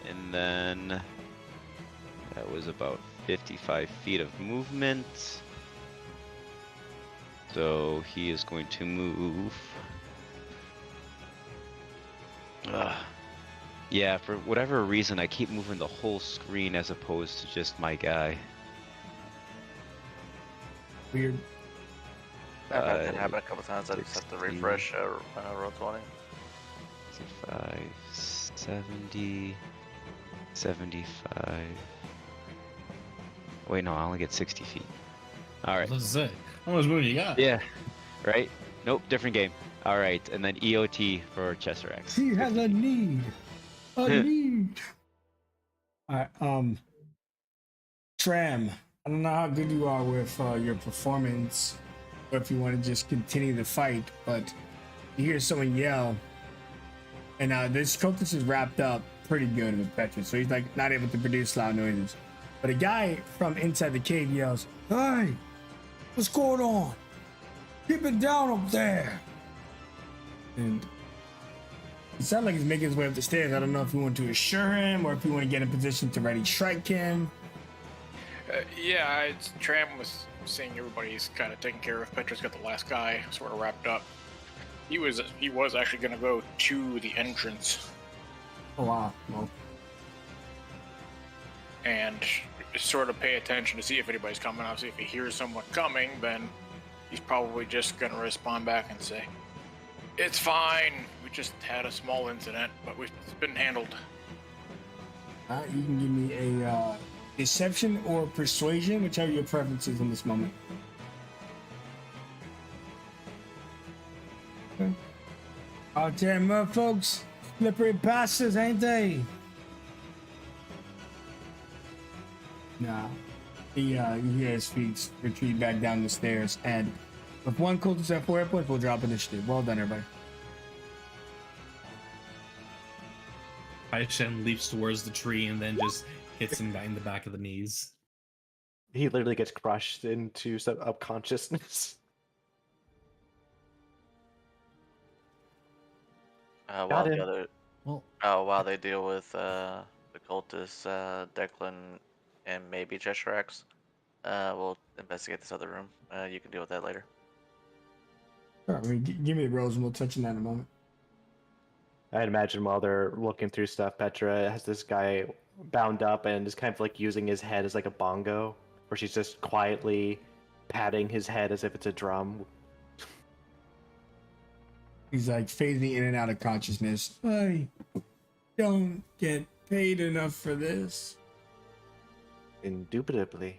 And then that was about 55 feet of movement. So he is going to move. Yeah, for whatever reason, I keep moving the whole screen as opposed to just my guy. Weird. I've had that happen a couple times. I just have to 60. refresh roll 20. 65, 70, 75. Wait, no, I only get 60 feet. Alright. What does it say? How much movement you got? Yeah, right? Nope, different game. Alright, and then EOT for Chesserex. He has a need. A need. Alright, Tram, I don't know how good you are with your performance, or if you want to just continue the fight, but you hear someone yell, and this cultist is wrapped up pretty good with Petra, so he's like not able to produce loud noises. But a guy from inside the cave yells, "Hey, what's going on? Keep it down up there!" And it sounds like he's making his way up the stairs. I don't know if you want to assure him or if you want to get in position to ready strike him. Tram was seeing everybody's kind of taken care of. Petra's got the last guy sort of wrapped up. He was actually going to go to the entrance Oh wow. Well, and sort of pay attention to see if anybody's coming. Obviously, if he hears someone coming, then he's probably just going to respond back and say, "It's fine. We just had a small incident, but it's been handled." you can give me a deception or persuasion, whichever your preferences in this moment. Okay. Out there, mud folks, slippery bastards, ain't they? Nah. You hear his feet retreat back down the stairs, and with one cultist at 4 hit points, we'll drop initiative. Well done, everybody. Aishen leaps towards the tree and then just hits him in the back of the knees. He literally gets crushed into some unconsciousness. While Got the him. other, Well, while they deal with the cultists, Declan and maybe Cheshire X. We'll investigate this other room. You can deal with that later. All right, I mean, give me the rolls and we'll touch on that in a moment. I'd imagine while they're looking through stuff, Petra has this guy bound up and is kind of like using his head as like a bongo, where she's just quietly patting his head as if it's a drum. He's like phasing in and out of consciousness. I don't get paid enough for this. Indubitably.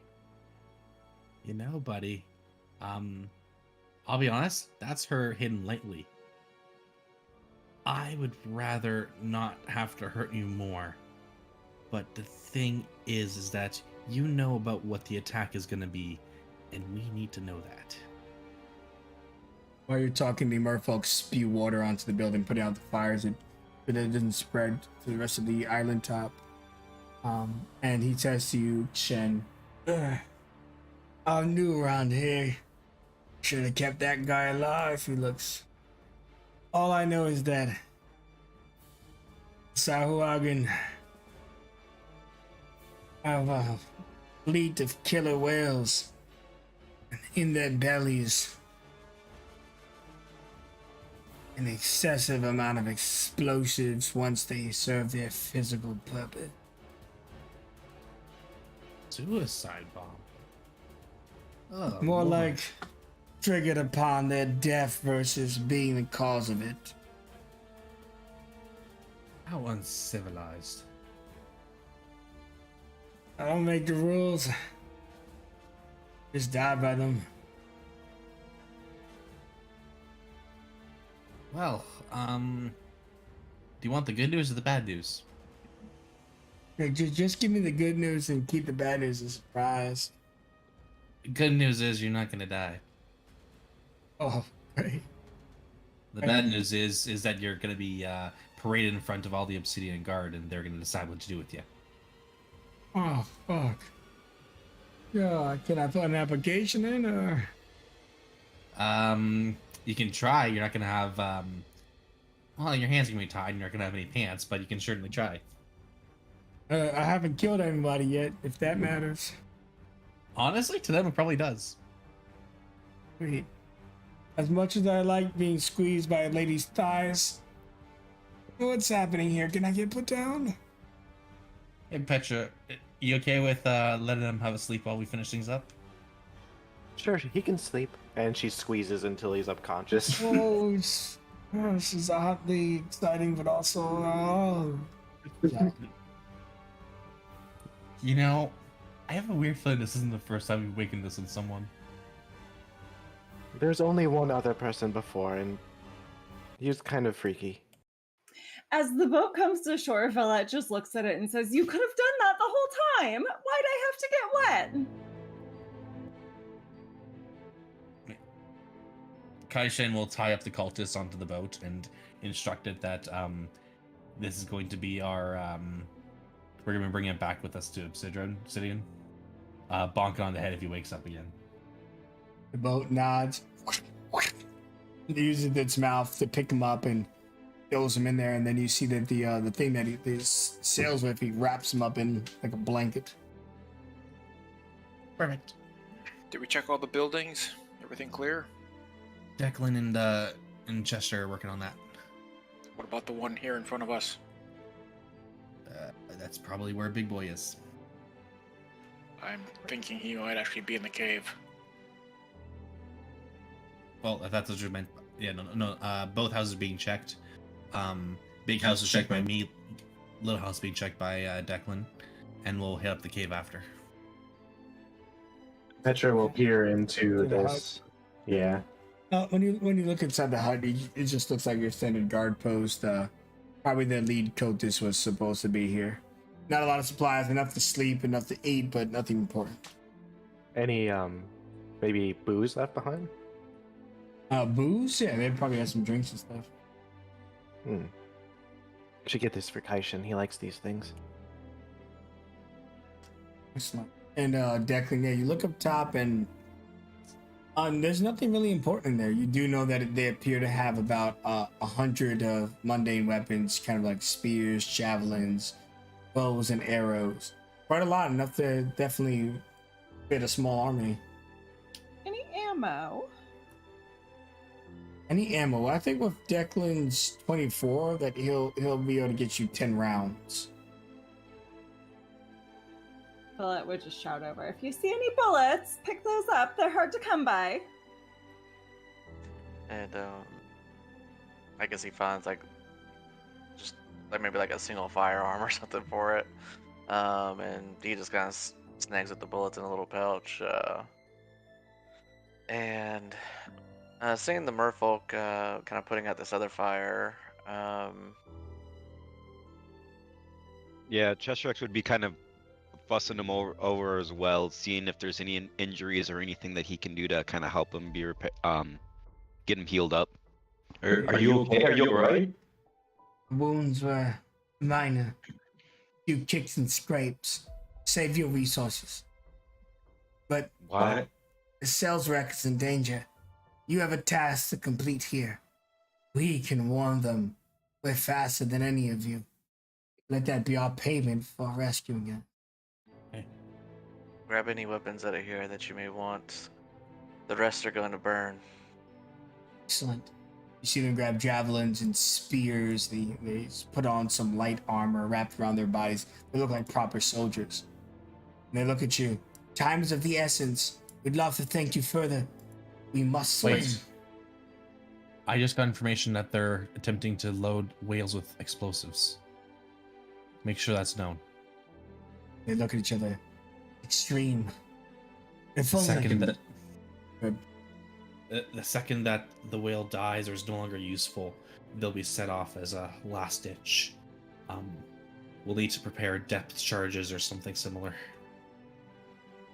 You know, buddy, I'll be honest, that's her hidden lately. I would rather not have to hurt you more. But the thing is that you know about what the attack is going to be, and we need to know that. While you're talking, the merfolk spew water onto the building, putting out the fires, so that it doesn't spread to the rest of the island top. And he says to you, Shen, I'm new around here. Should have kept that guy alive. He looks. All I know is that Sahuagin have a fleet of killer whales, and in their bellies an excessive amount of explosives once they serve their physical purpose. Suicide bomb. Oh, More Lord. like triggered upon their death versus being the cause of it. How uncivilized. I don't make the rules. Just die by them. Well, do you want the good news or the bad news? Hey, just give me the good news and keep the bad news a surprise. Good news is you're not gonna die. Oh, great. The bad news is that you're gonna be paraded in front of all the Obsidian Guard, and they're gonna decide what to do with you. Oh, fuck. Yeah, can I put an application in, or? You can try. You're not gonna have well, your hands are gonna be tied, and you're not gonna have any pants, but you can certainly try. I haven't killed anybody yet, if that matters. Honestly, to them it probably does. Wait. As much as I like being squeezed by a lady's thighs, what's happening here? Can I get put down? Hey, Petra, you okay with letting them have a sleep while we finish things up? Sure, he can sleep. And she squeezes until he's unconscious. Oh, this is oddly exciting, but also, yeah. You know, I have a weird feeling this isn't the first time we've awakened this in someone. There's only one other person before, and he was kind of freaky. As the boat comes to shore, Villette just looks at it and says, "You could have done that the whole time. Why'd I have to get wet?" Kaishen will tie up the cultists onto the boat and instruct it that this is going to be our we're going to bring him back with us to Obsidian. Bonk it on the head if he wakes up again. The boat nods. It uses its mouth to pick him up and throws him in there, and then you see that the thing that he sails with, he wraps him up in like a blanket. Perfect. Did we check all the buildings? Everything clear? Declan and Chester are working on that. What about the one here in front of us? That's probably where Big Boy is. I'm thinking he might actually be in the cave. Well, if that's what you meant. Yeah, no. Both houses being checked. Big house is checked by me. Little house being checked by Declan. And we'll hit up the cave after. Petra will peer into the this. Yeah. When you look inside the hut, it just looks like your standard guard post. Probably the lead cultist was supposed to be here. Not a lot of supplies, enough to sleep, enough to eat, but nothing important. Any maybe booze left behind? Booze? Yeah, they probably have some drinks and stuff. Should get this for Kaishen. He likes these things. Excellent. And Declan, yeah, you look up top and there's nothing really important in there. You do know that they appear to have about 100 mundane weapons, kind of like spears, javelins, bows, and arrows. Quite a lot, enough to definitely We had a small army. Any ammo? Any ammo? I think with Declan's 24, that he'll be able to get you 10 rounds. Philip would just shout over. If you see any bullets, pick those up. They're hard to come by. And I guess he finds like just like maybe like a single firearm or something for it. And he just kind of snags up the bullets in a little pouch. And seeing the merfolk kind of putting out this other fire. Yeah, Cheshrex would be kind of fussing him over as well, seeing if there's any injuries or anything that he can do to kind of help him be get him healed up. Are you okay? Are you alright? Wounds were minor. Few kicks and scrapes. Save your resources. But What? the sales wreck is in danger. You have a task to complete here. We can warn them. We're faster than any of you. Let that be our payment for rescuing it. Grab any weapons out of here that you may want. The rest are going to burn. Excellent. You see them grab javelins and spears. They put on some light armor wrapped around their bodies. They look like proper soldiers. And they look at you. Time is of the essence. We'd love to thank you further. We must swim. Wait. I just got information that they're attempting to load whales with explosives. Make sure that's known. They look at each other. Extreme. If The only- second that Good. the second that the whale dies or is no longer useful, they'll be set off as a last ditch. We'll need to prepare depth charges or something similar.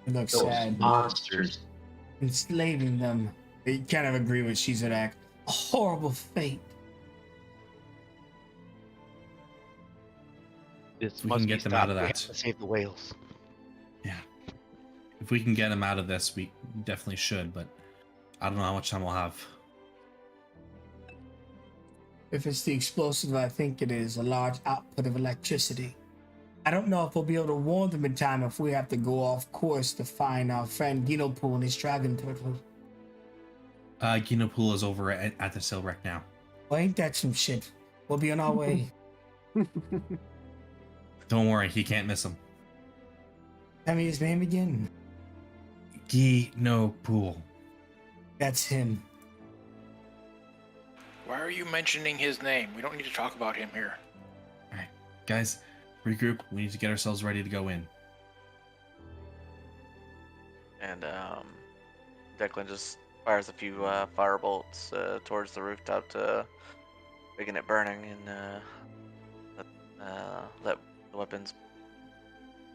They look sad. monsters. Enslaving them. They kind of agree with Shizurak. A horrible fate. This We must can be get them stopped. out of We that. have to save the whales. Yeah. If we can get them out of this, we definitely should, but I don't know how much time we'll have. If it's the explosive, I think it is a large output of electricity. I don't know if we'll be able to warn them in time if we have to go off course to find our friend Ginopool and his dragon turtle. Ginopool is over at the sail wreck now. Well, ain't that some shit? We'll be on our way. Don't worry, he can't miss him. Tell me his name again. Ginopool. That's him. Why are you mentioning his name? We don't need to talk about him here. Alright, guys, regroup. We need to get ourselves ready to go in. And Declan just fires a few firebolts towards the rooftop to begin it burning and let the weapons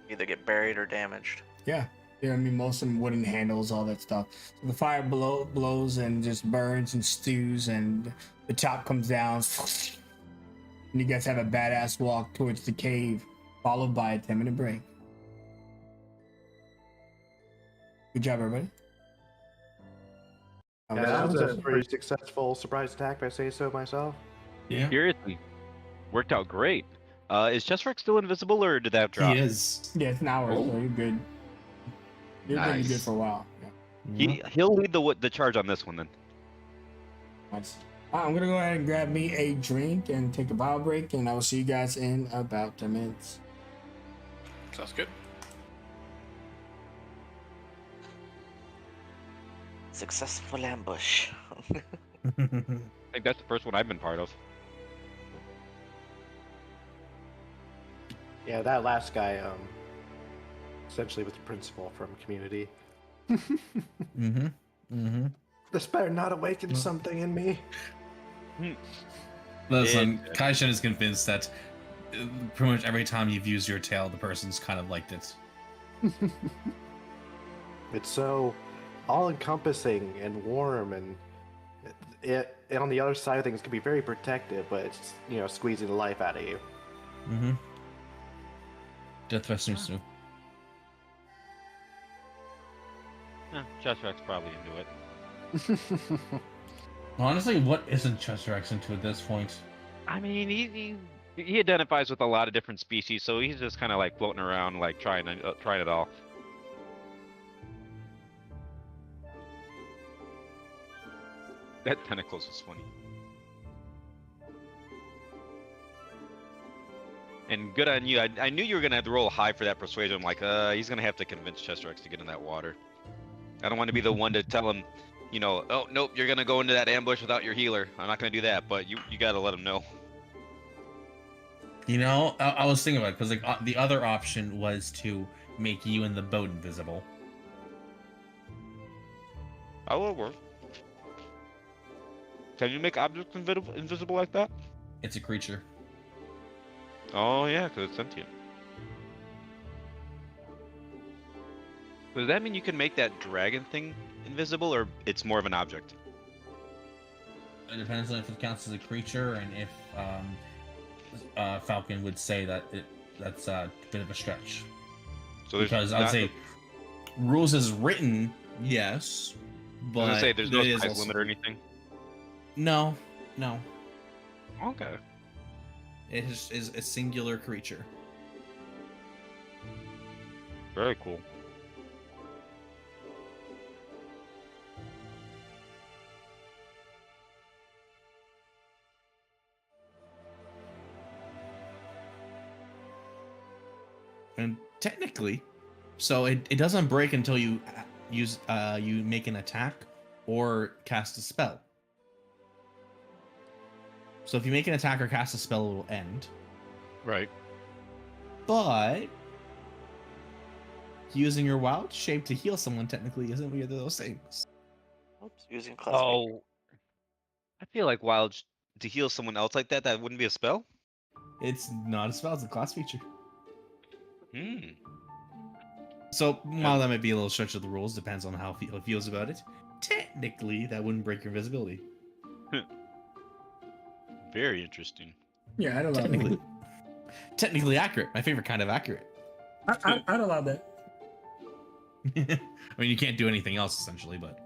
either get buried or damaged. Yeah. You know what I mean? Most of them wooden handles, all that stuff. So the fire blows and just burns and stews, and the top comes down. And you guys have a badass walk towards the cave, followed by a 10-minute break. Good job, everybody. Yeah, that was a pretty successful surprise attack, if I say so myself. Yeah. Seriously, worked out great. Is Cheshrex still invisible, or did that drop? He is. Yeah, it's an hour, so you're good. You're gonna be good Nice. for a while. Yeah. He'll lead the charge on this one then. Nice. I'm gonna go ahead and grab me a drink and take a bio break, and I will see you guys in about 10 minutes. Sounds good. Successful ambush. I think that's the first one I've been part of. Yeah, that last guy, essentially was the principal from Community. Mm-hmm. Mm-hmm. This better not awaken something in me. Listen, Kaishan is convinced that pretty much every time you've used your tail, the person's kind of liked it. It's so all-encompassing and warm, and it on the other side of things can be very protective, but it's, you know, squeezing the life out of you. Mm-hmm. Death Western too. Cheshrex probably into it. Honestly, what isn't Cheshrex into at this point? I mean, he identifies with a lot of different species, so he's just kind of like floating around, like trying it all. That tentacles was funny. And good on you. I knew you were gonna have to roll high for that persuasion. I'm like, he's gonna have to convince Chester X to get in that water. I don't want to be the one to tell him, you know, oh nope, you're gonna go into that ambush without your healer. I'm not gonna do that, but you gotta let him know. You know, I was thinking about it because like the other option was to make you and the boat invisible. That will work. Can you make objects invisible like that? It's a creature. Oh yeah, because it's sentient. Does that mean you can make that dragon thing invisible, or it's more of an object? It depends on if it counts as a creature and if Falcon would say that that's a bit of a stretch. So Because I would say rules as written, yes, but I was gonna say there's no it is size also- limit or anything. No. Okay. It is a singular creature. Very cool. And technically, so it doesn't break until you use you make an attack or cast a spell. So if you make an attack or cast a spell, it will end. Right. But using your wild shape to heal someone technically isn't either of those things. Oops, using class. Oh. I feel like to heal someone else like that wouldn't be a spell. It's not a spell; it's a class feature. Hmm. So while that might be a little stretch of the rules, depends on how he feels about it. Technically, that wouldn't break your invisibility. Very interesting. Yeah, I'd allow Technically, that. technically accurate. My favorite kind of accurate. I'd allow that. I mean, you can't do anything else essentially, but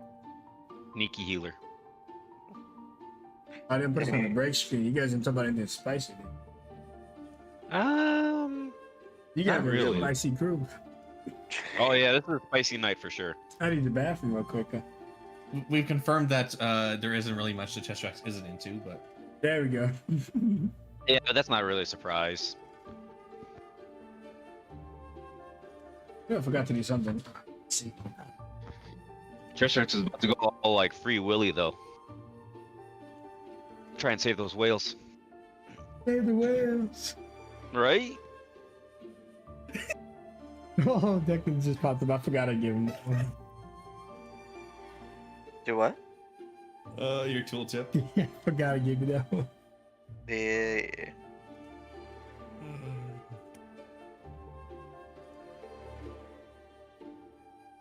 Sneaky healer. I didn't put it on the break screen. You guys didn't talk about anything spicy. You got Not a real really. spicy crew. Oh yeah, this is a spicy night for sure. I need the bathroom real quick. we've confirmed that there isn't really much that Chester X isn't into. But There we go. Yeah, but that's not really a surprise. Yeah, I forgot to do something. Let's see. Chester X is about to go all like Free Willy though. Try and save those whales. Save the whales. Right? Oh, Declan just popped up. I forgot I gave him that one. Do what? your tooltip. Yeah, I forgot I gave you that one. The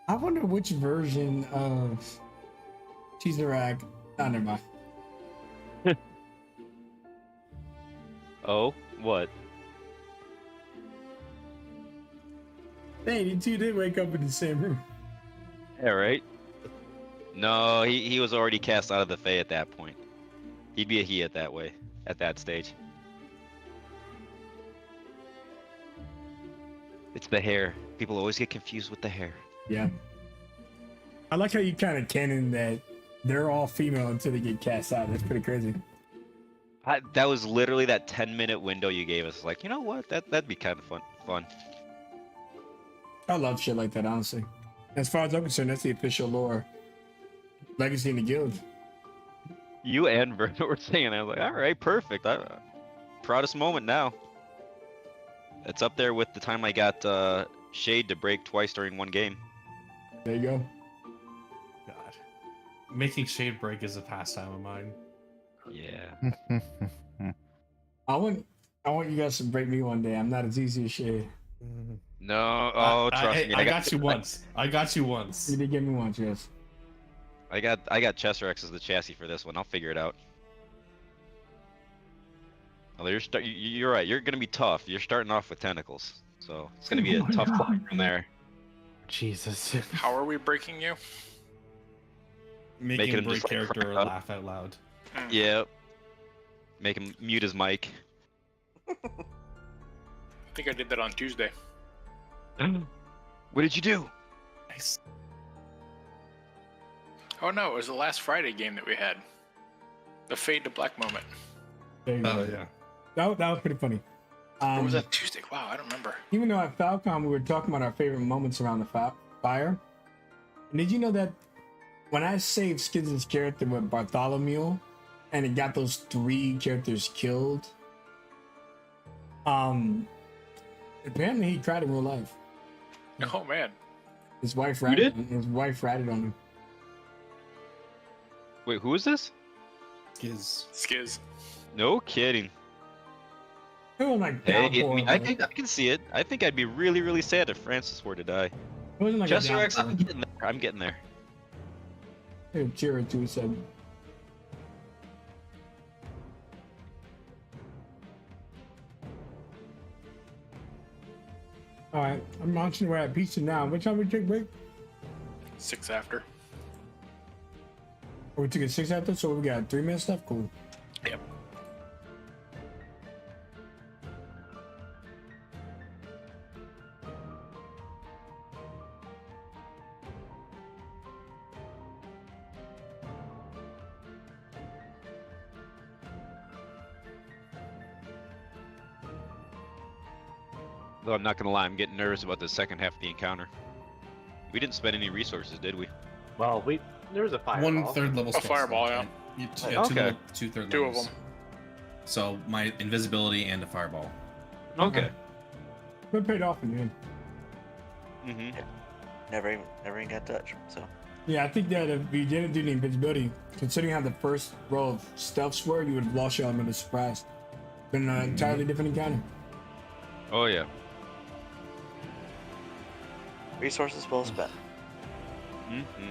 I wonder which version of Cheese Rack. Oh, never mind. Oh, what? Hey, you two did wake up in the same room. Yeah, right? No, he was already cast out of the Fae at that point. He'd be a he at that stage. It's the hair. People always get confused with the hair. Yeah. I like how you kind of canon that they're all female until they get cast out. That's pretty crazy. That was literally that 10-minute window you gave us. Like, you know what? That'd be kind of fun. I love shit like that, honestly. As far as I'm concerned, that's the official lore. Legacy in the guild. You and Verna were saying, I was like, all right, perfect. Proudest moment now. It's up there with the time I got Shade to break twice during one game. There you go. God, making shade break is a pastime of mine. Yeah. I want you guys to break me one day. I'm not as easy as shit. No, oh, trust me. I got you once. I got you once. You did get me once, yes. I got Chester X as the chassis for this one. I'll figure it out. Oh, you're right. You're gonna be tough. You're starting off with tentacles, so it's gonna be a tough climb from there. Jesus. How are we breaking you? Making him a break just, like, character crack or up. laugh out loud. Yep. Make him mute his mic. I think I did that on Tuesday. What did you do? Nice. Oh no, it was the last Friday game that we had. The fade to black moment. There you go. Oh yeah. That was pretty funny. Or was that Tuesday? Wow, I don't remember. Even though at Falcon we were talking about our favorite moments around the fire, and did you know that when I saved Skids' character with Bartholomew, and it got those 3 characters killed, apparently he cried in real life. Oh man. His wife did? ratted on him. Wait, who is this? Skiz. No kidding. It wasn't like Hey, I downpour, mean, but I can see it. I think I'd be really, really sad if Francis were to die. it wasn't like Chester a X, I'm downpour. getting there. I'm getting there. Here, cheer it to said. All right, I'm launching away at pizza now. What time we take break? 6 after. Oh, we took it 6 after, so we got 3 minutes left. Cool. Yep. Though I'm not gonna lie, I'm getting nervous about the second half of the encounter. We didn't spend any resources, did we? Well, there was a fireball. 1/3 level spell fireball, slot, yeah. Yeah, Okay. two third Two of levels. them. So my invisibility and a fireball. Okay. But it paid off in the end. Mm-hmm. Never even got touched. So Yeah, I think that if we didn't do the invisibility, considering how the first roll of stealths were, you would have lost your element of surprise. Been an entirely different encounter. Oh yeah. resources well spent. Mm-hmm.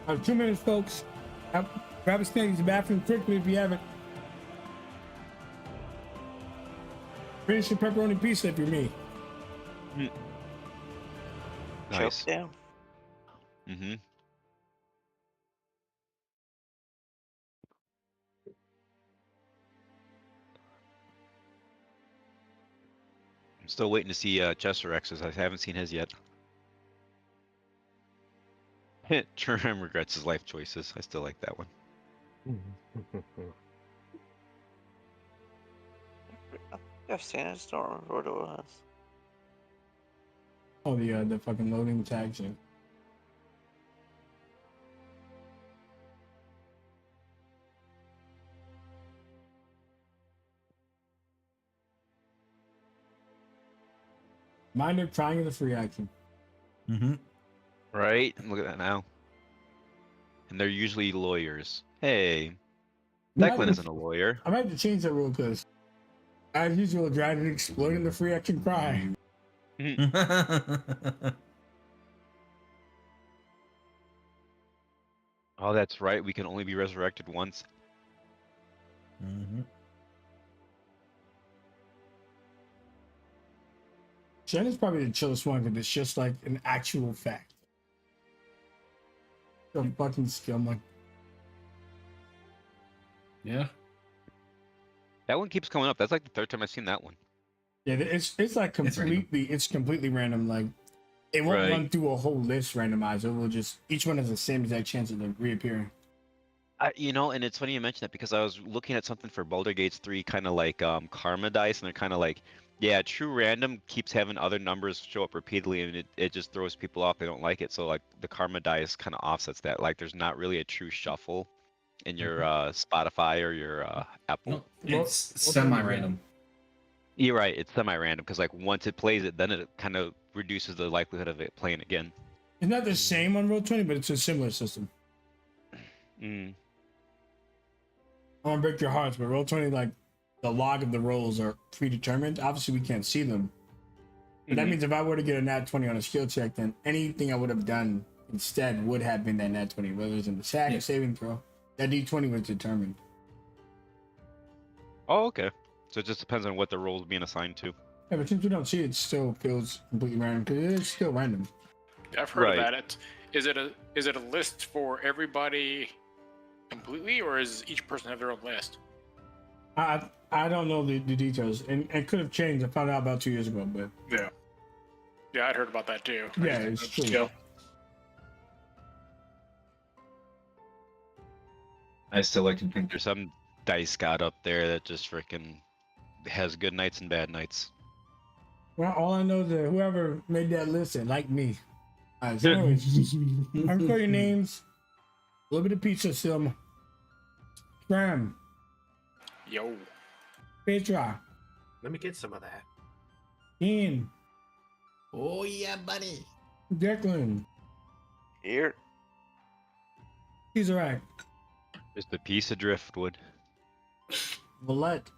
All right, 2 minutes, folks. Grab a snack, use the bathroom quickly if you haven't. Finish your pepperoni pizza if you're me. Nice. Choke down. Mm-hmm. I'm still waiting to see Chester X's. I haven't seen his yet. Trim regrets his life choices. I still like that one. I've seen it. I just don't remember what it was. Oh, the fucking loading tags. Yeah. Minor trying is a free action. Mm-hmm. Right? Look at that now. And they're usually lawyers. Hey, Declan isn't a lawyer. I might have to change that rule because, as usual, dragon exploiting the free action cry. Oh, that's right. We can only be resurrected once. Mm-hmm. Jen is probably the chillest one because it's just like an actual fact. The fucking skill, man. Yeah. That one keeps coming up. That's like the third time I've seen that one. Yeah, it's like completely it's completely random. Like it won't Right. run through a whole list randomized. It will just each one has the same exact chance of reappearing. And it's funny you mention that because I was looking at something for Baldur's Gate 3, kind of like karma dice, and they're kind of like, yeah, true random keeps having other numbers show up repeatedly, and it just throws people off. They don't like it. So like the karma dice kind of offsets that. Like there's not really a true shuffle in your Spotify or your Apple. No, it's semi-random. You're right. It's semi-random because like once it plays it, then it kind of reduces the likelihood of it playing again. It's not the same on Roll20, but it's a similar system. Mm. I want to break your hearts, but Roll20, like the log of the rolls are predetermined. Obviously, we can't see them. But that means if I were to get a nat 20 on a skill check, then anything I would have done instead would have been that nat 20, whether it's in the sack or saving throw. That d20 was determined. Oh, okay. So it just depends on what the role is being assigned to. Yeah, but since we don't see it, it still feels completely random because it is still random. I've heard Right. about it. Is it a list for everybody completely, or is each person have their own list? I don't know the details, and it could have changed. I found out about 2 years ago, but Yeah, I'd heard about that too. yeah, it's true. I still like to think There's some dice god up there that just freaking has good nights and bad nights. Well, all I know is that whoever made that list, and like me. All right, so anyways, I'm for your names. A little bit of pizza, some Graham, Yo. Petra, Let me get some of that. Ian, Oh yeah, buddy. Declan, Here. Caesarac, Just a piece of driftwood. Valette,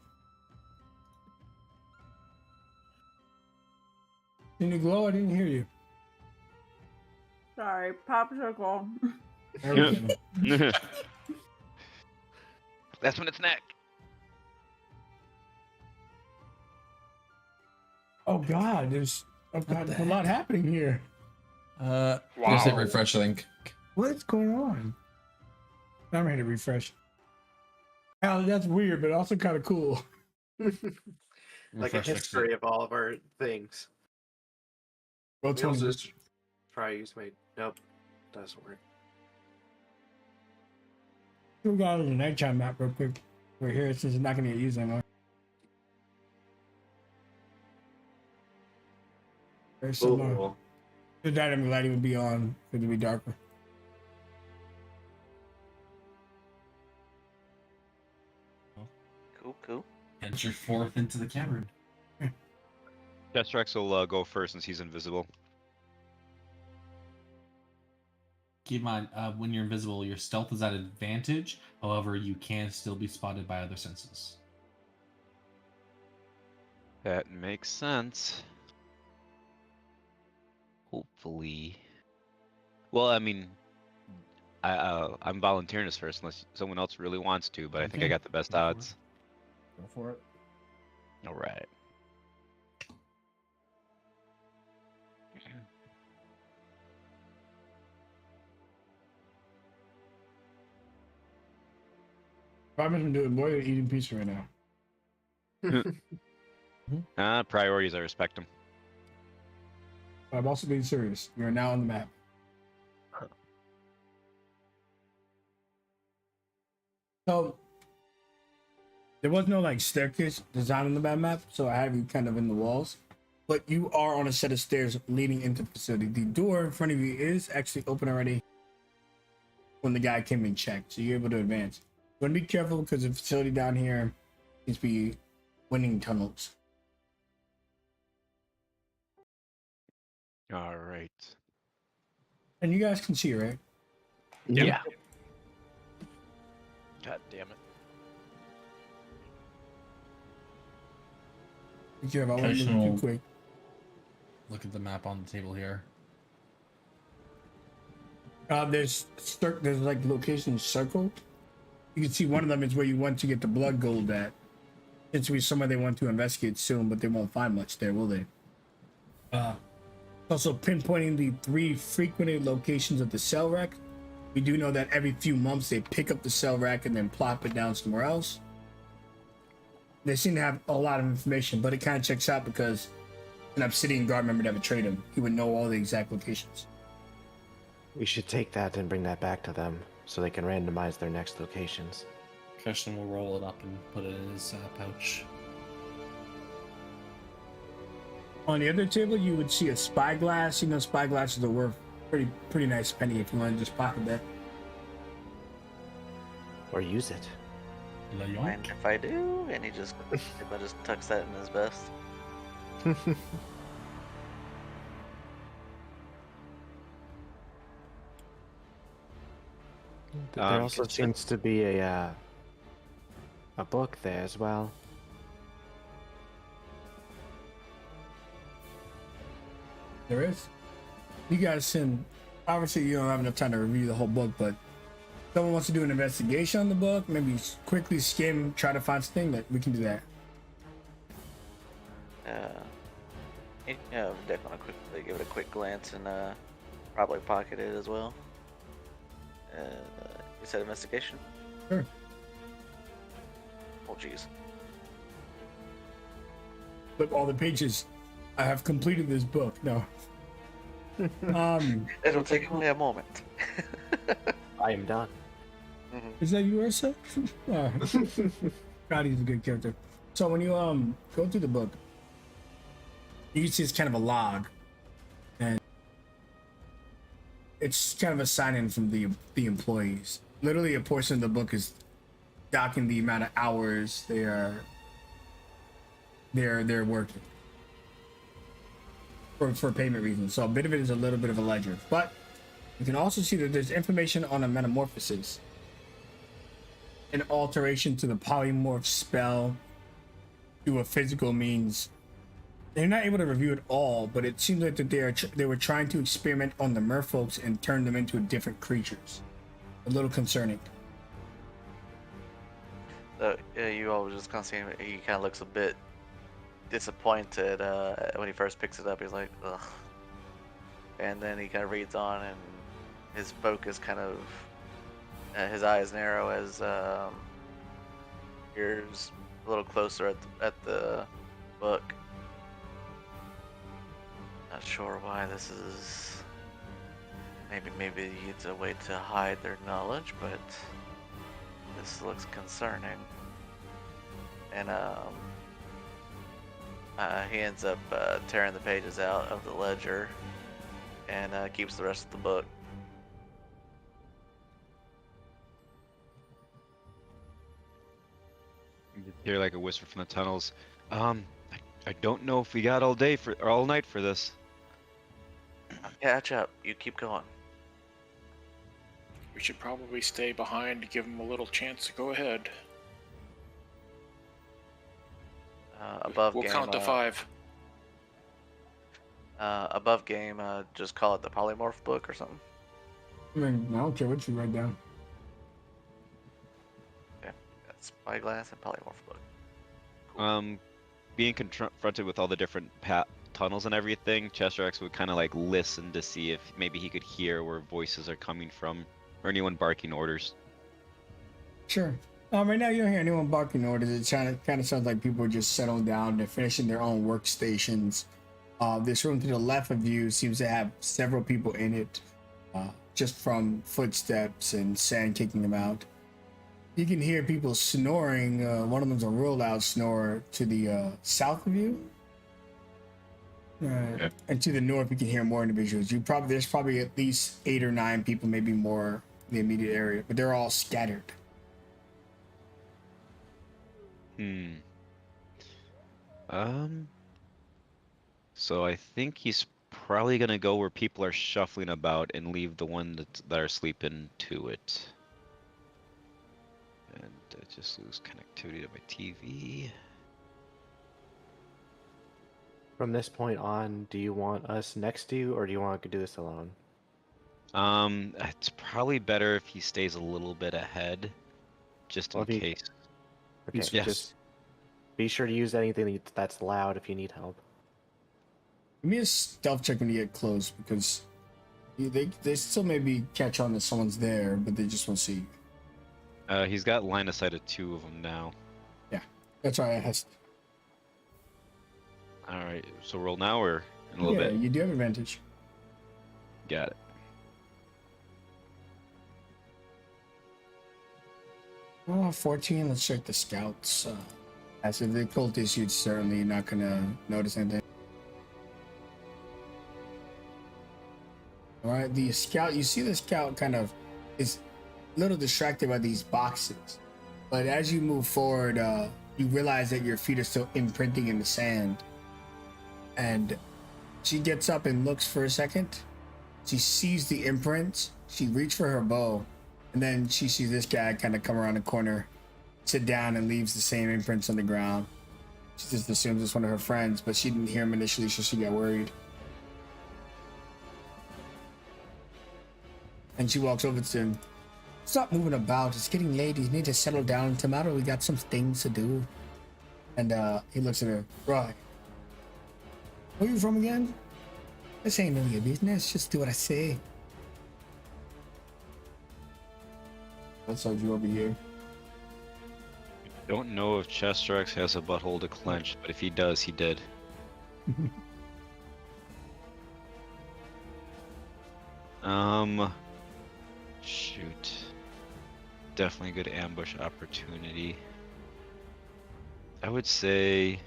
Can you glow? I didn't hear you. Sorry, popsicle. There we go. That's when it's neck. Oh God, there's the a lot happening here. Just hit Wow. refresh link. What's going on? I'm ready to refresh. Al, that's weird, but also kind of cool. Like a Refresh next history of all of our things. Well, We also 20. just try use my nope, doesn't work. We'll go to the nighttime map real quick. We're here since it's not going to get used anymore. There's some more. Cool. The dynamic lighting would be on. It would be darker. Cool. Enter forth into the cavern. Destrex will go first since he's invisible. Keep in mind, when you're invisible, your stealth is at advantage. However, you can still be spotted by other senses. That makes sense. Hopefully. Well, I mean, I'm volunteering this first unless someone else really wants to, but I think I Okay. got the best Go for odds. Go for it. All right. Promise I'm doing more than eating pizza right now. Priorities, I respect them. But I'm also being serious. You're now on the map. So there was no like staircase design on the map, so I have you kind of in the walls. But you are on a set of stairs leading into the facility. The door in front of you is actually open already when the guy came and checked, so you're able to advance. You want to be careful because the facility down here needs to be winning tunnels. All right. And you guys can see, right? Yeah. God damn it. Be careful, I won't move Occasional- too quick. Look at the map on the table here. There's like locations circled. You can see one of them is where you want to get the blood gold at. It's be somewhere they want to investigate soon, but they won't find much there, will they? Also pinpointing the 3 frequented locations of the cell rack. We do know that every few months they pick up the cell rack and then plop it down somewhere else. They seem to have a lot of information, but it kind of checks out because an Obsidian guard member that betrayed him, he would know all the exact locations. We should take that and bring that back to them so they can randomize their next locations. Christian will roll it up and put it in his pouch. On the other table, you would see a spyglass. You know, spyglasses are worth pretty nice penny if you want to just pocket that. Or use it. Mind if I do? And he just tucks that in his vest. There also seems to be a book there as well. There is. You guys can, obviously you don't have enough time to review the whole book, but if someone wants to do an investigation on the book, maybe quickly skim, try to find something, that we can do that. Deck want to quickly give it a quick glance and probably pocket it as well. You said investigation? Sure. Oh jeez. Flip all the pages. I have completed this book. No. It'll take only a moment. I am done. Is that you, Ursa? God, he's a good character. So when you go through the book, you see it's kind of a log, and it's kind of a sign-in from the employees. Literally, a portion of the book is docking the amount of hours they're working for payment reasons. So a bit of it is a little bit of a ledger, but you can also see that there's information on a metamorphosis, an alteration to the polymorph spell through a physical means. They're not able to review it all, but it seems like that they were trying to experiment on the merfolks and turn them into different creatures. A little concerning. So you all just kind of see him. He kind of looks a bit disappointed when he first picks it up. He's like, ugh. And then he kind of reads on, and his focus kind of, his eyes narrow as ears a little closer at the book. Not sure why this is. Maybe it's a way to hide their knowledge, but this looks concerning. And he ends up tearing the pages out of the ledger and keeps the rest of the book. You hear like a whisper from the tunnels. I don't know if we got all day or all night for this. Catch up. You keep going. We should probably stay behind to give him a little chance to go ahead. Above We'll game. count to 5. Above game. Just call it the polymorph book or something. I mean, I don't care what you write down. Yeah, that's spyglass and polymorph book. Being confronted with all the different tunnels and everything, Chester X would kind of like listen to see if maybe he could hear where voices are coming from or anyone barking orders. Sure. Right now, you don't hear anyone barking orders. It kind of sounds like people are just settling down. They're finishing their own workstations. This room to the left of you seems to have several people in it, just from footsteps and sand kicking them out. You can hear people snoring. One of them's a real loud snorer to the south of you. And to the north, you can hear more individuals. There's probably at least 8 or 9 people, maybe more, in the immediate area, but they're all scattered. So I think he's probably gonna go where people are shuffling about and leave the one that are sleeping to it. And I just lose connectivity to my TV. From this point on, do you want us next to you, or do you want to do this alone? It's probably better if he stays a little bit ahead, just in case. Okay, Yes. just be sure to use anything that's loud if you need help. Give me a stealth check when you get close, because they still maybe catch on that someone's there, but they just won't see you. He's got line of sight of 2 of them now. Yeah, that's why I asked. All right, so roll now or in a little bit? Yeah, you do have advantage. Got it. Oh, 14. Let's check the scouts. As if the cultists, you'd certainly not gonna notice anything. All right, the scout. You see the scout kind of is a little distracted by these boxes, but as you move forward, you realize that your feet are still imprinting in the sand. And she gets up and looks for a second. She sees the imprints. She reaches for her bow, and then she sees this guy kind of come around the corner, sit down, and leaves the same imprints on the ground. She just assumes it's one of her friends, but she didn't hear him initially, so she got worried. And she walks over to him. Stop moving about. It's getting late. You need to settle down. Tomorrow we got some things to do. And he looks at her. Right. Where you from again? This ain't none of your business. Just do what I say. That's how you over here. Don't know if Chester X has a butthole to clench, but if he does, he did. Shoot. definitely a good ambush opportunity. I would say,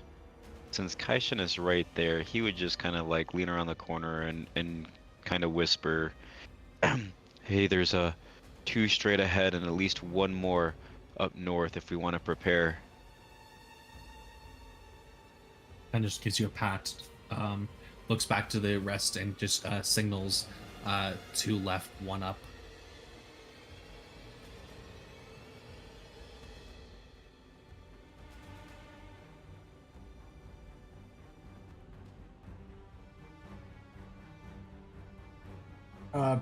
since Kaishin is right there, he would just kind of like lean around the corner and kind of whisper, "Hey, there's a 2 straight ahead and at least 1 more up north if we want to prepare." And just gives you a pat. Looks back to the rest and just signals 2 left, 1 up.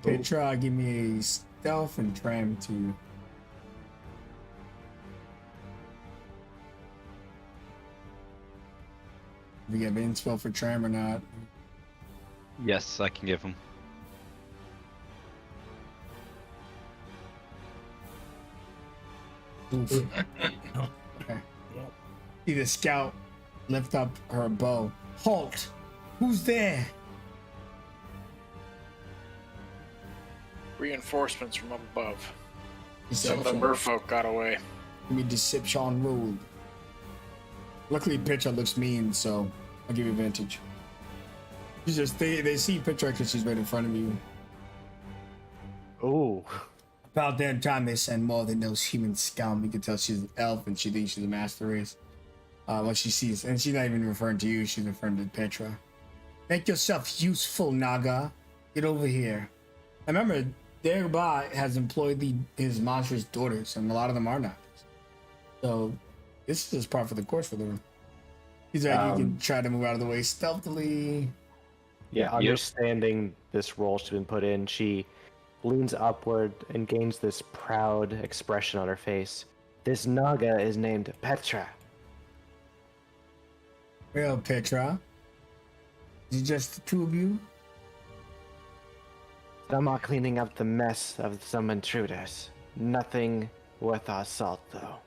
Petra, give me a stealth and tram too. If you have inspo for tram or not. Yes, I can give him. Oof. Okay. See the scout lift up her bow. Halt! Who's there? Reinforcements from up above. Some of the Deception. merfolk got away. Give me deception roll. Luckily, Petra looks mean, so I'll give you advantage. You just they see Petra because she's right in front of you. Ooh. About that time, they send more than those human scum. You can tell she's an elf and she thinks she's a master race. What she sees, and she's not even referring to you, she's referring to Petra. Make yourself useful, Naga. Get over here. Remember, Dagobah has employed his monstrous daughters, and a lot of them are Nagas. So, this is just par for the course for them. He's like, you can try to move out of the way stealthily. Yeah, understanding this role she's been put in, she leans upward and gains this proud expression on her face. This Naga is named Petra. Well, Petra, is it just the 2 of you? Some are cleaning up the mess of some intruders. Nothing worth our salt, though.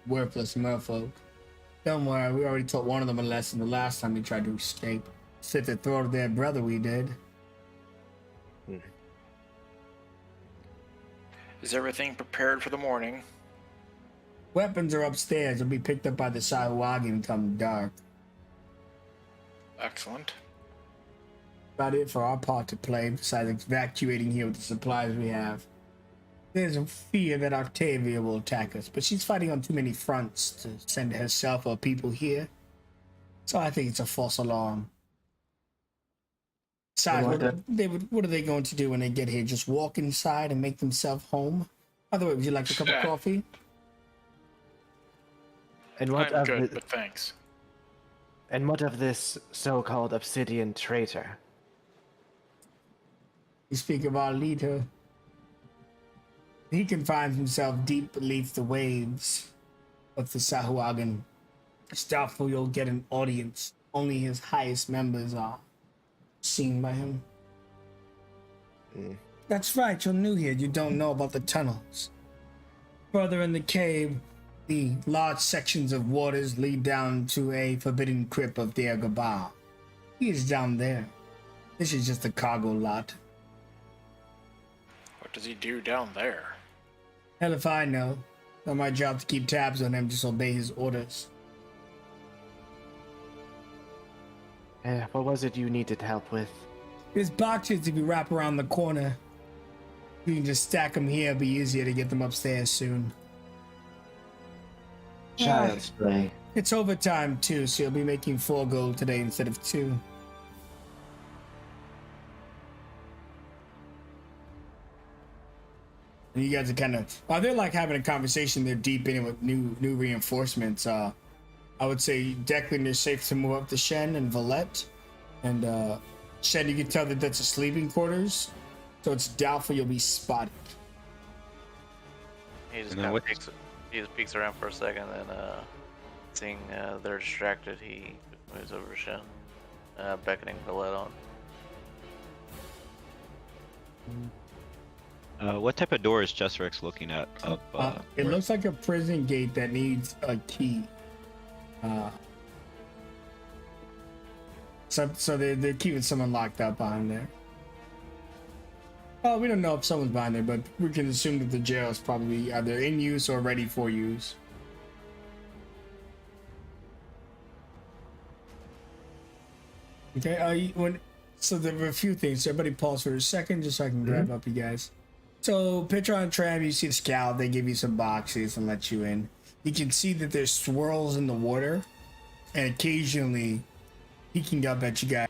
Worthless merfolk. Don't worry, we already taught one of them a lesson the last time they tried to escape. Slit the throat of their brother, we did. Is everything prepared for the morning? Weapons are upstairs. They'll be picked up by the Sahuagin come dark. Excellent. About it for our part to play, besides evacuating here with the supplies we have. There's a fear that Octavia will attack us, but she's fighting on too many fronts to send herself or people here. So I think it's a false alarm. Besides, what are they going to do when they get here? Just walk inside and make themselves home? By the way, would you like a cup of coffee? And what I'm of good, the, but thanks. and what of this so-called Obsidian traitor? You speak of our leader. He confines himself deep beneath the waves of the Sahuagin. It's doubtful you'll get an audience. Only his highest members are seen by him. That's right, you're new here. You don't know about the tunnels. Further in the cave, the large sections of waters lead down to a forbidden crypt of Dagobah. He is down there. This is just a cargo lot. What does he do down there? Hell if I know. Not my job to keep tabs on him, just obey his orders. What was it you needed help with? There's boxes if you wrap around the corner. You can just stack them here, it'll be easier to get them upstairs soon. Child's play. It's overtime too, so you'll be making 4 gold today instead of 2. And you guys are kind of, while they're like having a conversation, they're deep in it with new reinforcements. I would say Declan, you're safe to move up to Shen and Valette. And Shen, you can tell that that's a sleeping quarters, so it's doubtful you'll be spotted. He just And then kind what- of peeks around for a second, and seeing they're distracted, he moves over to Shen, beckoning Valette on. What type of door is Jesrex looking at? Up, It looks like a prison gate that needs a key. So they're keeping someone locked up behind there. Oh, we don't know if someone's behind there, but we can assume that the jail is probably either in use or ready for use. Okay, so there were a few things. So everybody pause for a second just so I can grab up you guys. So Petra and Tram, you see the scout, they give you some boxes and let you in. You can see that there's swirls in the water and occasionally peeking up at you guys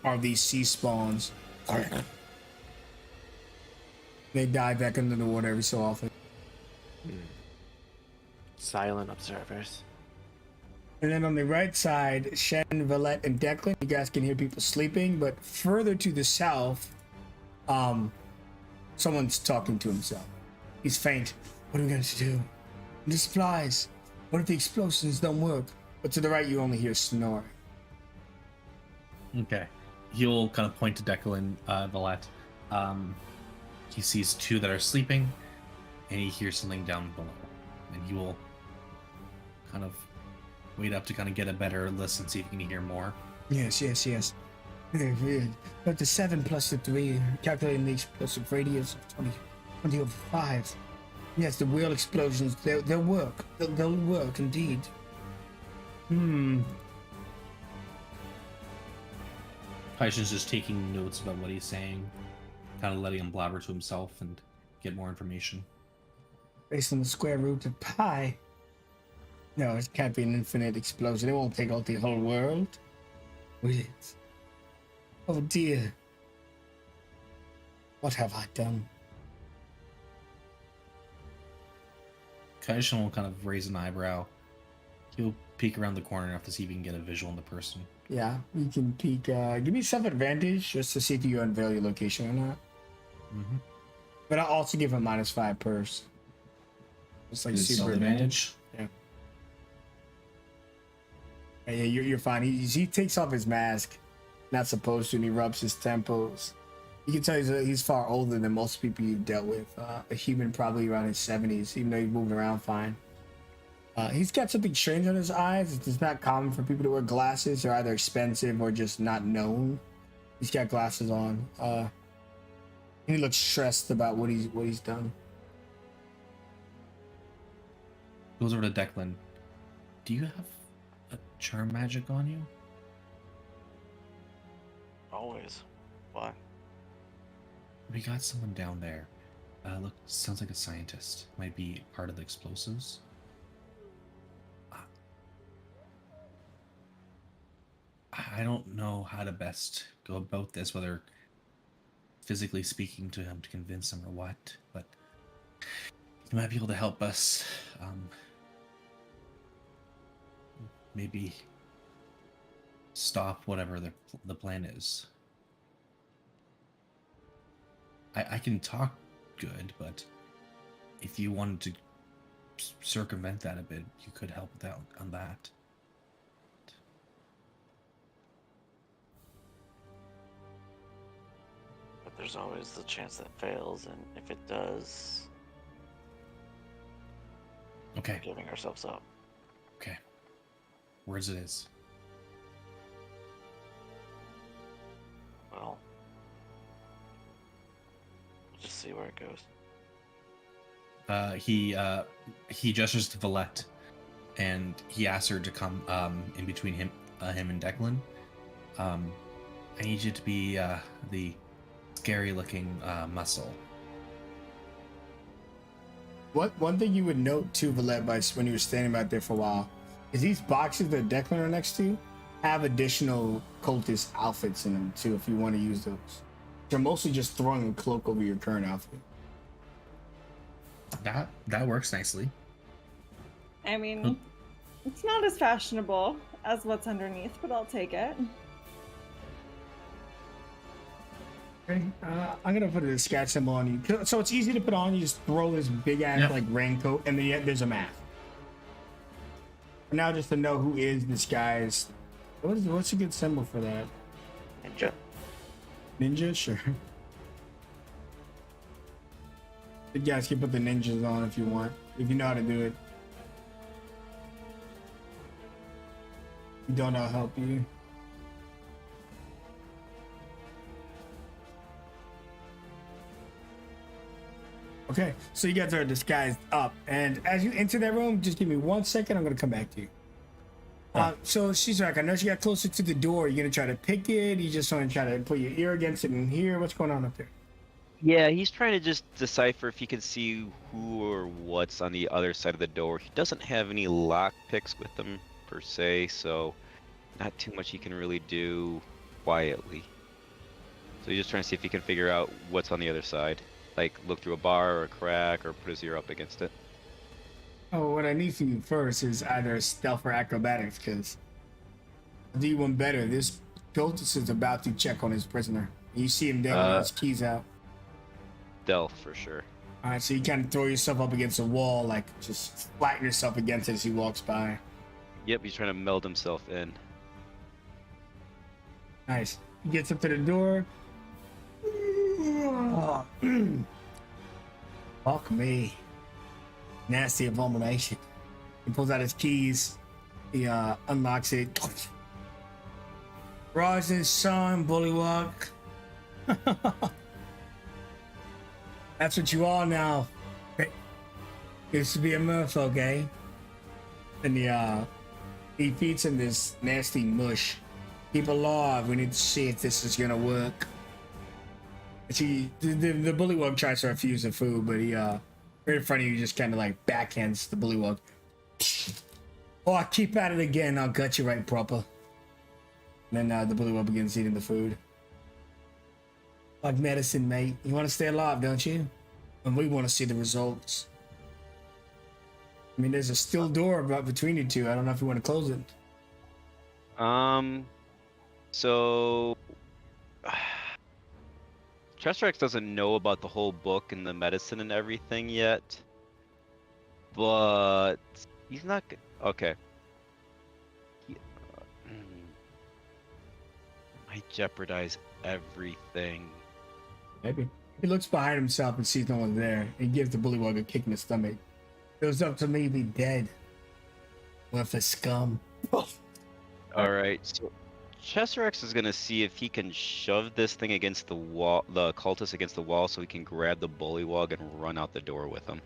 are these sea spawns. They dive back into the water every so often. Silent observers. And then on the right side, Shen, Valette, and Declan, you guys can hear people sleeping, but further to the south, someone's talking to himself. He's faint. What are we going to do? The supplies. What if the explosions don't work? But to the right, you only hear snoring. Okay. He'll kind of point to Declan, Valette. He sees two that are sleeping, and he hears something down below. And he will kind of wait up to kind of get a better listen, see if he can hear more. Yes. But the 7 plus the 3, calculating the explosive radius of 20 over 5. Yes, the wheel explosions, they'll work. They'll work, indeed. Paishan's just taking notes about what he's saying, kind of letting him blabber to himself and get more information. Based on the square root of pi. No, it can't be an infinite explosion. It won't take out the whole world. Will it? Oh dear. What have I done? Kaishan will kind of raise an eyebrow. He'll peek around the corner enough to see if he can get a visual on the person. Yeah, you can peek. Give me some advantage just to see if you unveil your location or not. Mm-hmm. But I'll also give him -5 purse. It's like Is it super self advantage. Yeah. Yeah, you're fine. He takes off his mask. Not supposed to, and he rubs his temples. You can tell he's far older than most people you've dealt with. A human probably around his 70s, even though he's moving around fine. He's got something strange on his eyes. It's not common for people to wear glasses. They're either expensive or just not known. He's got glasses on. He looks stressed about what he's done. Goes over to Declan. Do you have a charm magic on you? Always. Why? We got someone down there. Look, sounds like a scientist. Might be part of the explosives. I don't know how to best go about this, whether physically speaking to him to convince him or what, but he might be able to help us. Maybe stop whatever the plan is. I can talk good, but if you wanted to circumvent that a bit, you could help out on that. But there's always the chance that fails, and if it does, Okay. we're giving ourselves up. Okay. Where's it is? Well, we'll just see where it goes. He gestures to Valette, and he asks her to come in between him and Declan. I need you to be the scary-looking muscle. One thing you would note too, Valette, when you were standing back there for a while, is these boxes that Declan are next to have additional cultist outfits in them too, if you want to use those. They're mostly just throwing a cloak over your current outfit. That works nicely. I mean, it's not as fashionable as what's underneath, but I'll take it. Okay, I'm gonna put a scratch symbol on you, so it's easy to put on. You just throw this big ass like raincoat, and then there's a mask. Now, just to know who is this guy's. What's a good symbol for that? Ninja. Ninja, sure. You guys can put the ninjas on if you want, if you know how to do it. If you don't, I'll help you. Okay, so you guys are disguised up, and as you enter that room, just give me 1 second. I'm gonna come back to you. So she's like, I know she got closer to the door. You're gonna try to pick it. You just want to try to put your ear against it and hear what's going on up there. Yeah, he's trying to just decipher if he can see who or what's on the other side of the door. He doesn't have any lock picks with him per se, so not too much he can really do quietly. So he's just trying to see if he can figure out what's on the other side. Like look through a bar or a crack or put his ear up against it. Oh, what I need from you first is either stealth or acrobatics, because I'll do you one better. This cultist is about to check on his prisoner. You see him there with his keys out. Stealth for sure. All right, so you kind of throw yourself up against a wall, like just flatten yourself against it as he walks by. Yep, he's trying to meld himself in. Nice. He gets up to the door. Fuck me. Nasty abomination. He pulls out his keys. He unlocks it. Rising sun, bullywug. That's what you are now. Used to be a merfolk, eh? And he feeds him this nasty mush. Keep alive. We need to see if this is gonna work. The bullywug tries to refuse the food, but he right in front of you just kind of like backhands the bullywug. Oh, keep at it again. I'll gut you right proper. And then the bullywug begins eating the food. Like medicine, mate. You want to stay alive, don't you? And we want to see the results. I mean, there's a steel door about between you two. I don't know if you want to close it. So Chestrex doesn't know about the whole book and the medicine and everything yet, but he's not okay. Might jeopardize everything. Maybe. He looks behind himself and sees no one there. He gives the bullywug a kick in the stomach. It was up to me to be dead. With the scum. Alright, so Chestrex is gonna see if he can shove this thing against the wall, the cultist against the wall, so he can grab the bullywug and run out the door with him.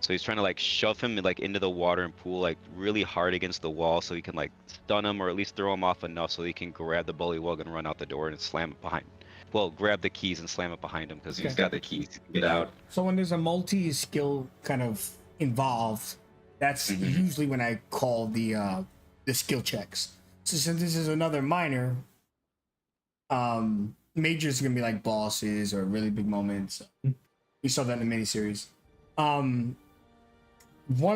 So he's trying to like shove him like into the water and pool like really hard against the wall, so he can like stun him or at least throw him off enough so he can grab the bullywug and run out the door and slam it behind. Well, grab the keys and slam it behind him because he's got the keys to get out. So when there's a multi-skill kind of involved, that's usually when I call the skill checks. So since this is another minor, majors are gonna be like bosses or really big moments. We saw that in the miniseries. One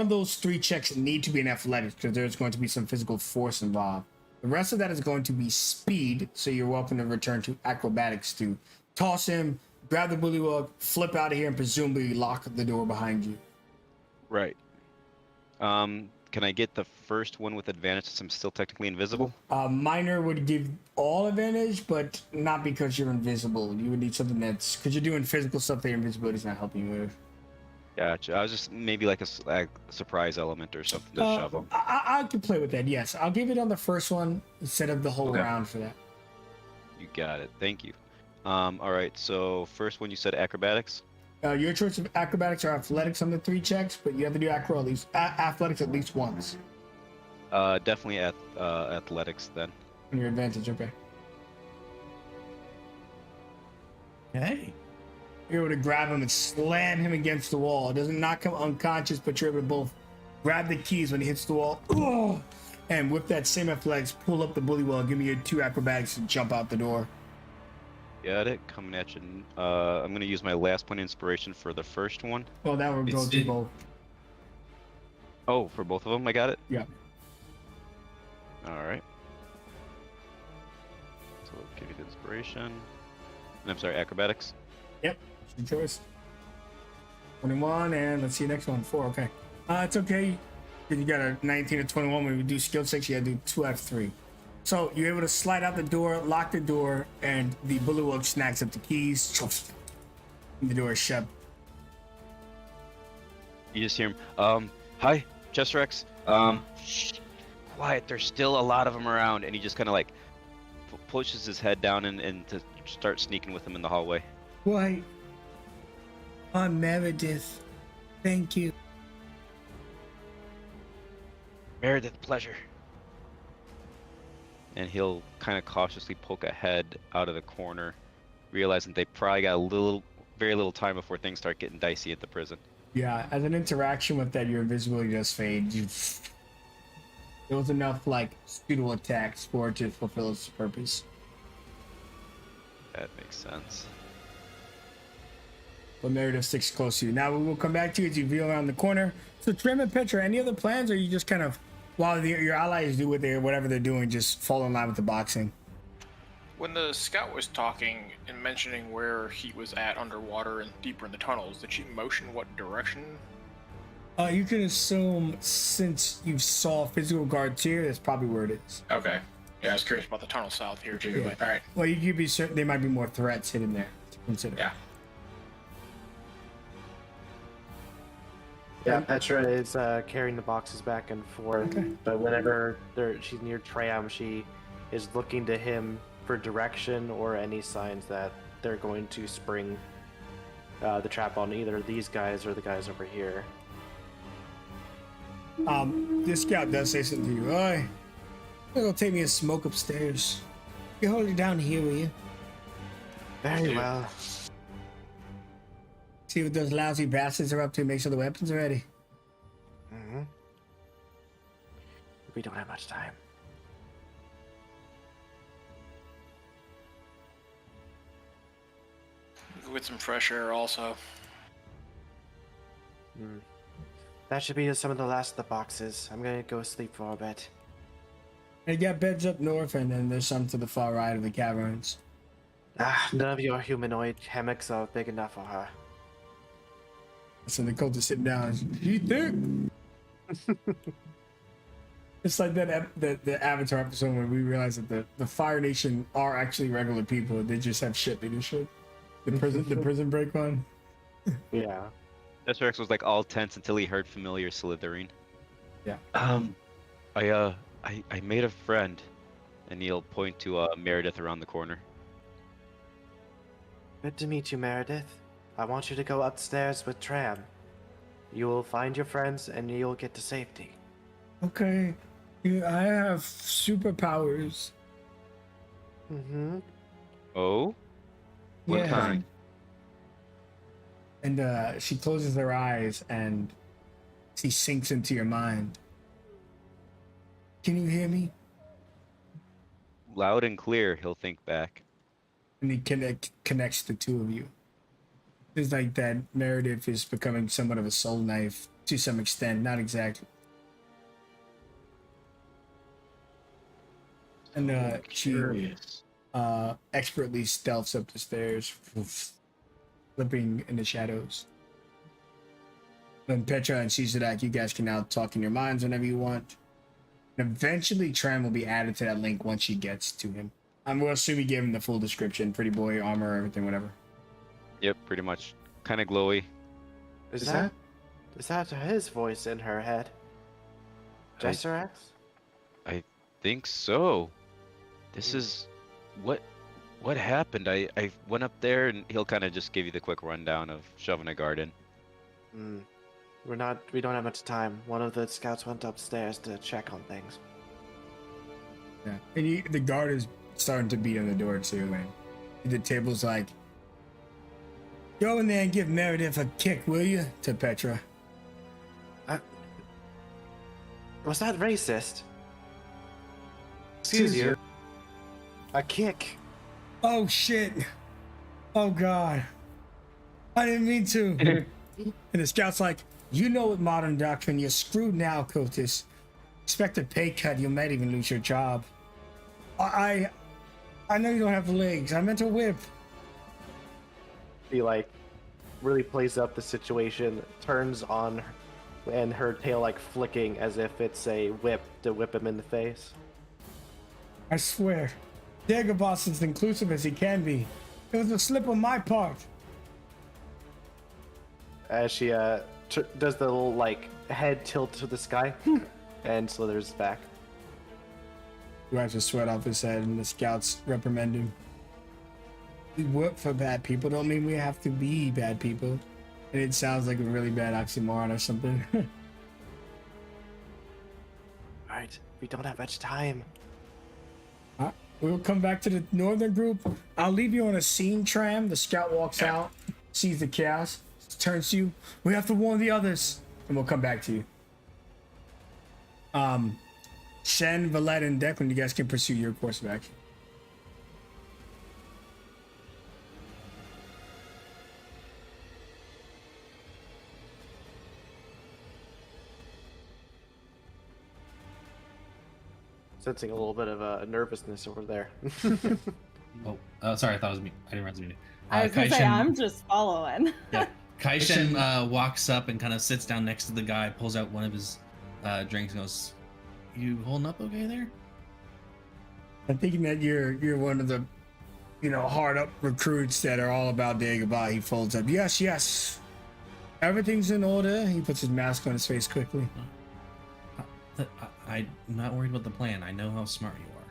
of those three checks need to be in athletics because there's going to be some physical force involved. The rest of that is going to be speed, so you're welcome to return to acrobatics to toss him, grab the bullywug, flip out of here, and presumably lock the door behind you. Right. Can I get the first one with advantage since I'm still technically invisible? Minor would give all advantage, but not because you're invisible. You would need something that's because you're doing physical stuff that your invisibility is not helping you with. Gotcha. I was just maybe like a surprise element or something to shove him. I could play with that, yes. I'll give it on the first one instead of the whole round for that. You got it. Thank you. Alright, so first one you said acrobatics? Your choice of acrobatics or athletics on the three checks, but you have to do athletics at least once. Definitely athletics then. On your advantage, okay. Hey. You're able to grab him and slam him against the wall. It doesn't knock him unconscious, but you're able to both grab the keys when he hits the wall. Ugh! And with that same athletics, pull up the bullywug. Give me your 2 acrobatics and jump out the door. Got it. Coming at you. I'm going to use my last point of inspiration for the first one. Well, that would go to both. Oh, for both of them, I got it? Yeah. Alright. So I'll give you the inspiration. And I'm sorry, acrobatics? Yep, it's your choice. 21, and let's see, next one, 4, okay. It's okay, because you got a 19 or 21. When we do skill checks, you gotta do 2 out of 3. So you're able to slide out the door, lock the door, and the bullywug snacks up the keys. And the door is shut. You just hear him, hi, Chestrex. Shh, quiet, there's still a lot of them around. And he just kind of like pushes his head down and to start sneaking with him in the hallway. Why? Meredith. Thank you. Meredith, pleasure. And he'll kind of cautiously poke a head out of the corner, realizing they probably got very little time before things start getting dicey at the prison. Yeah, as an interaction with that, your invisibility just fades. It was enough, like, pseudo attacks for it to fulfill its purpose. That makes sense. But Meredith sticks close to you. Now we will come back to you as you veer around the corner. So Trim and Petra, any other plans, or you just kind of, while your allies do whatever they're doing, just fall in line with the boxing? When the scout was talking and mentioning where he was at underwater and deeper in the tunnels, did she motion what direction? You can assume, since you saw physical guards here, that's probably where it is. Okay. Yeah, I was curious about the tunnel south here too, Yeah. but alright. Well, you could be certain there might be more threats hidden there to consider. Yeah. Yeah, Petra is carrying the boxes back and forth, Okay. but whenever she's near Tram, she is looking to him for direction or any signs that they're going to spring the trap on either these guys or the guys over here. This scout does say something to you. Oi, it'll take me a smoke upstairs. You hold it down here, will you? Very well. See what those lousy bastards are up to. Make sure the weapons are ready. Mm-hmm. We don't have much time. Go get some fresh air also. That should be some of the last of the boxes. I'm gonna go sleep for a bit. They got beds up north, and then there's some to the far right of the caverns. None of your humanoid hammocks are big enough for her. So the cultists sit down. You think? It's like the Avatar episode when we realized that the Fire Nation are actually regular people. They just have shit leadership. The prison break one. Yeah. Rex was like all tense until he heard familiar slithering. Yeah. I made a friend, and he'll point to Meredith around the corner. Good to meet you, Meredith. I want you to go upstairs with Tram. You will find your friends and you'll get to safety. Okay. I have superpowers. Mm-hmm. Oh? What Yeah. kind? And she closes her eyes and she sinks into your mind. Can you hear me? Loud and clear, he'll think back. And he connects the two of you. It's like that Meredith is becoming somewhat of a soul knife to some extent, not exactly. And she Curious. expertly stealths up the stairs, flipping in the shadows. When Petra and Shizadak, you guys can now talk in your minds whenever you want. And eventually Tram will be added to that link once she gets to him. I'm going to assume you gave him the full description, pretty boy, armor, everything, whatever. Yep, pretty much. Kind of glowy. Is that his voice in her head? Jesserax? Think so. This is what happened. I went up there, and he'll kind of just give you the quick rundown of shoving a guard in. We don't have much time. One of the scouts went upstairs to check on things. Yeah. And the guard is starting to beat on the door too, and the table's like, go in there and give Meredith a kick, will you? To Petra. Was that racist? Excuse you. A kick. Oh shit. Oh god. I didn't mean to. And the scout's like, you know with modern doctrine, you're screwed now, cultist. Expect a pay cut, you might even lose your job. I know you don't have the legs. I meant a whip. He really plays up the situation, turns on and her tail flicking as if it's a whip to whip him in the face. I swear, Daggerboss is inclusive as he can be. It was a slip on my part. As she does the little head tilt to the sky and slithers back. He wipes the sweat off his head and the scouts reprimand him. We work for bad people, don't mean we have to be bad people. And it sounds like a really bad oxymoron or something. Alright, we don't have much time. We'll come back to the northern group. I'll leave you on a scene tram. The scout walks out, sees the chaos, turns to you. We have to warn the others, and we'll come back to you. Shen, Valette, and Declan, you guys can pursue your course of action. Sensing a little bit of nervousness over there. Oh, sorry, I thought it was me. I didn't realize it was me. I was gonna say, Kaishen- I'm just following. Yeah. Kaishen walks up and kind of sits down next to the guy, pulls out one of his drinks, and goes, "You holding up okay there?" I'm thinking that you're one of the, hard up recruits that are all about Dagobah. He folds up. Yes. Everything's in order. He puts his mask on his face quickly. I'm not worried about the plan. I know how smart you are.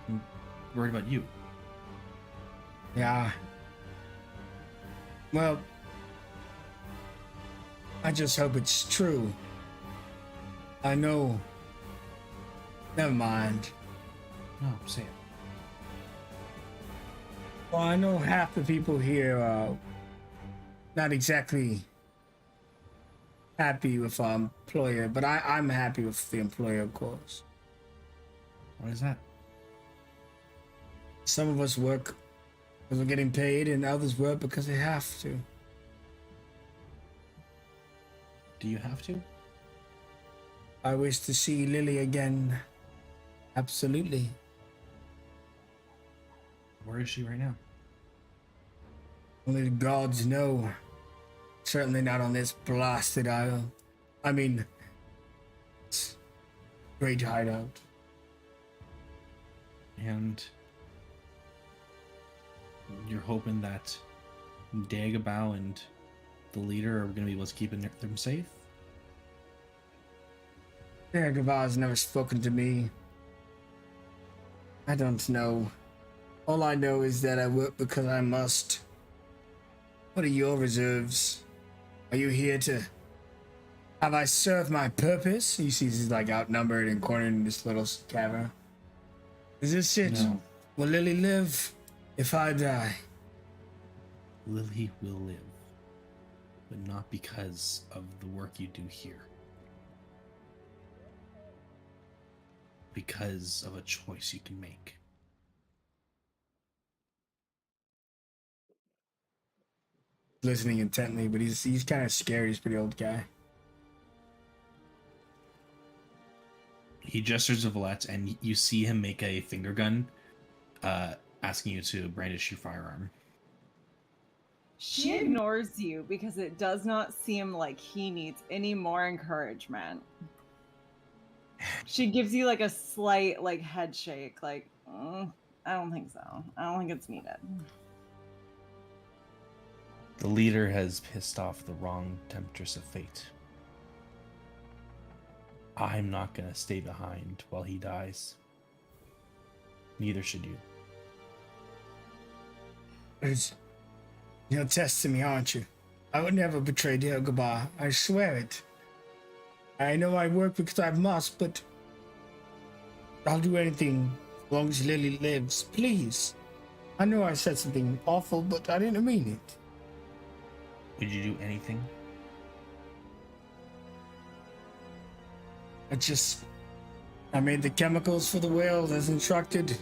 I'm worried about you. Yeah. Well, I just hope it's true. I know. Never mind. No, say it. Well, I know half the people here are not exactly happy with our employer, but I'm happy with the employer, of course. What is that? Some of us work because we're getting paid, and others work because they have to. Do you have to? I wish to see Lily again. Absolutely. Where is she right now? Only the gods know. Certainly not on this blasted isle. I mean, great hideout. And you're hoping that Dagobah and the leader are going to be able to keep them safe? Dagobah has never spoken to me. I don't know. All I know is that I work because I must. What are your reserves? Are you here to... Have I served my purpose? He sees he's like outnumbered and cornered in this little cavern. Is this it? No. Will Lily live if I die? Lily will live, but not because of the work you do here. Because of a choice you can make. Listening intently, but he's kind of scared. He's a pretty old guy. He gestures to Valette, and you see him make a finger gun, asking you to brandish your firearm. She ignores you because it does not seem like he needs any more encouragement. She gives you like a slight head shake, I don't think so. I don't think it's needed. The leader has pissed off the wrong temptress of fate. I'm not gonna stay behind while he dies. Neither should you. You're testing me, aren't you? I would never betray Dagobah. I swear it. I know I work because I must, but I'll do anything as long as Lily lives. Please. I know I said something awful, but I didn't mean it. Would you do anything? I made the chemicals for the whales as instructed,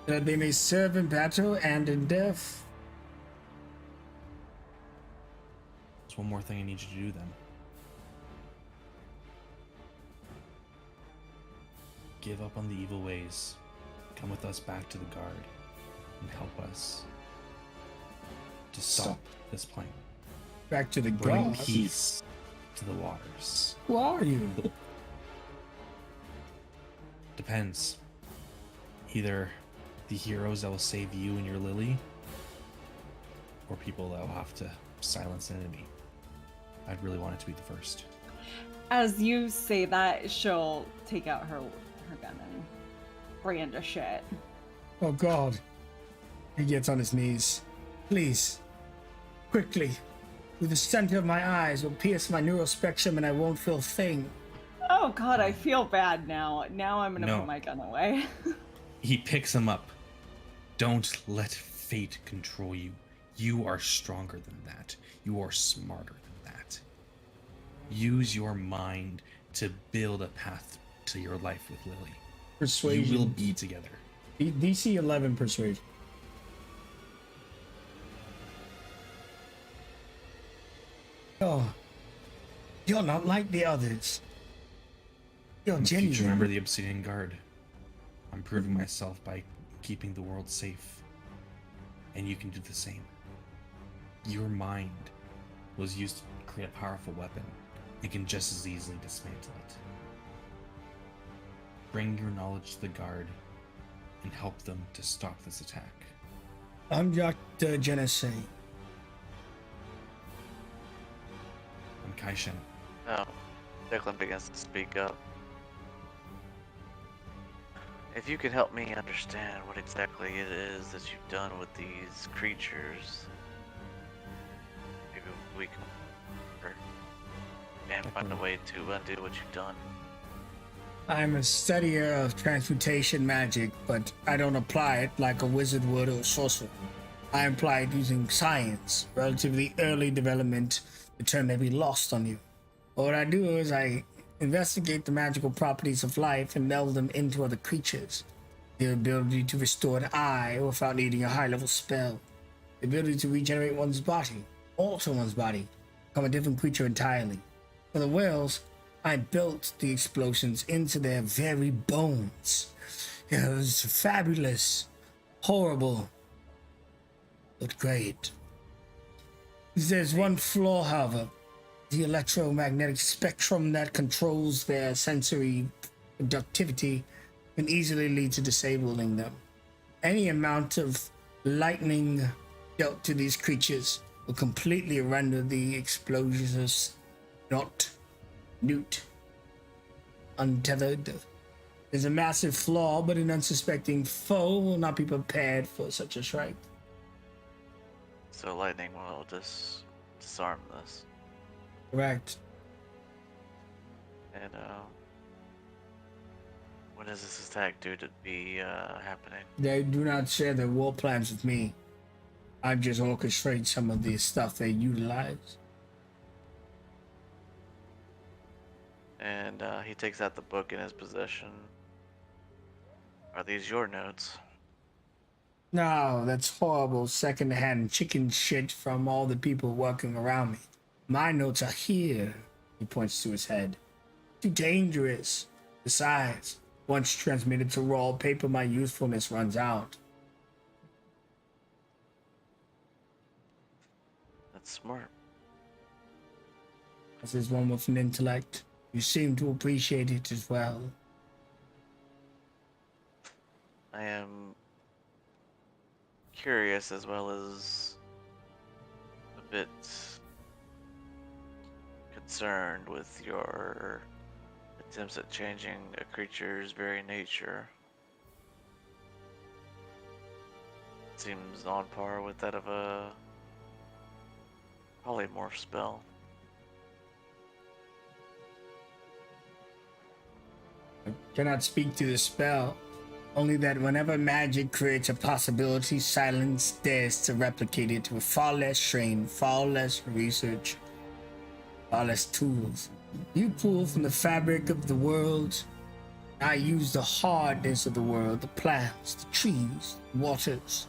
that they may serve in battle and in death. There's one more thing I need you to do then. Give up on the evil ways. Come with us back to the guard and help us to stop this plan. Back to the Bring gods. peace to the waters. Who are you? Depends. Either the heroes that will save you and your Lily, or people that will have to silence an enemy. I'd really want it to be the first. As you say that, she'll take out her gun and brandish it. Oh God. He gets on his knees. Please. Quickly. through the center of my eyes will pierce my neural spectrum and I won't feel a thing. Oh god, I feel bad now. Now I'm gonna No. put my gun away. He picks him up. Don't let fate control you. You are stronger than that. You are smarter than that. Use your mind to build a path to your life with Lily. Persuasion. You will be together. DC 11 persuasion. Oh, you're not like the others. You're In the future, genuine. remember the Obsidian Guard. I'm proving myself by keeping the world safe. And you can do the same. Your mind was used to create a powerful weapon. It can just as easily dismantle it. Bring your knowledge to the Guard and help them to stop this attack. I'm Dr. Genesee. I'm Kaishen. Oh, Declan begins to speak up. If you could help me understand what exactly it is that you've done with these creatures, maybe we can work and find a way to undo what you've done. I'm a studier of transmutation magic, but I don't apply it like a wizard would or a sorcerer. I apply it using science, relatively early development. The term may be lost on you. What I do is I investigate the magical properties of life and meld them into other creatures. The ability to restore an eye without needing a high-level spell. The ability to regenerate one's body, alter one's body, become a different creature entirely. For the whales, I built the explosions into their very bones. It was fabulous, horrible, but great. There's one flaw, however. The electromagnetic spectrum that controls their sensory conductivity can easily lead to disabling them. Any amount of lightning dealt to these creatures will completely render the explosions not newt, untethered. There's a massive flaw, but an unsuspecting foe will not be prepared for such a strike. So lightning will disarm this. Correct. And when is this attack due to be happening? They do not share their war plans with me. I just orchestrate some of the stuff they utilize. And he takes out the book in his possession. Are these your notes? No, that's horrible secondhand chicken shit from all the people working around me. My notes are here. He points to his head. Too dangerous. Besides, once transmitted to raw paper, my usefulness runs out. That's smart. As is one with an intellect. You seem to appreciate it as well. I am curious as well as a bit concerned with your attempts at changing a creature's very nature. Seems on par with that of a polymorph spell. I cannot speak to the spell. Only that whenever magic creates a possibility, silence dares to replicate it with far less strain, far less research, far less tools. You pull from the fabric of the world. I use the hardness of the world, the plants, the trees, the waters,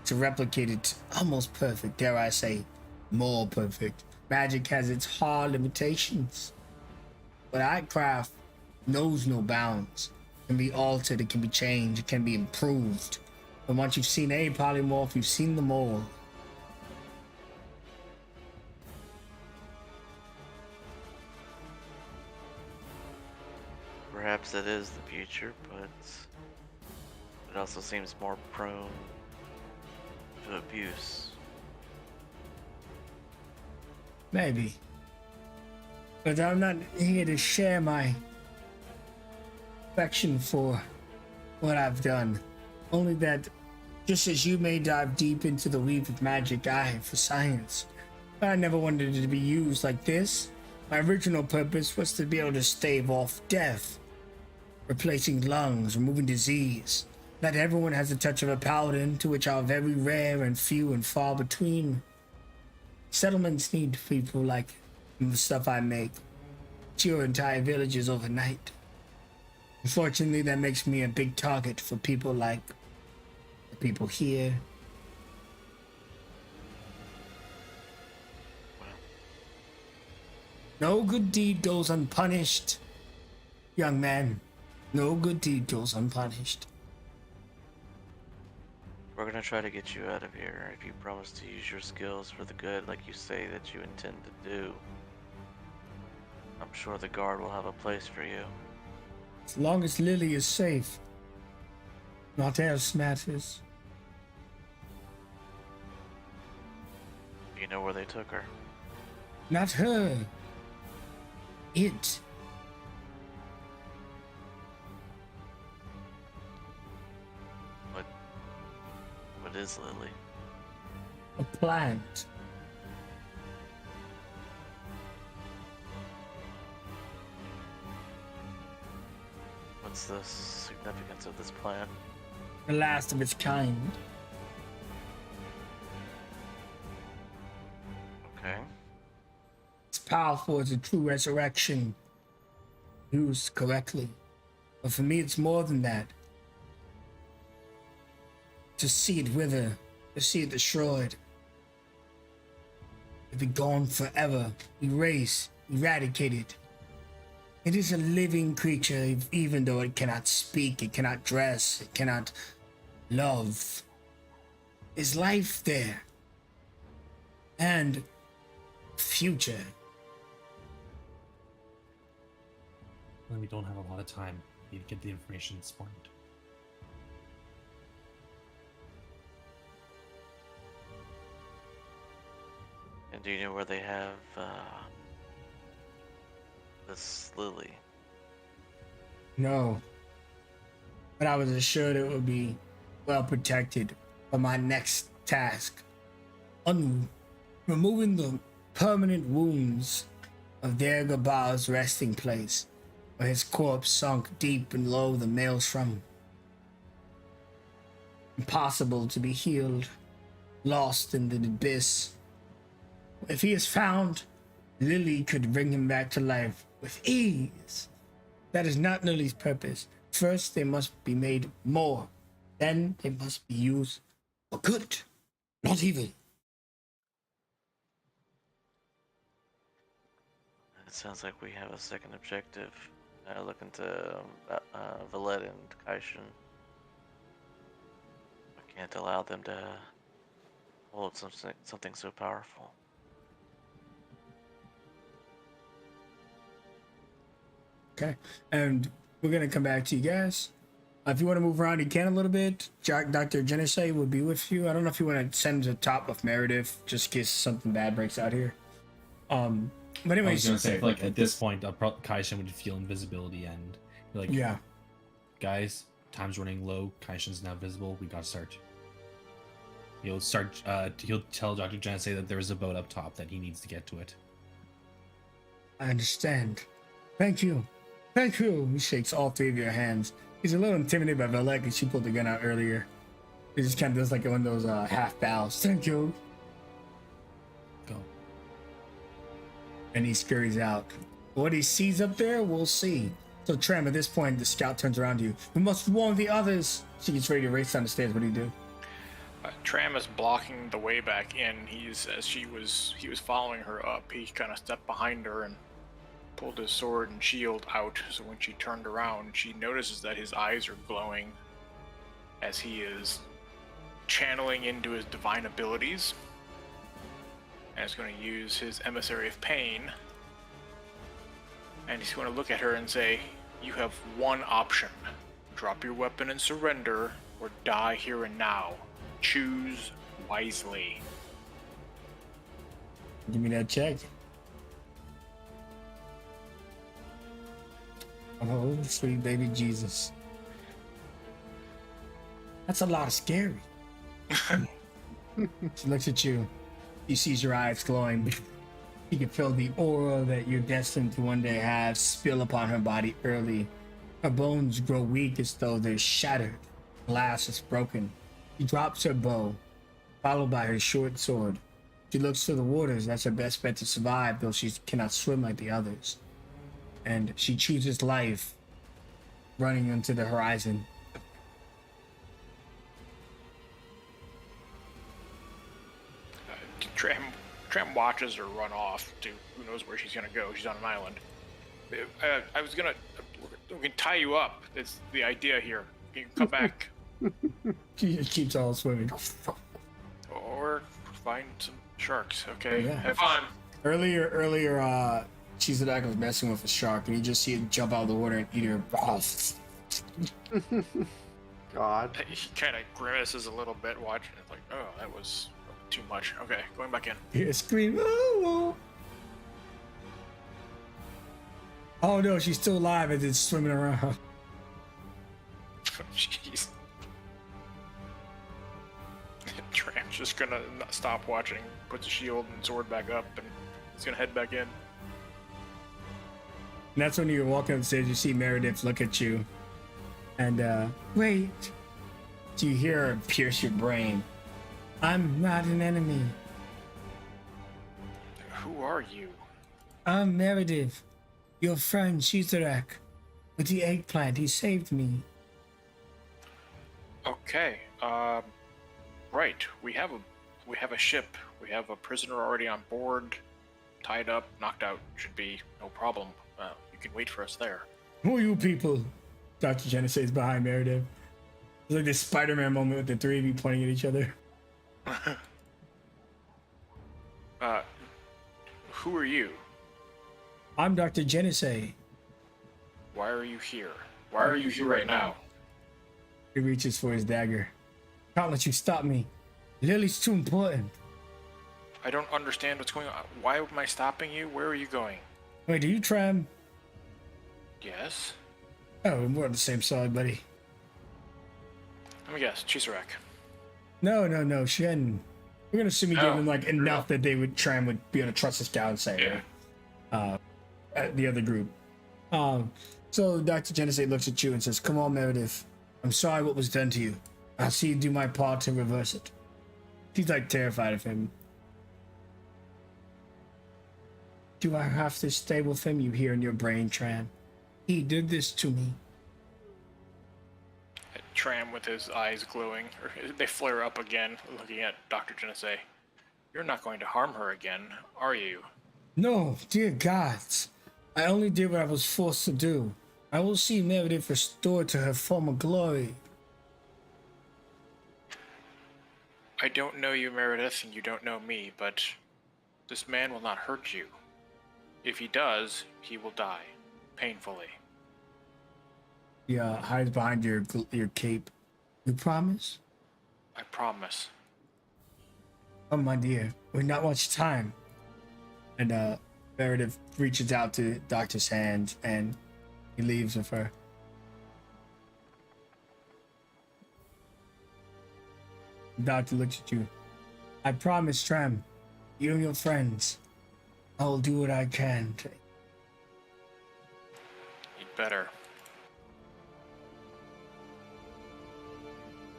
to replicate it almost perfect, dare I say, more perfect. Magic has its hard limitations. But I craft knows no bounds. It can be altered, it can be changed, it can be improved. And once you've seen a polymorph, you've seen them all. Perhaps it is the future, but it also seems more prone to abuse. Maybe. But I'm not here to share my affection for what I've done. Only that, just as you may dive deep into the weave of magic, I, for science, But I never wanted it to be used like this. My original purpose was to be able to stave off death, replacing lungs, removing disease. Not everyone has the touch of a paladin, to which are very rare and few and far between. Settlements need people like the stuff I make. Cure entire villages overnight. Unfortunately, that makes me a big target for people like the people here. No good deed goes unpunished, young man. No good deed goes unpunished. We're gonna try to get you out of here if you promise to use your skills for the good like you say that you intend to do. I'm sure the guard will have a place for you. As long as Lily is safe, naught else matters. Do you know where they took her? Not her. It. What is Lily? A plant. What's the significance of this plant? The last of its kind. Okay. It's powerful as a true resurrection, used correctly. But for me, it's more than that. To see it wither, to see it destroyed, to be gone forever, erased, eradicated. It is a living creature, even though it cannot speak, it cannot dress, it cannot love. Is life there? And future. Well, we don't have a lot of time. We need to get the information this morning. And do you know where they have this Lily? No. But I was assured it would be well protected for my next task. Removing the permanent wounds of Dergabar's resting place, where his corpse sunk deep below the maelstrom. Impossible to be healed, lost in the abyss. If he is found, Lily could bring him back to life with ease. That is not Lily's purpose. First, they must be made more. Then they must be used for good, not evil. It sounds like we have a second objective. Looking to Valette and Kaishin. We can't allow them to hold something so powerful. Okay, and we're gonna come back to you guys. If you want to move around, you can a little bit. Dr. Genesee will be with you. I don't know if you want to send to the top of Meredith, just in case something bad breaks out here. But I was anyways, gonna say, Like at this point, Kaishin would feel invisibility and be like, yeah. guys, time's running low. Kaishin's now visible. We gotta start. He'll start. He'll tell Dr. Genesee that there is a boat up top that he needs to get to it. I understand. Thank you. Thank you. He shakes all three of your hands. He's a little intimidated by Valette because she pulled the gun out earlier. He just kind of does like one of those half bows. Thank you. Go. And he scurries out. What he sees up there, we'll see. So Trem, at this point, the scout turns around to you. We must warn the others. She gets ready to race down the stairs. What do you do? Tram is blocking the way back in. He was following her up. He kind of stepped behind her and pulled his sword and shield out. So when she turned around, she notices that his eyes are glowing as he is channeling into his divine abilities, and is going to use his Emissary of Pain. And he's going to look at her and say, "You have one option: drop your weapon and surrender, or die here and now. Choose wisely." Give me that check. Oh, sweet baby Jesus. That's a lot of scary. She looks at you. She sees your eyes glowing. You can feel the aura that you're destined to one day have spill upon her body early. Her bones grow weak as though they're shattered. Glass is broken. She drops her bow, followed by her short sword. She looks to the waters. That's her best bet to survive, though she cannot swim like the others. And she chooses life, running into the horizon. Tram watches her run off to who knows where she's gonna go. She's on an island. I was gonna. We can tie you up. That's the idea here. You can come back. She just keeps on swimming. Or find some sharks. Okay. Yeah. Have fun. Earlier, Chizodaka was messing with a shark, and you just see it jump out of the water and eat her. God. He kind of grimaces a little bit watching it, like, oh, that was too much. Okay, going back in. Hear a scream. Oh, oh no, she's still alive and it's swimming around. Jeez. Tram's just gonna stop watching, puts the shield and sword back up, and he's gonna head back in. And that's when you're walking upstairs, you see Meredith look at you. And, wait. Do you hear her pierce your brain? I'm not an enemy. Who are you? I'm Meredith, your friend Shizarak. With the eggplant, he saved me. Okay, right. We have a ship. We have a prisoner already on board, tied up, knocked out. Should be no problem. You can wait for us there. Who are you people? Dr. Genesee is behind Meredith. It's like this Spider-Man moment with the three of you pointing at each other. Who are you? I'm Dr. Genesee. Why are you here? Why are you here right now? He reaches for his dagger. Can't let you stop me. Lily's too important. I don't understand what's going on. Why am I stopping you? Where are you going? Wait, do you tram? Yes? Oh, we're on the same side, buddy. Let me guess. Chisarak. No, she hadn't. We're gonna assume he gave Oh, him like enough that they would tram would be able to trust this guy and say, the other group. So Dr. Genesee looks at you and says, "Come on, Meredith. I'm sorry what was done to you. I'll see you do my part to reverse it." She's like terrified of him. Do I have to stay with him? You hear in your brain, Tram. He did this to me. Tram with his eyes glowing, or they flare up again, looking at Dr. Genesee. You're not going to harm her again, are you? No, dear gods. I only did what I was forced to do. I will see Meredith restored to her former glory. I don't know you, Meredith, and you don't know me, but this man will not hurt you. If he does, he will die. Painfully. He hides behind your cape. You promise? I promise. Oh, my dear. We've not much time. And Meredith reaches out to Doctor's hand and he leaves with her. The doctor looks at you. I promise, Tram, you and your friends, I will do what I can to... You'd better.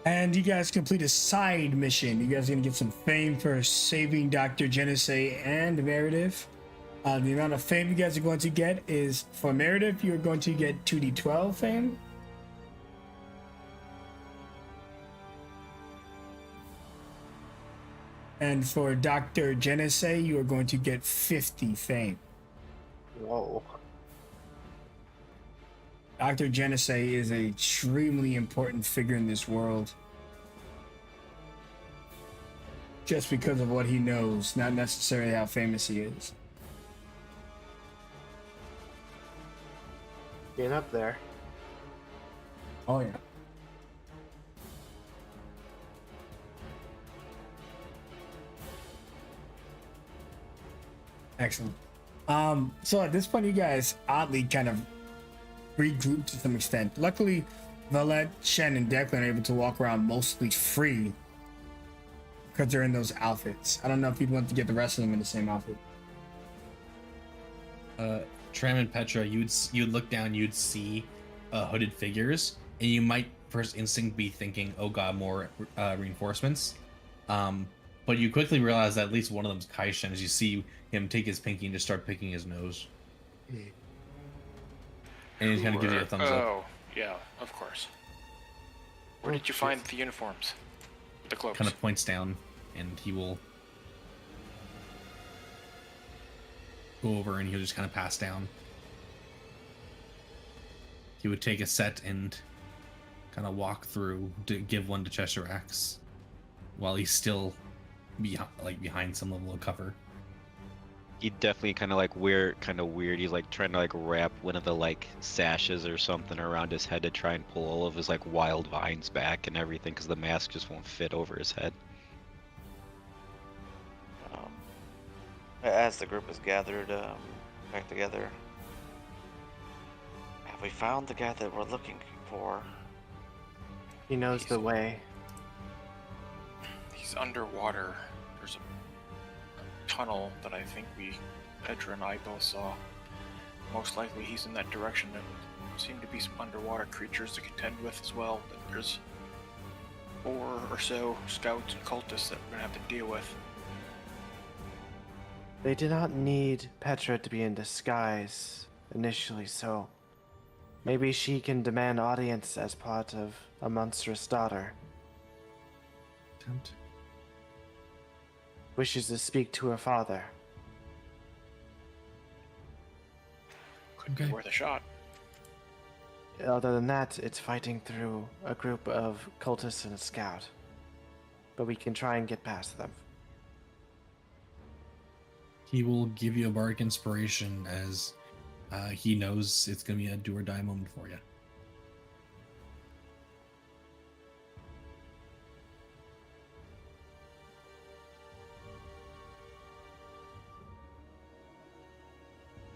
And you guys complete a side mission. You guys are gonna get some fame for saving Dr. Genesee and Meredith. The amount of fame you guys are going to get is, for Meredith, you're going to get 2d12 fame. And for Dr. Genesee, you are going to get 50 fame. Whoa. Dr. Genesee is an extremely important figure in this world. Just because of what he knows, not necessarily how famous he is. Get up there. Oh, yeah. Excellent. So at this point, you guys oddly kind of regrouped to some extent. Luckily, Valette, Shen, and Declan are able to walk around mostly free. because they're in those outfits. I don't know if you'd want to get the rest of them in the same outfit. Tram and Petra, you'd look down, you'd see hooded figures, and you might first instinct be thinking, "Oh God, more reinforcements." But you quickly realize that at least one of them's Kaishen as you see him take his pinky and just start picking his nose. And he kind of gives you a thumbs up. Oh, yeah, of course. Where did you find the uniforms? The cloaks? Kind of points down, and he will go over and he'll just kind of pass down. He would take a set and kind of walk through to give one to Cheshire Axe while he's still behind some level of cover. He definitely kind of weird. He's like trying to like wrap one of the like sashes or something around his head to try and pull all of his like wild vines back and everything because the mask just won't fit over his head. As the group is gathered back together, have we found the guy that we're looking for? He knows the way. He's underwater. There's a tunnel that I think Petra and I both saw. Most likely he's in that direction. There seem to be some underwater creatures to contend with as well. There's 4 or so scouts and cultists that we're gonna have to deal with. They did not need Petra to be in disguise initially, so maybe she can demand audience as part of a monstrous daughter. Wishes to speak to her father. Could be worth a shot. Other than that, it's fighting through a group of cultists and a scout. But we can try and get past them. He will give you a bardic inspiration as he knows it's going to be a do or die moment for you.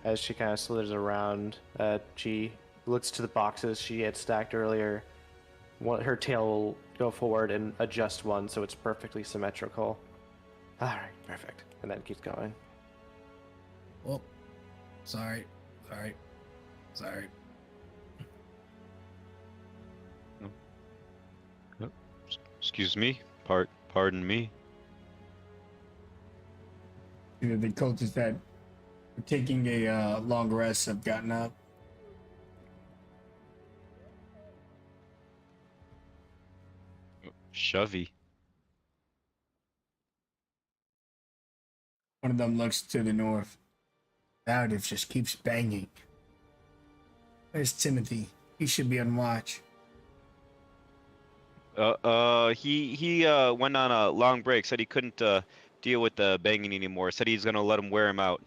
As she kind of slithers around, she looks to the boxes she had stacked earlier. Her tail will go forward and adjust one so it's perfectly symmetrical. Alright, perfect. And then keeps going. Oh, sorry. Excuse me. Pardon me. Either the cultists that were taking a long rest have gotten up. Shovey. One of them looks to the north. Narrative just keeps banging. Where's Timothy? He should be on watch. He went on a long break. Said he couldn't deal with the banging anymore. Said he's gonna let him wear him out.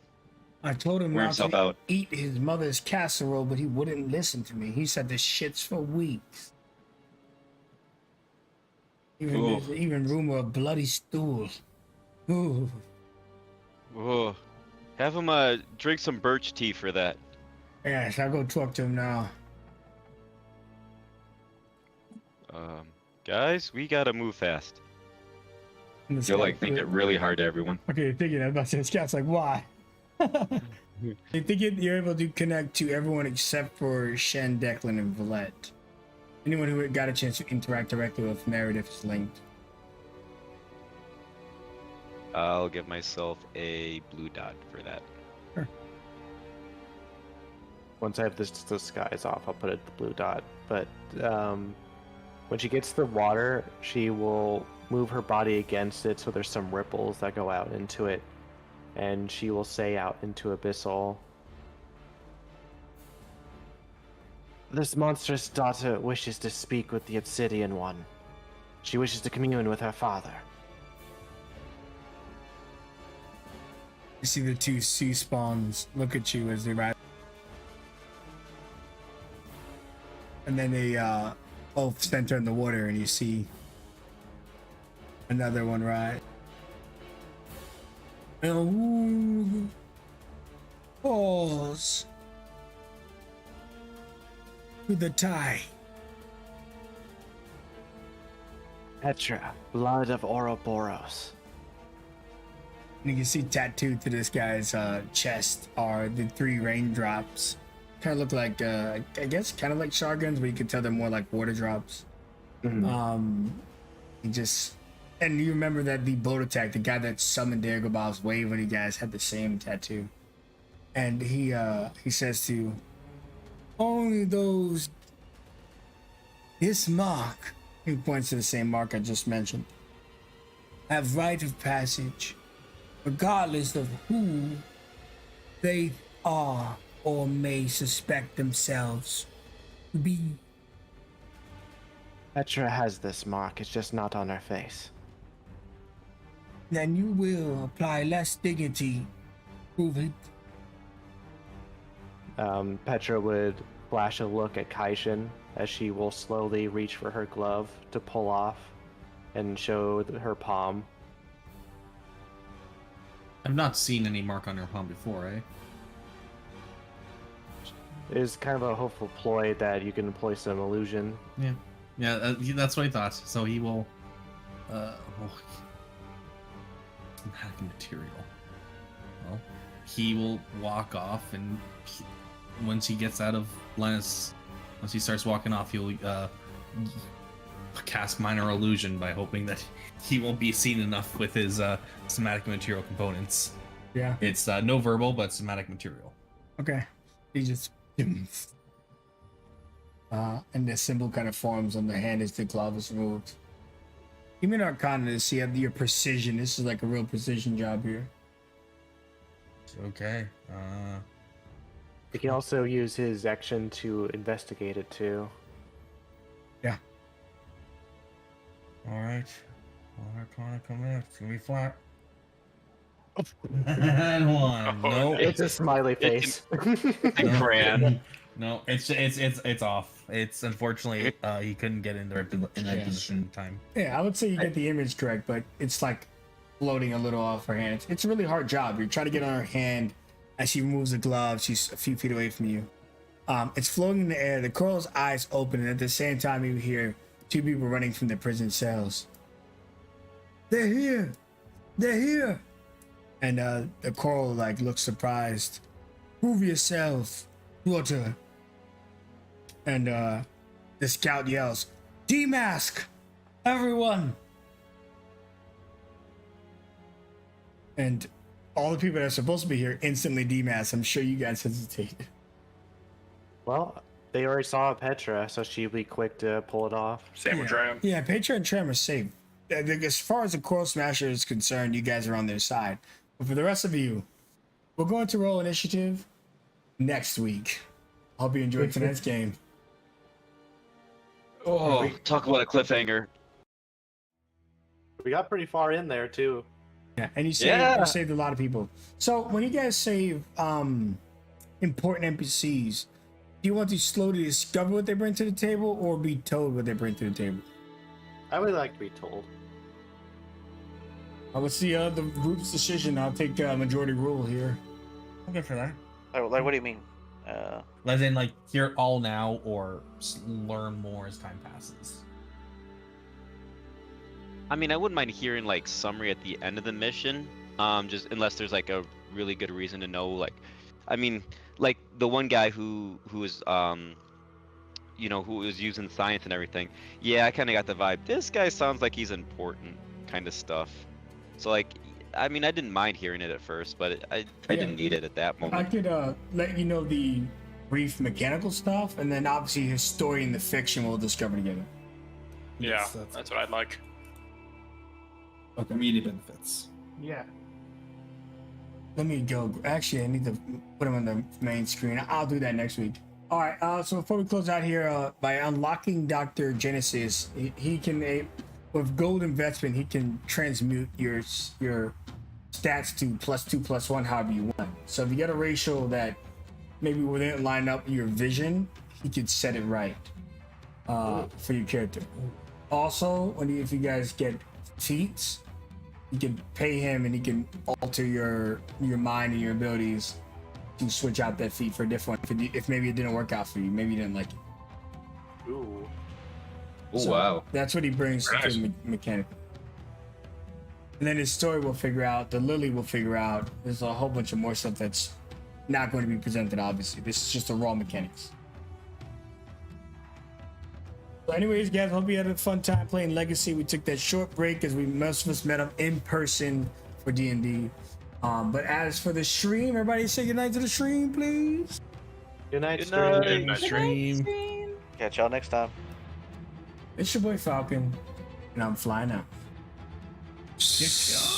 I told him Wear not himself to out. eat his mother's casserole, but he wouldn't listen to me. He said the shits for weeks. Even rumor of bloody stool. Ooh. Whoa. Have him drink some birch tea for that. Yes, I'll go talk to him now. Guys, we gotta move fast. And the You'll scout- like think it really hard to everyone. Okay, thinking about to say, the scout's like, why? They think you're able to connect to everyone except for Shen, Declan, and Valette. Anyone who got a chance to interact directly with Meredith is linked. I'll give myself a blue dot for that. Once I have this disguise off, I'll put it the blue dot. But when she gets to the water, she will move her body against it so there's some ripples that go out into it. And she will say out into Abyssal, "This monstrous daughter wishes to speak with the Obsidian one. She wishes to commune with her father." You see the 2 sea spawns look at you as they ride. And then they both center in the water, and you see another one ride. And falls to the tide. Petra, blood of Ouroboros. And you can see tattooed to this guy's chest are the 3 raindrops. Kind of look like, I guess, kind of like shotguns, but you can tell they're more like water drops. He just, and you remember that the boat attack, the guy that summoned Dagobah's wave when you guys had the same tattoo. And he says to you, only those, this mark, he points to the same mark I just mentioned, have right of passage, regardless of who they are or may suspect themselves to be. Petra has this mark, it's just not on her face. Then you will apply less dignity. Prove it. Petra would flash a look at Kaishin as she will slowly reach for her glove to pull off and show her palm. I've not seen any mark on her palm before, eh? It is kind of a hopeful ploy that you can employ some illusion. Yeah, that's what I thought. So he will, somatic material. Well, he will walk off, and once he gets out of once he starts walking off, he'll cast minor illusion by hoping that he won't be seen enough with his somatic material components. Yeah. It's no verbal, but somatic material. Okay. He just and the symbol kind of forms on the hand as the glove is removed. Give me an arcana to see your precision. This is like a real precision job here. Okay. He can also use his action to investigate it too. Yeah. All right. Arcana come in. It's gonna be flat. And one. No, It's a smiley face. Crayon. No, it's off. It's unfortunately he couldn't get in that position in time. Yeah, I would say you get the image correct, but it's like floating a little off her hand. It's a really hard job. You're trying to get on her hand as she removes the glove. She's a few feet away from you. It's floating in the air. The coral's eyes open, and at the same time you hear 2 people running from the prison cells. They're here! They're here! And the coral like looks surprised. Prove yourself, water. And the scout yells, "Demask! Everyone!" And all the people that are supposed to be here instantly demask. I'm sure you guys hesitate. Well, they already saw Petra, so she'd be quick to pull it off. Same with Tram. Yeah, Petra and Trem are safe. As far as the Coral Smasher is concerned, you guys are on their side. But for the rest of you, we're going to roll initiative next week. Hope you enjoyed tonight's game. Oh, talk about a cliffhanger. We got pretty far in there too. Yeah, and you saved a lot of people. So when you guys save important NPCs, do you want to slowly discover what they bring to the table or be told what they bring to the table? I would like to be told. Let's see the group's decision. I'll take majority rule here. I'm good for that. Like, what do you mean? As in, like, hear all now or learn more as time passes. I mean, I wouldn't mind hearing like summary at the end of the mission. Just unless there's like a really good reason to know. Like, I mean, like the one guy who was who was using science and everything. Yeah, I kind of got the vibe. This guy sounds like he's important, kind of stuff. So like, I mean, I didn't mind hearing it at first, but I didn't need it at that moment. I could let you know the brief mechanical stuff, and then obviously his story and the fiction we'll discover together. Yeah, that's what I'd like. Okay. Immediate benefits. Yeah. Let me go. Actually, I need to put him on the main screen. I'll do that next week. All right. So before we close out here, by unlocking Dr. Genesis, he can, with gold investment, he can transmute your stats to +2/+1, however you want. So if you get a ratio that maybe wouldn't line up your vision, he could set it right for your character. Also, if you guys get feats, you can pay him and he can alter your mind and your abilities to switch out that feat for a different one if maybe it didn't work out for you, maybe you didn't like it. Ooh. Oh So wow. that's what he brings to Nice. the mechanic. And then his story will figure out, the Lily will figure out, there's a whole bunch of more stuff that's not going to be presented, obviously. This is just the raw mechanics. So anyways, guys, hope you had a fun time playing Legacy. We took that short break because most of us met up in person for D&D. But as for the stream, everybody say goodnight to the stream, please. Good night, Good stream. night. Good night, stream. Stream. Catch y'all next time. It's your boy Falcon, and I'm flying out. Good job.